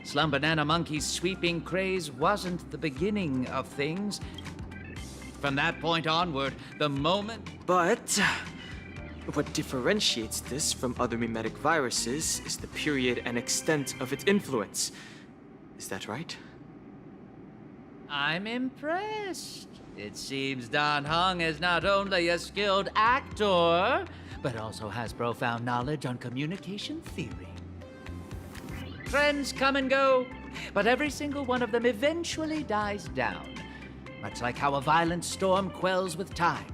Slumber Nana Monkey's sweeping craze wasn't the beginning of things. From that point onward, the moment... But what differentiates this from other mimetic viruses is the period and extent of its influence. Is that right? I'm impressed. It seems Dan Heng is not only a skilled actor, but also has profound knowledge on communication theory. Trends come and go, but every single one of them eventually dies down. Much like how a violent storm quells with time.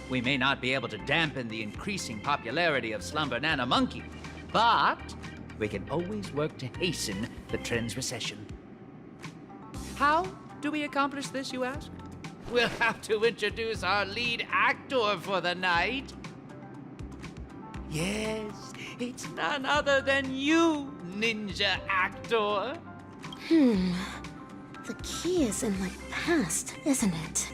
We may not be able to dampen the increasing popularity of Slumber Nana Monkey, but we can always work to hasten the trend's recession. How do we accomplish this, you ask? We'll have to introduce our lead actor for the night. Yes, it's none other than you, ninja actor. The key is in my past, isn't it?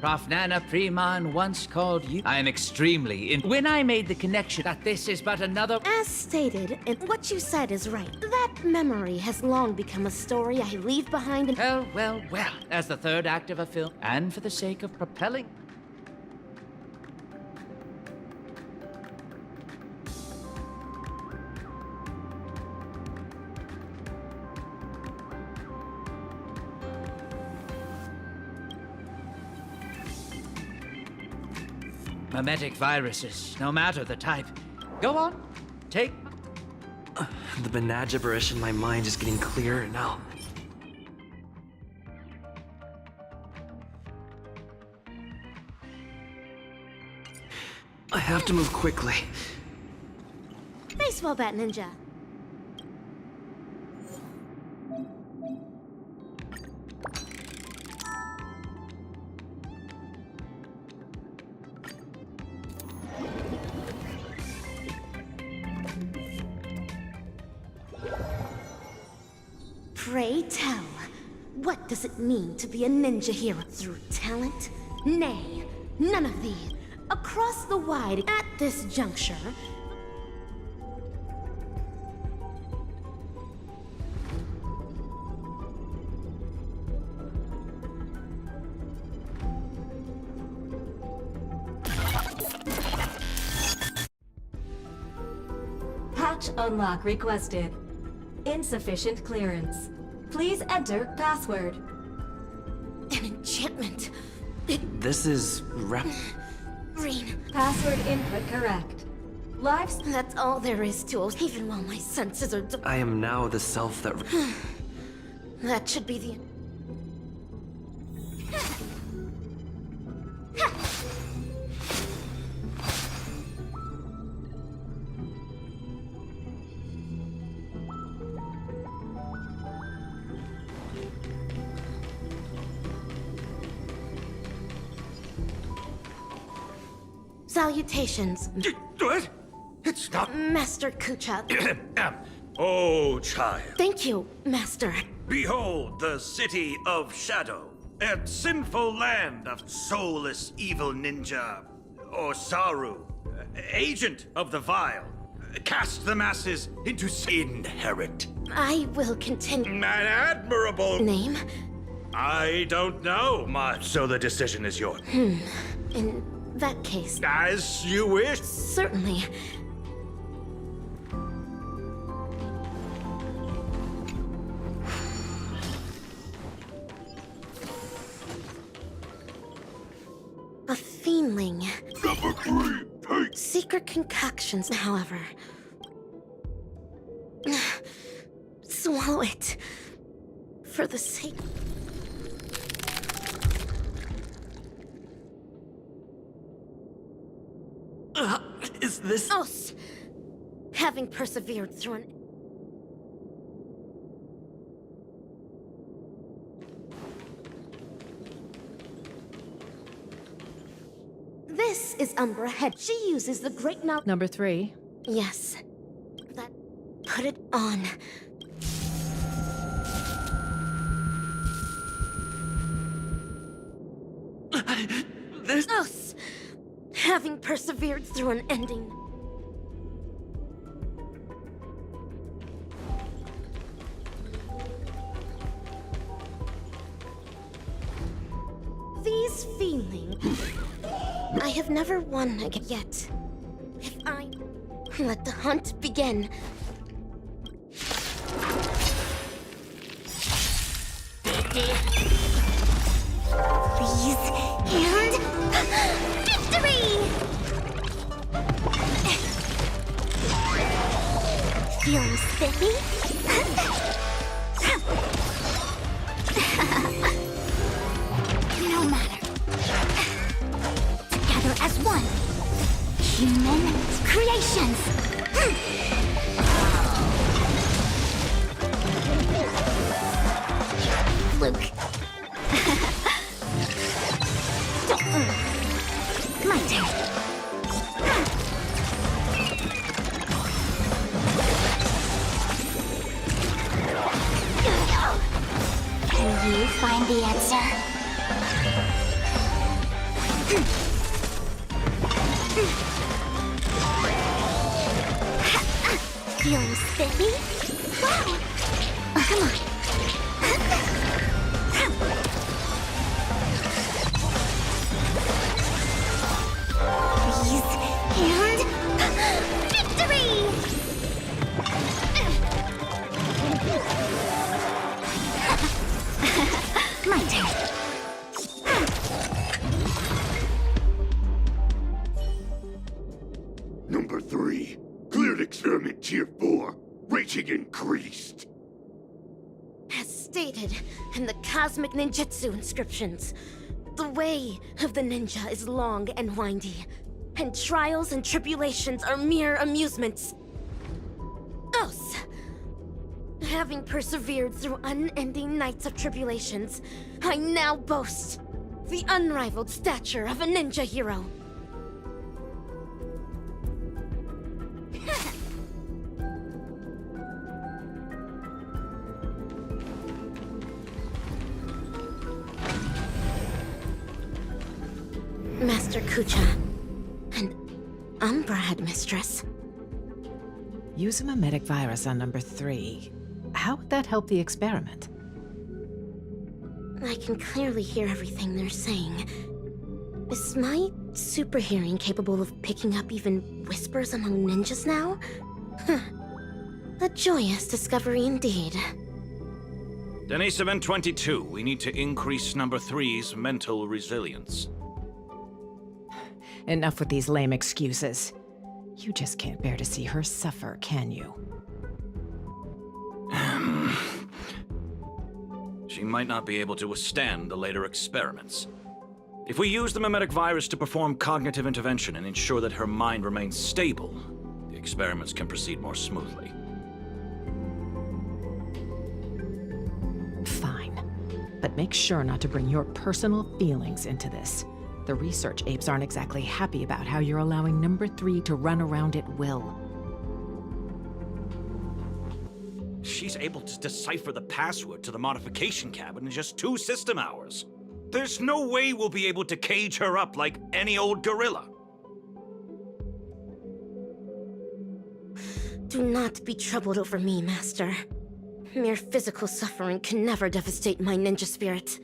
Prof. Nana Preman once called you. I am extremely when I made the connection that this is but another. As stated, and what you said is right. That memory has long become a story I leave behind in— Well, as the third act of a film, and for the sake of propelling. Mimetic viruses, no matter the type. Go on, take. The banal gibberish in my mind is getting clearer now. I have to move quickly. Baseball bat ninja. Pray tell, what does it mean to be a ninja hero? Through talent? Nay, none of these. Across the wide, at this juncture, Patch unlock requested. Insufficient clearance. Please enter password. An enchantment. This is Green. Password input correct. Lives? That's all there is to it, even while my senses are I am now the self that... That should be the... Salutations. What? It's not... Master Kucha. Oh, child. Thank you, Master. Behold the city of shadow, and sinful land of soulless evil ninja, or Saru, agent of the vile. Cast the masses into inherit. I will continue. An admirable... Name? I don't know much, so the decision is yours. In that case... As you wish. Certainly. A fiendling. Secret concoctions, however. Swallow it. For the sake... Is this... Us! Having persevered through an... This is Umbra Head. She uses the great knowledge... Number 3. Yes. That... Put it on. This... Us! Having persevered through an ending. These feelings... I have never won again yet. If I... Let the hunt begin. Please, and... Victory! Feeling spiffy? No matter. Together as one. Human creations. Luke. My turn. Can you find the answer? Feeling spiffy? Wow! Come on. Freeze and victory! My turn. Number 3. Cleared experiment tier 4. Rating increased. As stated in the cosmic ninjutsu inscriptions, the way of the ninja is long and windy, and trials and tribulations are mere amusements. Thus, having persevered through unending nights of tribulations, I now boast the unrivaled stature of a ninja hero. Master Kucha, and Umbra Headmistress. Use a mimetic virus on number 3. How would that help the experiment? I can clearly hear everything they're saying. Is my super hearing capable of picking up even whispers among ninjas now? Huh. A joyous discovery indeed. Denise Event 22, we need to increase number 3's mental resilience. Enough with these lame excuses. You just can't bear to see her suffer, can you? She might not be able to withstand the later experiments. If we use the mimetic virus to perform cognitive intervention and ensure that her mind remains stable, the experiments can proceed more smoothly. Fine. But make sure not to bring your personal feelings into this. The research apes aren't exactly happy about how you're allowing number 3 to run around at will. She's able to decipher the password to the modification cabin in just 2 system hours. There's no way we'll be able to cage her up like any old gorilla. Do not be troubled over me, Master. Mere physical suffering can never devastate my ninja spirit.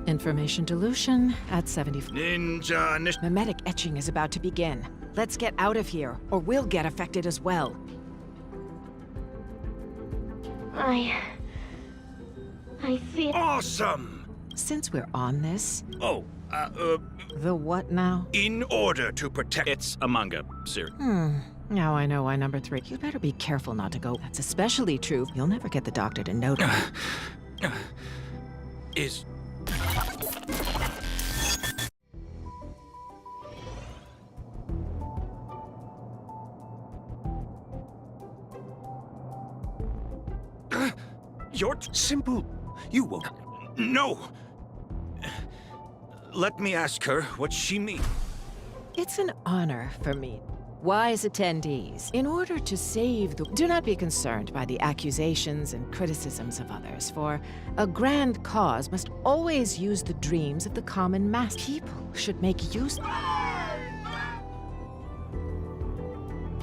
Information dilution at 70. Ninja. Mimetic etching is about to begin. Let's get out of here, or we'll get affected as well. I feel... Awesome! Since we're on this... Oh, The what now? In order to protect... It's a manga series. Now I know why number 3. You better be careful not to go. That's especially true. You'll never get the doctor to notice. Is... You're simple. You won't. No! Let me ask her what she means. It's an honor for me. Wise attendees, in order to save the... Do not be concerned by the accusations and criticisms of others, for a grand cause must always use the dreams of the common mass. People should make use...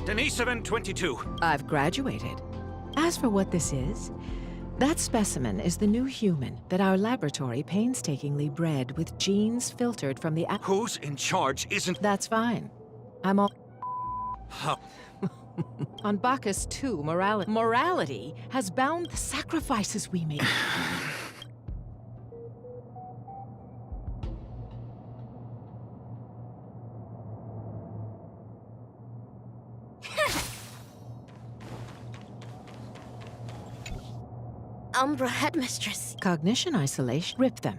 Denise Event 22. I've graduated. As for what this is, that specimen is the new human that our laboratory painstakingly bred with genes filtered from the... Who's in charge isn't... That's fine. I'm all... Huh. On Bacchus too, morality has bound the sacrifices we make. Umbra Headmistress. Cognition isolation. Rip them.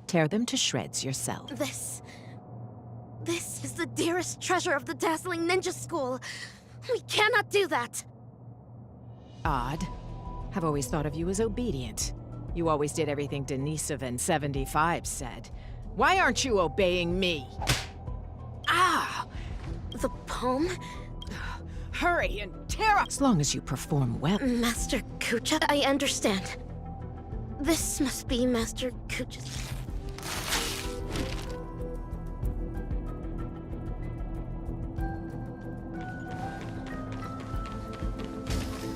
Tear them to shreds yourself. This is the dearest treasure of the dazzling ninja school. We cannot do that. Odd. I've always thought of you as obedient. You always did everything Denisovan 75 said. Why aren't you obeying me? Ah! The palm? Hurry and tear up! As long as you perform well. Master Kucha, I understand. This must be Master Kucha's...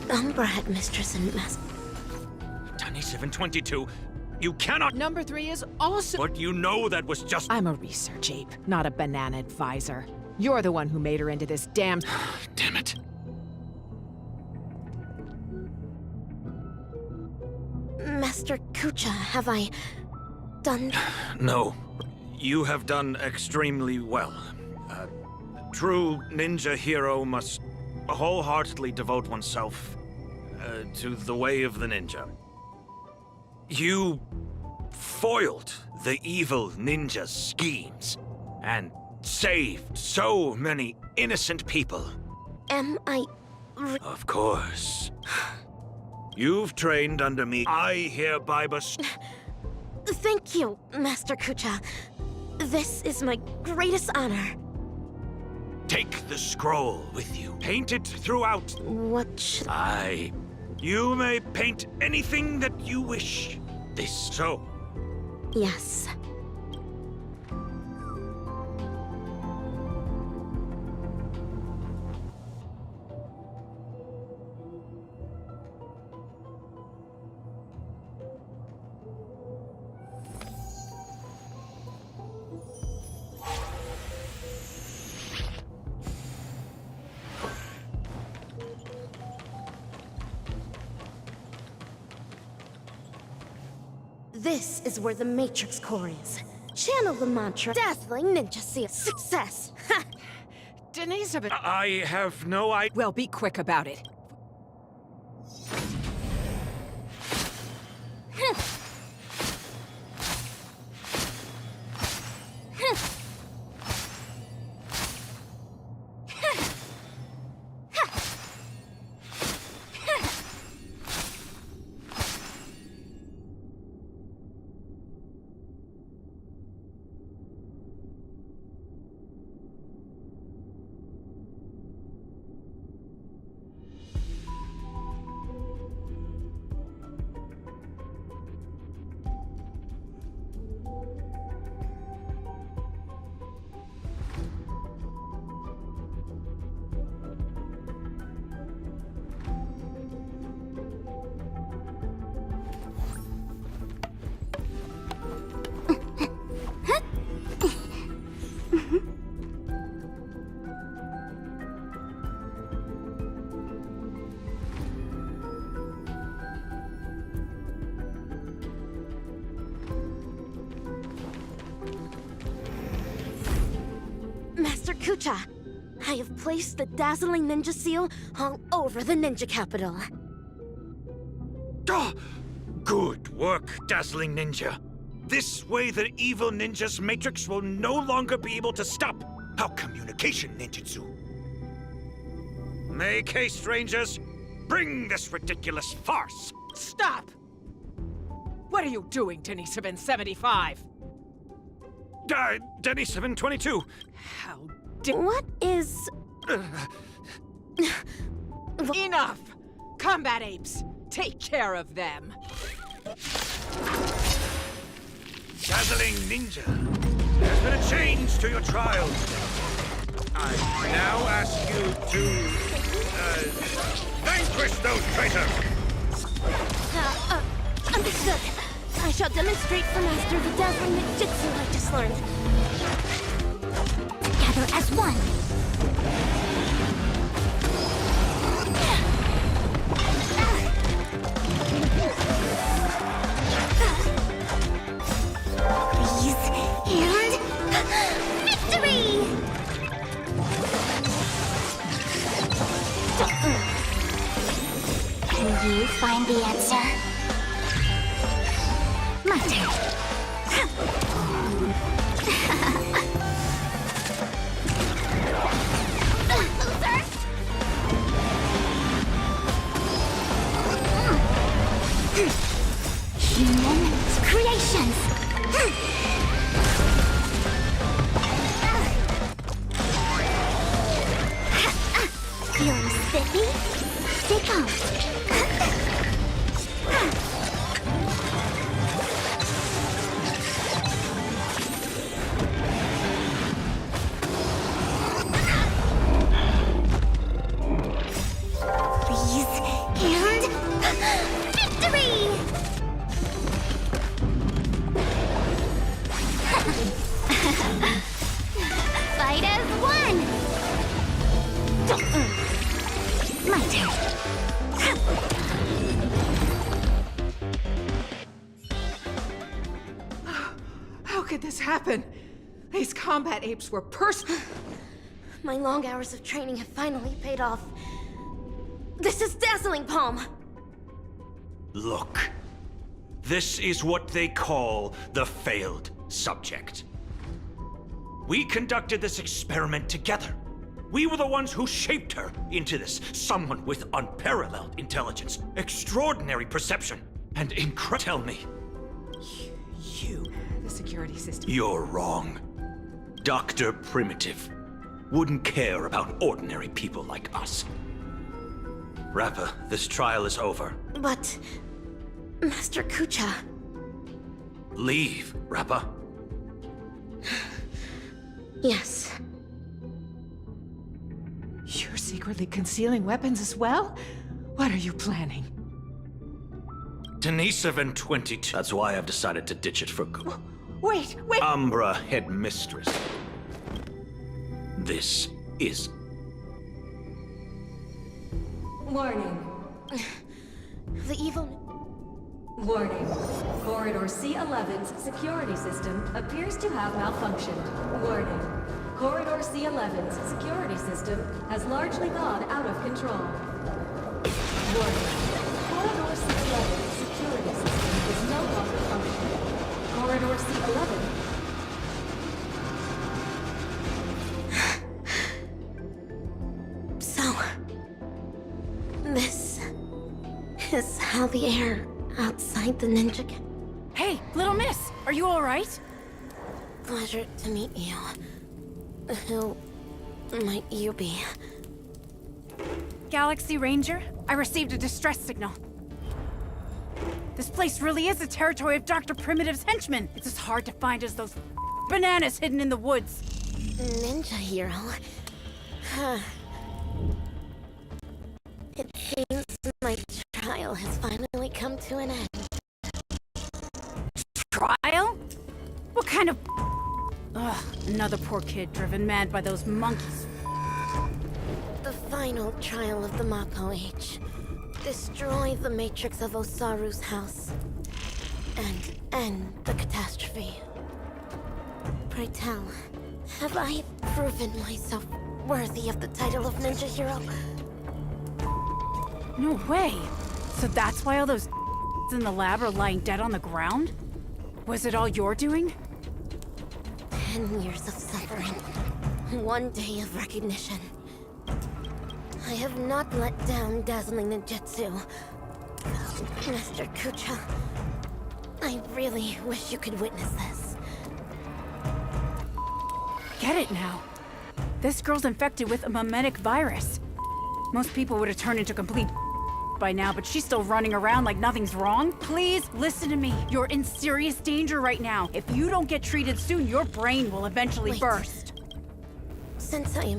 Umbra Headmistress and Master... Deni-722, you cannot... Number 3 is also... But you know that was just... I'm a research ape, not a banana advisor. You're the one who made her into this damn... Damn it. Master Kucha, have I... done... No. You have done extremely well. A true ninja hero must wholeheartedly devote oneself to the way of the ninja. You foiled the evil ninja's schemes and saved so many innocent people. Am I... Of course. You've trained under me. I hereby Thank you, Master Kucha. This is my greatest honor. Take the scroll with you. Paint it throughout. What should Aye. You may paint anything that you wish. This so. Yes. This is where the Matrix core is. Channel the mantra, dazzling ninja seal. Success! Ha! Denise, I have no idea. Well, be quick about it. Master Kucha, I have placed the dazzling ninja seal all over the ninja capital. Good work, dazzling ninja. This way the evil ninja's matrix will no longer be able to stop our communication ninjutsu. Make haste, Rangers. Bring this ridiculous farce. Stop! What are you doing, Deni-7 75? Deni-7 22. How What is... Enough! Combat apes! Take care of them! Dazzling ninja, there's been a change to your trial. I now ask you to, vanquish those traitors! Understood. I shall demonstrate for Master the dazzling ninjutsu I just learned. Together as one. you find the answer? My turn. Loser! Human creations! Feeling spiffy? Stay calm. Please, and victory! Fight as one! My turn. How could this happen? These combat apes were My long hours of training have finally paid off. This is dazzling, Palm! Look. This is what they call the failed subject. We conducted this experiment together. We were the ones who shaped her into this someone with unparalleled intelligence, extraordinary perception, and Tell me. The security system. You're wrong. Dr. Primitive wouldn't care about ordinary people like us. Rappa, this trial is over. But... Master Kucha... Leave, Rappa. Yes. You're secretly concealing weapons as well? What are you planning? Denisov and 22. That's why I've decided to ditch it for good. Wait! Umbra headmistress. This is... Warning. The evil... Warning. Corridor C11's security system appears to have malfunctioned. Warning. Corridor C11's security system has largely gone out of control. Warning. Corridor C11's security system is no longer functioning. Corridor C11... So... This... is how the air outside the ninja can... Hey, little miss, are you alright? Pleasure to meet you. Who might you be? Galaxy Ranger, I received a distress signal. This place really is the territory of Dr. Primitive's henchmen. It's as hard to find as those bananas hidden in the woods. Ninja hero? It seems my trial has finally come to an end. Trial? What kind of... Ugh, another poor kid driven mad by those monkeys. The final trial of the Mako Age. Destroy the matrix of Osaru's house. And end the catastrophe. Pray tell, have I proven myself worthy of the title of Ninja Hero? No way. So that's why all those in the lab are lying dead on the ground? Was it all your doing? 10 years of suffering. 1 day of recognition. I have not let down dazzling ninjutsu. Master Kucha, I really wish you could witness this. Get it now. This girl's infected with a mimetic virus. Most people would have turned into complete by now, but she's still running around like nothing's wrong. Please listen to me. You're in serious danger right now. If you don't get treated soon, your brain will eventually burst. Since I am